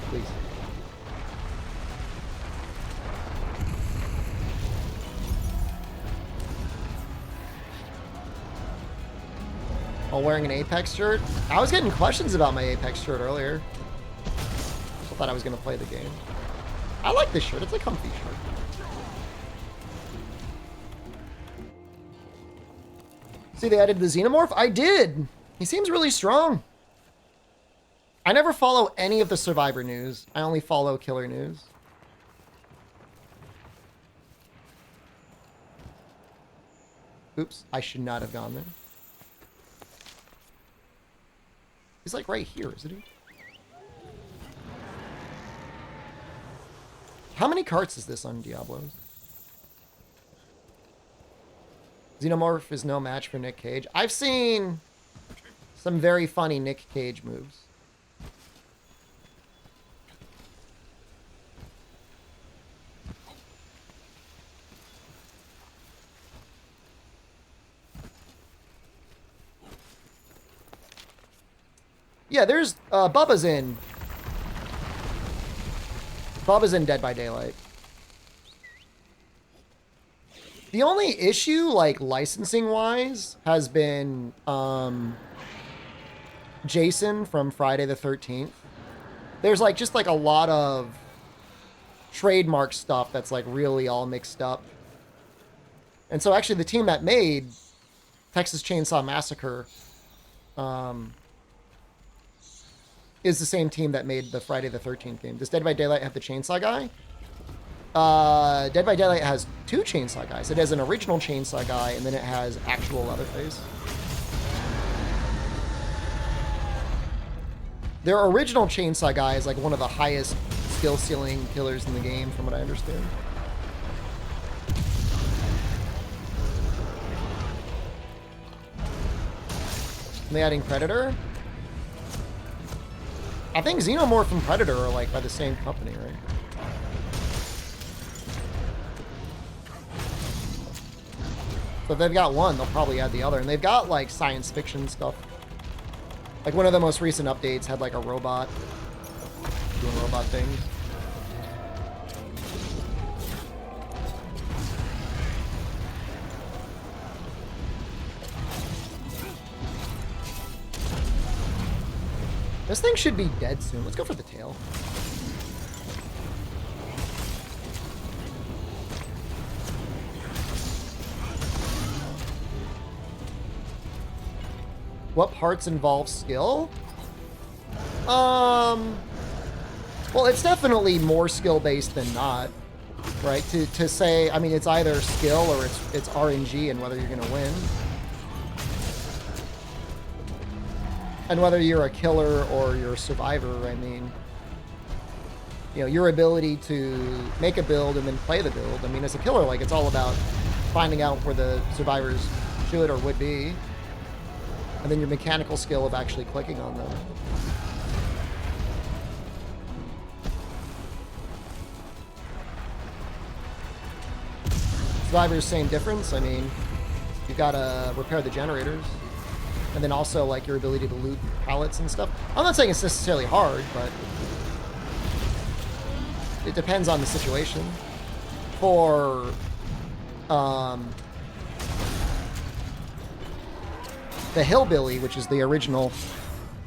A: please. While wearing an Apex shirt? I was getting questions about my Apex shirt earlier. I thought I was going to play the game. I like this shirt. It's a comfy shirt. See, they added the Xenomorph? I did! He seems really strong. I never follow any of the Survivor news. I only follow Killer news. Oops, I should not have gone there. He's like right here, isn't he? How many carts is this on Diablos? Xenomorph is no match for Nick Cage. I've seen some very funny Nick Cage moves. Yeah, there's Bubba's in. Bubba's in Dead by Daylight. The only issue, like, licensing-wise, has been Jason from Friday the 13th. There's, like, just, like, a lot of trademark stuff that's, like, really all mixed up. And so, actually, the team that made Texas Chainsaw Massacre is the same team that made the Friday the 13th game. Does Dead by Daylight have the Chainsaw guy? Dead by Daylight has 2 Chainsaw guys. It has an original Chainsaw guy, and then it has actual Leatherface. Their original Chainsaw guy is like one of the highest skill ceiling killers in the game, from what I understand. Are they adding Predator? I think Xenomorph and Predator are like by the same company, right? So if they've got one, they'll probably add the other. And they've got, like, science fiction stuff. Like, one of the most recent updates had, like, a robot doing robot things. This thing should be dead soon. Let's go for the tail. What parts involve skill? Well, it's definitely more skill-based than not, right? To say, I mean, it's either skill or it's RNG and whether you're going to win. And whether you're a killer or you're a survivor, I mean, you know, your ability to make a build and then play the build. I mean, as a killer, like, it's all about finding out where the survivors should or would be. And then your mechanical skill of actually clicking on them. Survivors, same difference. I mean, you've got to repair the generators. And then also, like, your ability to loot pallets and stuff. I'm not saying it's necessarily hard, but it depends on the situation. For, the Hillbilly, which is the original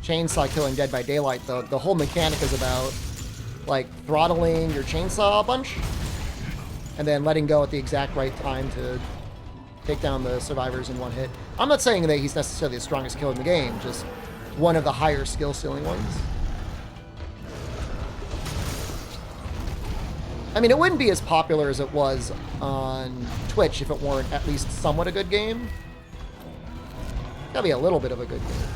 A: chainsaw killing Dead by Daylight, the whole mechanic is about, like, throttling your chainsaw a bunch and then letting go at the exact right time to take down the survivors in one hit. I'm not saying that he's necessarily the strongest killer in the game, just one of the higher skill ceiling ones. I mean, it wouldn't be as popular as it was on Twitch if it weren't at least somewhat a good game. Gotta be a little bit of a good game.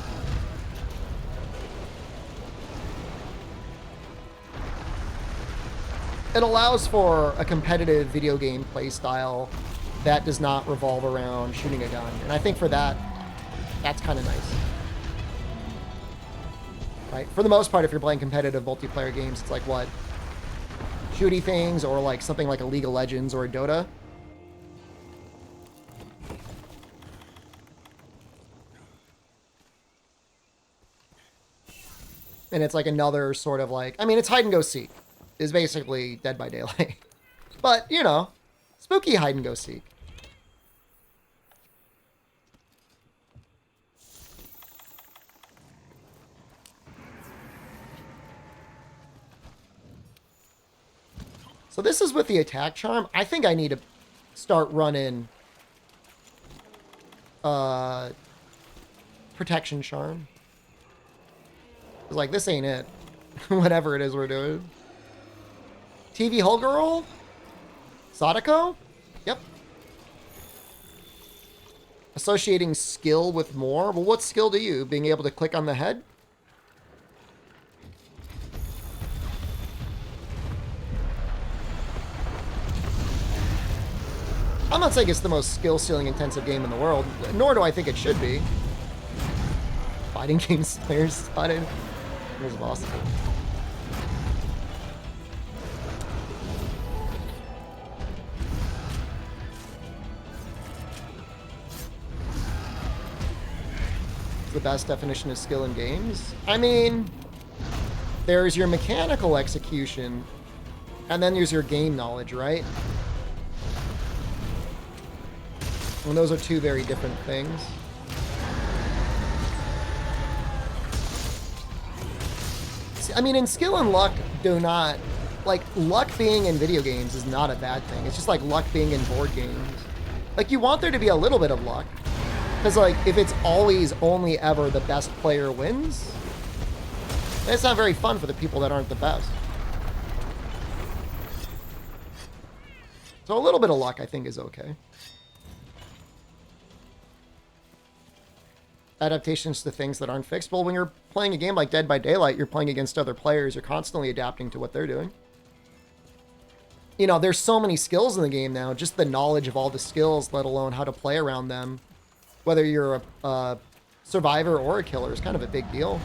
A: It allows for a competitive video game play style that does not revolve around shooting a gun. And I think for that, that's kind of nice. Right? For the most part, if you're playing competitive multiplayer games, it's like what? Shooty things, or like something like a League of Legends or a Dota. And it's like another sort of like, I mean, it's hide and go seek is basically Dead by Daylight. But, you know, spooky hide and go seek. So this is with the attack charm. I think I need to start running protection charm. It's like, this ain't it. Whatever it is we're doing. TV Hole Girl? Sadako? Yep. Associating skill with more? Well, what skill do you? Being able to click on the head? I'm not saying it's the most skill ceiling intensive game in the world, nor do I think it should be. Fighting games players spotted. There's a boss. It's the best definition of skill in games. I mean, there's your mechanical execution, and then there's your game knowledge, right? And those are two very different things. I mean, in skill and luck do not... Like, luck being in video games is not a bad thing. It's just like luck being in board games. Like, you want there to be a little bit of luck. Because, like, if it's always only ever the best player wins, it's not very fun for the people that aren't the best. So a little bit of luck, I think, is okay. Adaptations to things that aren't fixed. Well, when you're playing a game like Dead by Daylight, you're playing against other players. You're constantly adapting to what they're doing. You know, there's so many skills in the game now. Just the knowledge of all the skills, let alone how to play around them, whether you're a survivor or a killer, is kind of a big deal.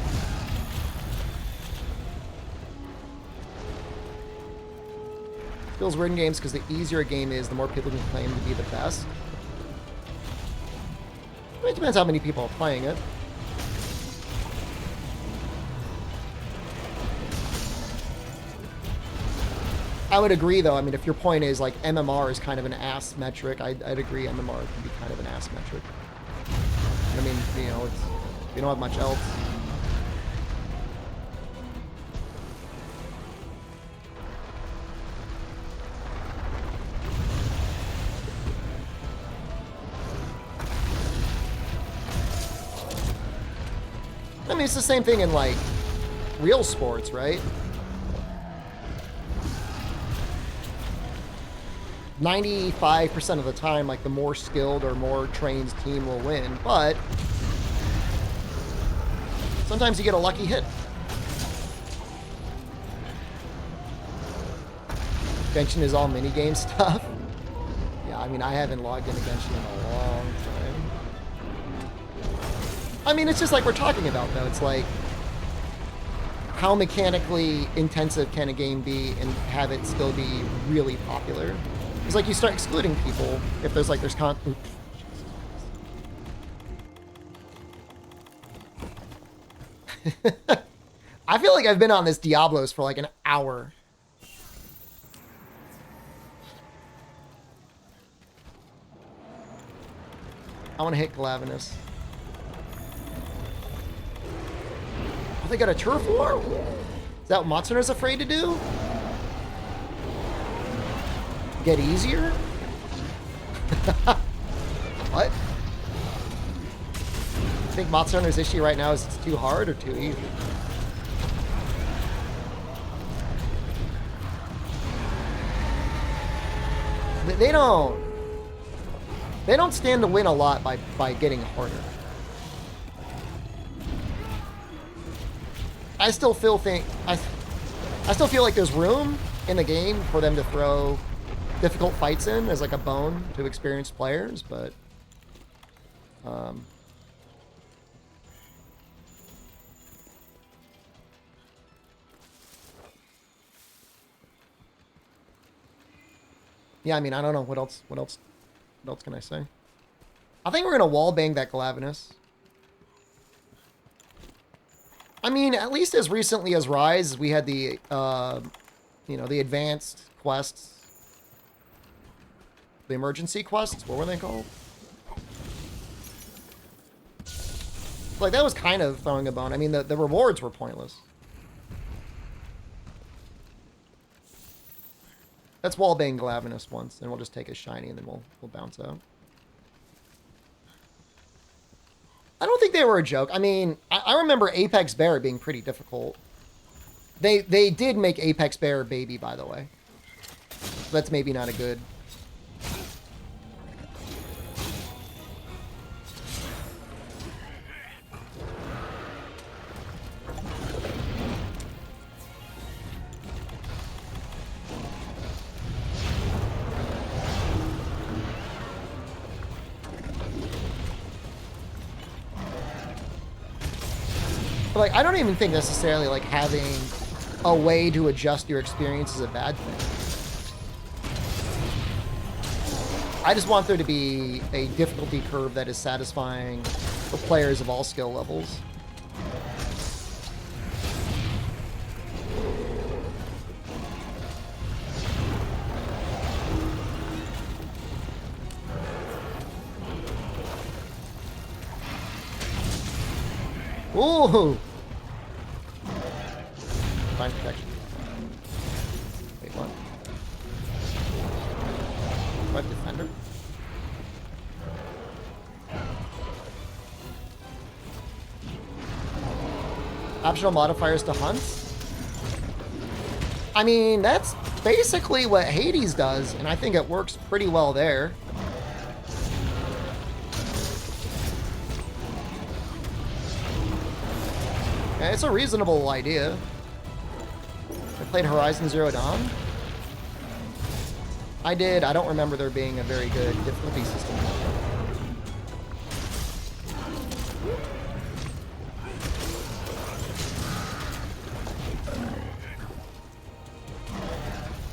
A: Skills were in games because the easier a game is, the more people can claim to be the best. It depends how many people are playing it. I would agree, though. I mean, if your point is, like, MMR is kind of an ass metric, I'd agree MMR can be kind of an ass metric. I mean, you know, it's, you don't have much else. I mean, it's the same thing in, like, real sports, right? 95% of the time, like, the more skilled or more trained team will win, but sometimes you get a lucky hit. Genshin is all minigame stuff. Yeah, I mean, I haven't logged into Genshin in a long time. I mean, it's just like we're talking about, though. It's like, how mechanically intensive can a game be and have it still be really popular? It's like you start excluding people if there's content. I feel like I've been on this Diablos for like an hour. I want to hit Glavenus. Oh, they got a turf war? Is that what Matsuna's afraid to do? Get easier? What? I think Matsuna's issue right now is it's too hard or too easy. They don't stand to win a lot by getting harder. I still feel like there's room in the game for them to throw difficult fights in as like a bone to experienced players, but yeah, I mean, I don't know what else can I say? I think we're gonna wallbang that Glavenus. I mean, at least as recently as Rise, we had the you know, the advanced quests. The emergency quests, what were they called? Like, that was kind of throwing a bone. I mean, the rewards were pointless. Let's wallbang Glavenus once, and we'll just take a shiny, and then we'll bounce out. I don't think they were a joke. I mean, I remember Apex Bear being pretty difficult. They did make Apex Bear a baby, by the way. So that's maybe not a good... But, like, I don't even think necessarily, like, having a way to adjust your experience is a bad thing. I just want there to be a difficulty curve that is satisfying for players of all skill levels. Ooh! Fine protection. Wait, what? What, defender? Optional modifiers to hunts? I mean, that's basically what Hades does, and I think it works pretty well there. Yeah, it's a reasonable idea. I played Horizon Zero Dawn. I did. I don't remember there being a very good difficulty system.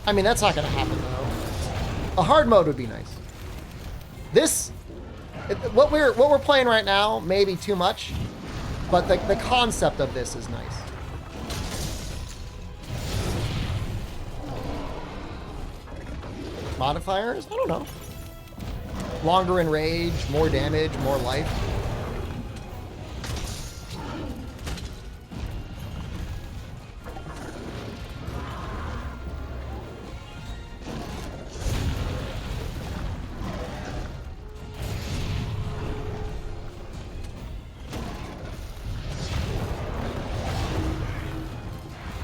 A: I mean, that's not going to happen, though. A hard mode would be nice. This What we're playing right now may be too much, but the concept of this is nice. Modifiers? I don't know. Longer in rage, more damage, more life.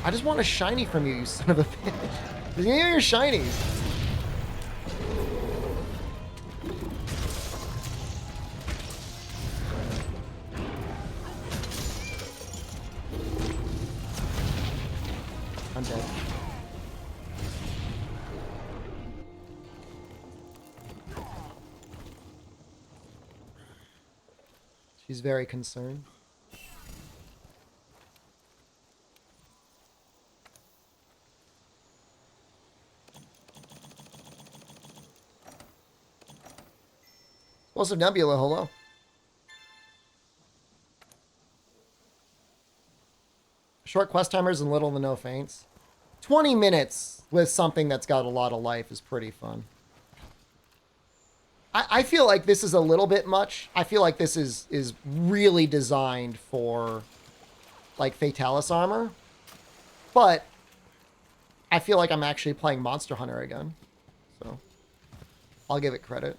A: I just want a shiny from you, you son of a bitch. Give me your shinies. I'm dead. She's very concerned. Also, Nebula, hello. Short quest timers and little to no feints. 20 minutes with something that's got a lot of life is pretty fun. I feel like this is a little bit much. I feel like this is really designed for, like, Fatalis armor. But I feel like I'm actually playing Monster Hunter again. So I'll give it credit.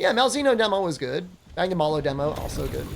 A: Yeah, Malzeno demo was good. Magnamalo demo, also good.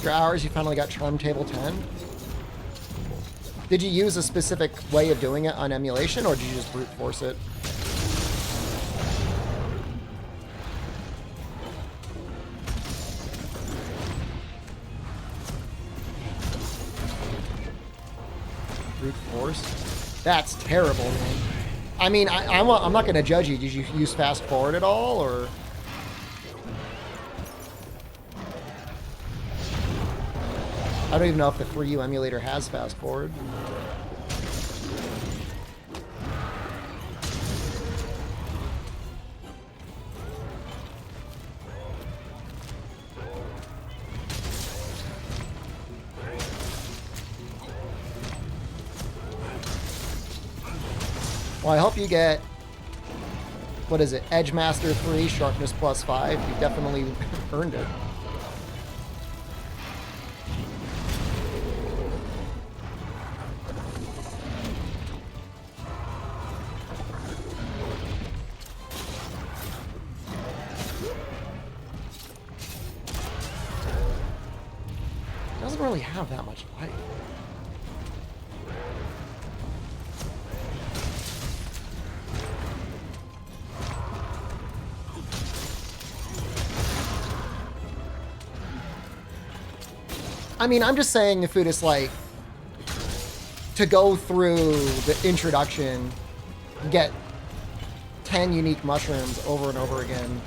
A: Hours, you finally got Charm Table 10. Did you use a specific way of doing it on emulation, or did you just brute force it? Brute force? That's terrible, man. I mean, I'm not going to judge you. Did you use fast forward at all, or... I don't even know if the 3U emulator has fast forward. Well, I hope you get, what is it, Edge Master 3, Sharpness plus 5. You definitely earned it. Doesn't really have that much life. I mean, I'm just saying if it is like to go through the introduction, get 10 unique mushrooms over and over again,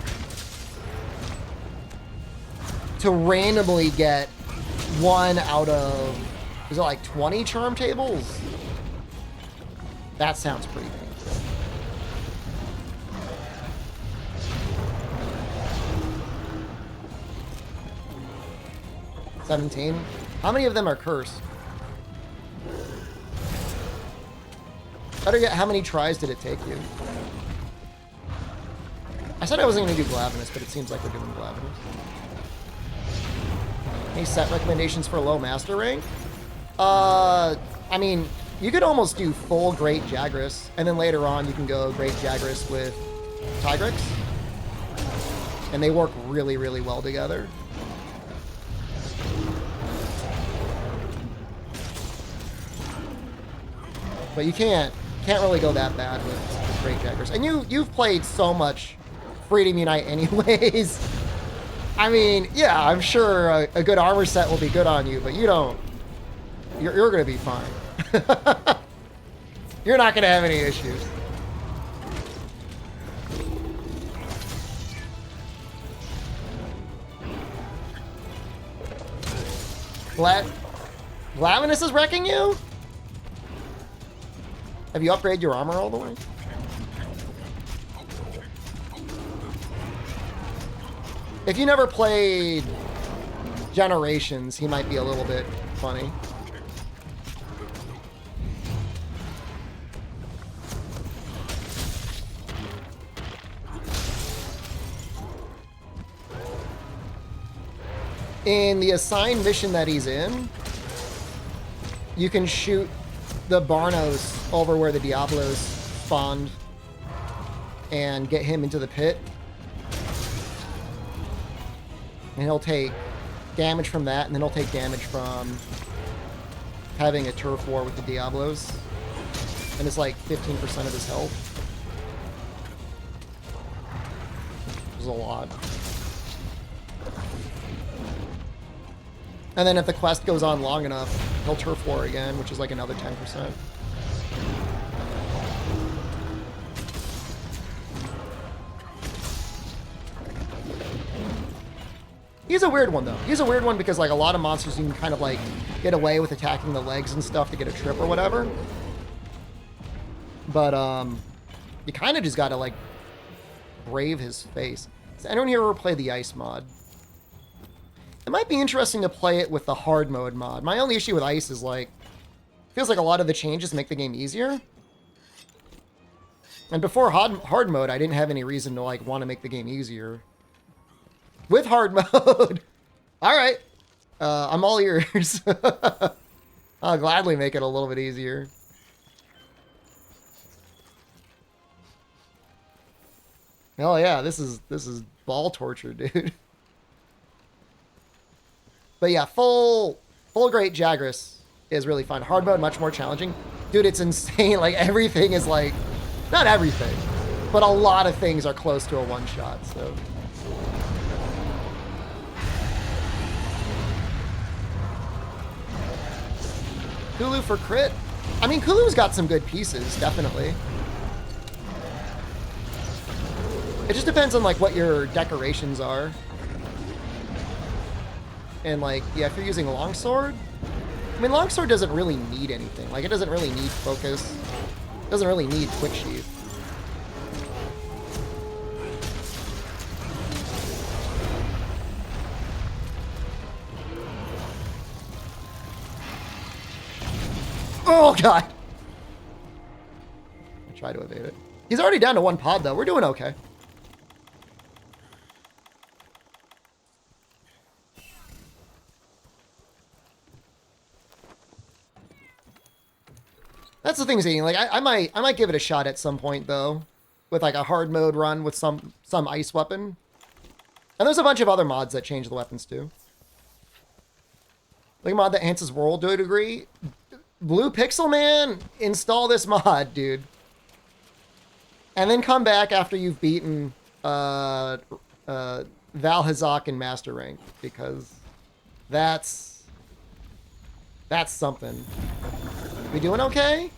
A: to randomly get one out of, is it like 20 charm tables? That sounds pretty painful. $17? How many of them are cursed? Better yet, how many tries did it take you? I said I wasn't going to do Glavenus, but it seems like we're doing Glavenus. Any set recommendations for low master rank? I mean, you could almost do full Great Jagras, and then later on you can go Great Jagras with Tigrex. And they work really, really well together. But you can't really go that bad with Great Jaggers. And you've played so much Freedom Unite anyways. I mean, yeah, I'm sure a good armor set will be good on you, but you don't. You're gonna be fine. You're not gonna have any issues. Glavinus is wrecking you? Have you upgraded your armor all the way? If you never played Generations, he might be a little bit funny. In the assigned mission that he's in, you can shoot the Barnos over where the Diablos spawned and get him into the pit. And he'll take damage from that, and then he'll take damage from having a turf war with the Diablos. And it's like 15% of his health. Which is a lot. And then if the quest goes on long enough, he'll turf war again, which is like another 10%. He's a weird one, though. He's a weird one because, like, a lot of monsters you can kind of, like, get away with attacking the legs and stuff to get a trip or whatever. But, you kind of just gotta, like, brave his face. Does anyone here ever play the Ice mod? It might be interesting to play it with the hard mode mod. My only issue with Ice is, like, feels like a lot of the changes make the game easier. And before hard mode, I didn't have any reason to, like, want to make the game easier. With hard mode. All right. I'm all ears. I'll gladly make it a little bit easier. Hell yeah, this is ball torture, dude. But yeah, full Great Jagras is really fun. Hard mode, much more challenging. Dude, it's insane. Like, everything is like, not everything, but a lot of things are close to a one-shot, so. Kulu for crit? I mean, Kulu's got some good pieces, definitely. It just depends on, like, what your decorations are. And, like, yeah, if you're using longsword, I mean, longsword doesn't really need anything. Like, it doesn't really need focus. It doesn't really need quick sheath. Oh, God. I try to evade it. He's already down to one pod, though. We're doing okay. That's the thing, Zane. Like, I might give it a shot at some point, though, with like a hard mode run with some ice weapon. And there's a bunch of other mods that change the weapons too. Like a mod that enhances world to a degree. Blue Pixel Man, install this mod, dude. And then come back after you've beaten Valhazak in Master Rank, because that's something. We doing okay?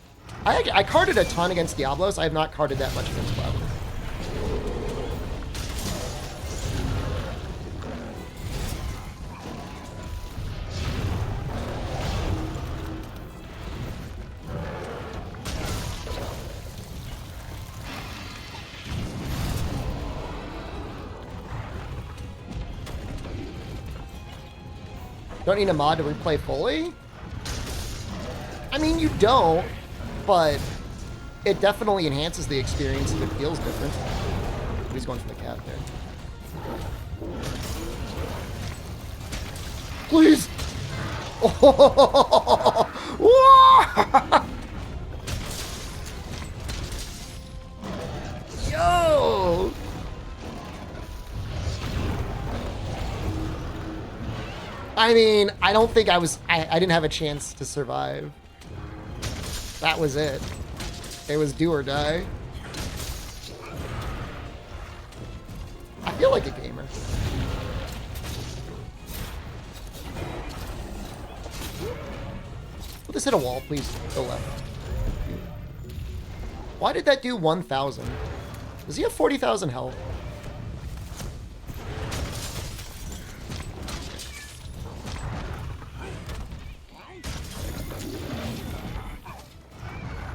A: I carded a ton against Diablos. I have not carded that much against Cloud. Don't need a mod to replay fully? I mean, you don't, but it definitely enhances the experience if it feels different. He's going for the cat there. Please! Oh! Yo! I mean, I don't think I didn't have a chance to survive. That was it. It was do or die. I feel like a gamer. Will this hit a wall, please? Go left. Why did that do 1,000? Does he have 40,000 health?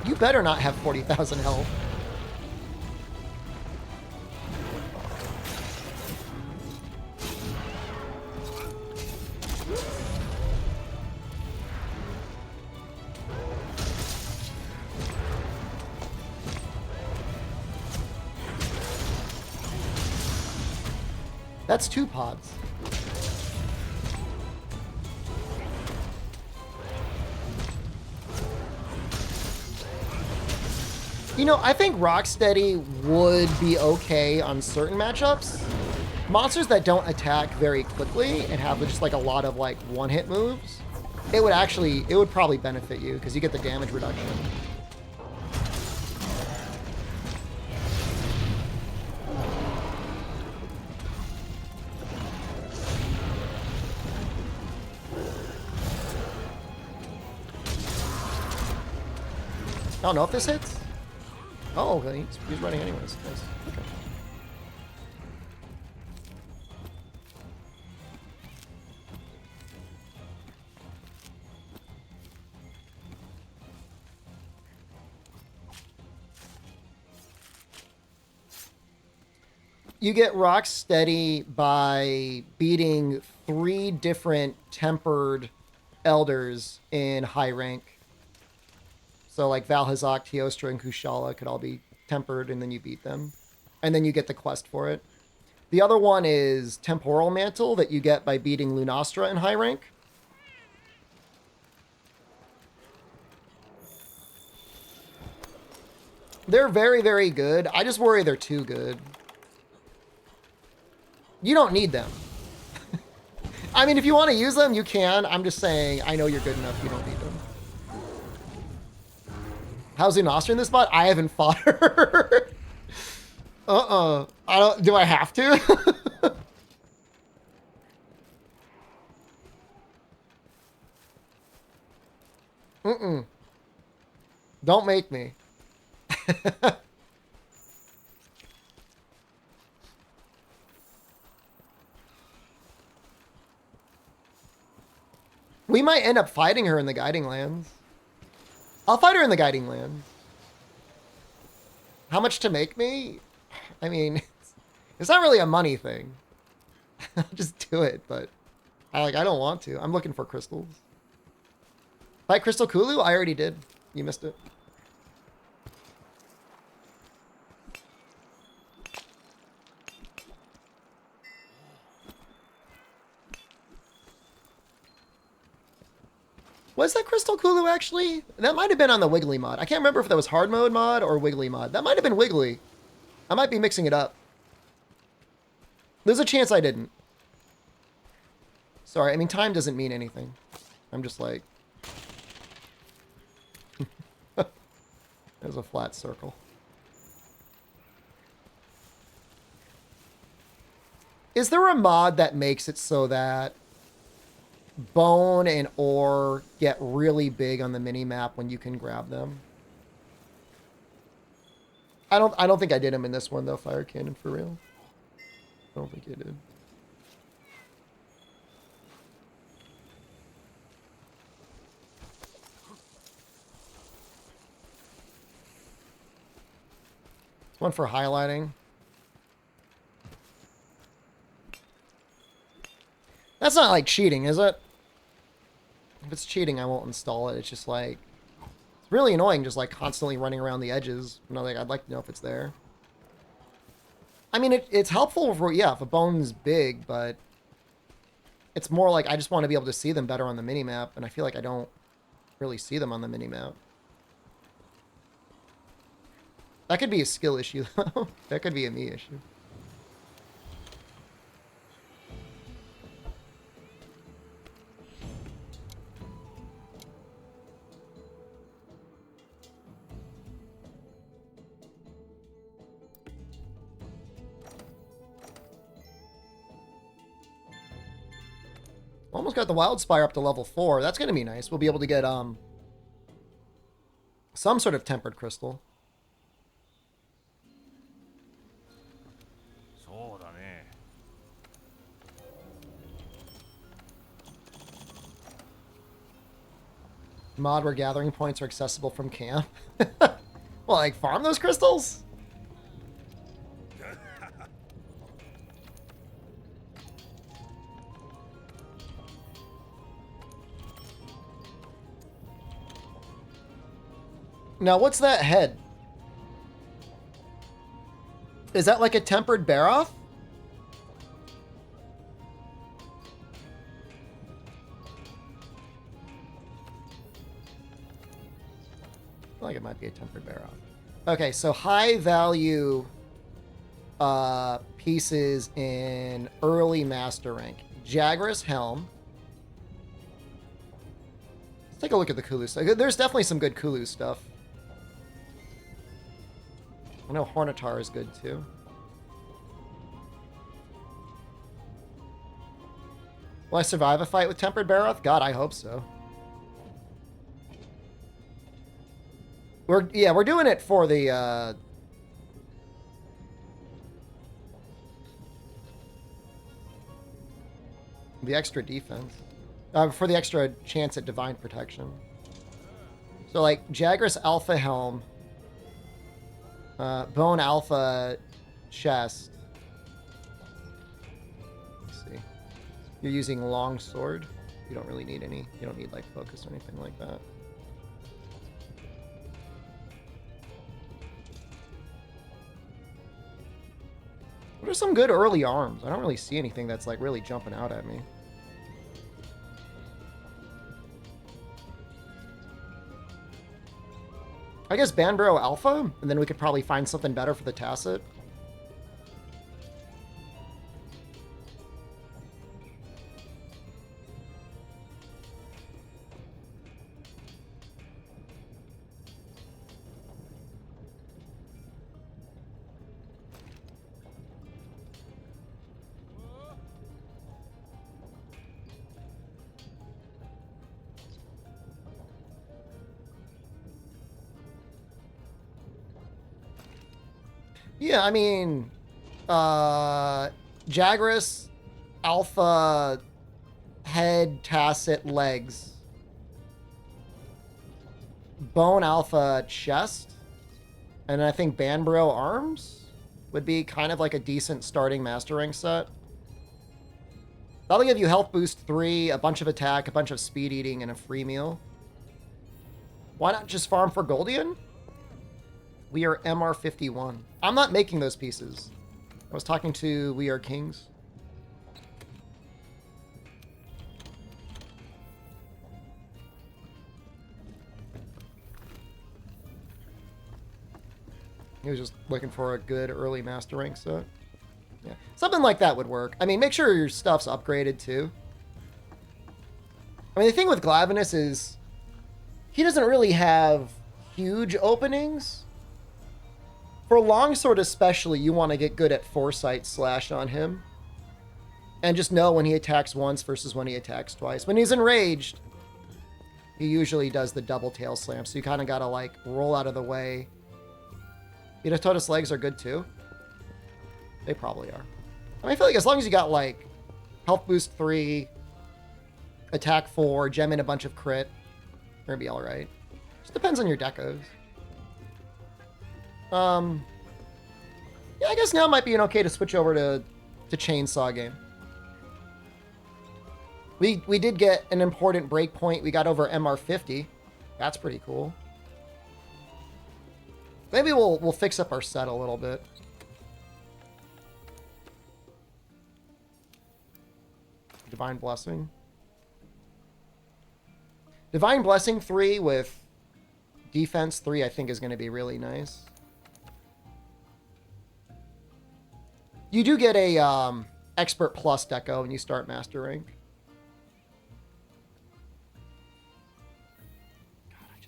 A: You better not have 40,000 health. That's 2 pods. You know, I think Rocksteady would be okay on certain matchups. Monsters that don't attack very quickly and have just like a lot of like one-hit moves, it would probably benefit you because you get the damage reduction. I don't know if this hits. Oh, okay. He's running anyways. Nice. Okay. You get Rocksteady by beating 3 different tempered elders in high rank. So like Valhazak, Teostra, and Kushala could all be tempered, and then you beat them. And then you get the quest for it. The other one is Temporal Mantle that you get by beating Lunastra in high rank. They're very, very good. I just worry they're too good. You don't need them. I mean, if you want to use them, you can. I'm just saying, I know you're good enough. You don't need them. How's Lunastra in this spot? I haven't fought her. I don't. Do I have to? Don't make me. We might end up fighting her in the Guiding Lands. I'll fight her in the Guiding Lands. How much to make me? I mean, it's not really a money thing. I'll just do it, but I don't want to. I'm looking for crystals. Fight Crystal Kulu? I already did. You missed it. Was that Crystal Kulu actually? That might have been on the Wiggly mod. I can't remember if that was hard mode mod or Wiggly mod. That might have been Wiggly. I might be mixing it up. There's a chance I didn't. Sorry, I mean, time doesn't mean anything. I'm just like... There's a flat circle. Is there a mod that makes it so that bone and ore get really big on the mini-map when you can grab them? I don't think I did them in this one though, Fire Cannon, for real. I don't think I did. One for highlighting. That's not like cheating, is it? If it's cheating, I won't install it. It's just like, it's really annoying just like constantly running around the edges. You know, like, I'd like to know if it's there. I mean, it's helpful for, yeah, if a bone's big, but it's more like I just want to be able to see them better on the minimap, and I feel like I don't really see them on the minimap. That could be a skill issue, though. That could be a me issue. Almost got the Wild Spire up to level 4. That's going to be nice. We'll be able to get some sort of tempered crystal.
D: そうだね。
A: Mod where gathering points are accessible from camp. Well, like farm those crystals? Now, what's that head? Is that like a tempered Baroth? I feel like it might be a tempered Baroth. Okay, so high value pieces in early master rank. Jagras Helm. Let's take a look at the Kulu stuff. There's definitely some good Kulu stuff. I know Hornitar is good too. Will I survive a fight with Tempered Baroth? God, I hope so. We're doing it for the extra defense. For the extra chance at divine protection. So like Jagras Alpha Helm, Bone Alpha Chest. Let's see. You're using long sword. You don't really need any. You don't need like focus or anything like that. What are some good early arms? I don't really see anything that's like really jumping out at me. I guess Banbro Alpha, and then we could probably find something better for the Tacit. Yeah, I mean, Jagras, Alpha, Head, Tacit, Legs. Bone Alpha, Chest. And I think Banbro Arms would be kind of like a decent starting Master Rank set. That'll give you Health Boost 3, a bunch of attack, a bunch of speed eating, and a free meal. Why not just farm for Goldion? We are MR51. I'm not making those pieces. I was talking to We Are Kings. He was just looking for a good early master rank set. Yeah, something like that would work. I mean, make sure your stuff's upgraded too. I mean, the thing with Glavenus is he doesn't really have huge openings. For Longsword especially, you want to get good at Foresight Slash on him. And just know when he attacks once versus when he attacks twice. When he's enraged, he usually does the double tail slam, so you kind of got to like roll out of the way. Unitotus legs are good too. They probably are. I mean, I feel like as long as you got like health boost 3, attack 4, gem in a bunch of crit, you're gonna be all right. Just depends on your decos. Yeah, I guess now might be an okay to switch over to Chainsaw game. We did get an important breakpoint. We got over MR50. That's pretty cool. Maybe we'll fix up our set a little bit. Divine Blessing. Divine Blessing 3 with Defense 3 I think is going to be really nice. You do get a Expert Plus deco when you start Master Rank. God,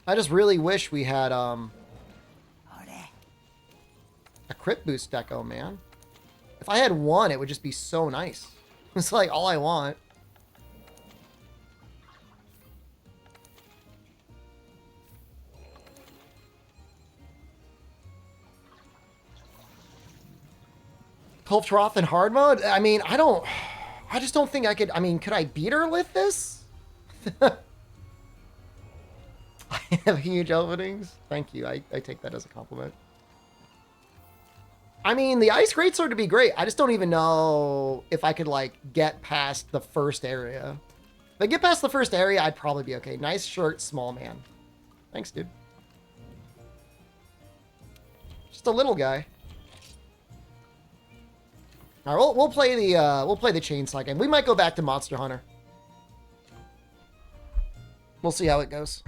A: I just really wish we had a crit boost deco, man. If I had one, it would just be so nice. It's like all I want. Culp Trough in hard mode? I mean, I just don't think I could. I mean, could I beat her with this? I have huge openings. Thank you. I take that as a compliment. I mean, the ice greatsword would be great. I just don't even know if I could, like, get past the first area. If I get past the first area, I'd probably be okay. Nice shirt, small man. Thanks, dude. Just a little guy. All right, we'll play the chainsaw game. We might go back to Monster Hunter. We'll see how it goes.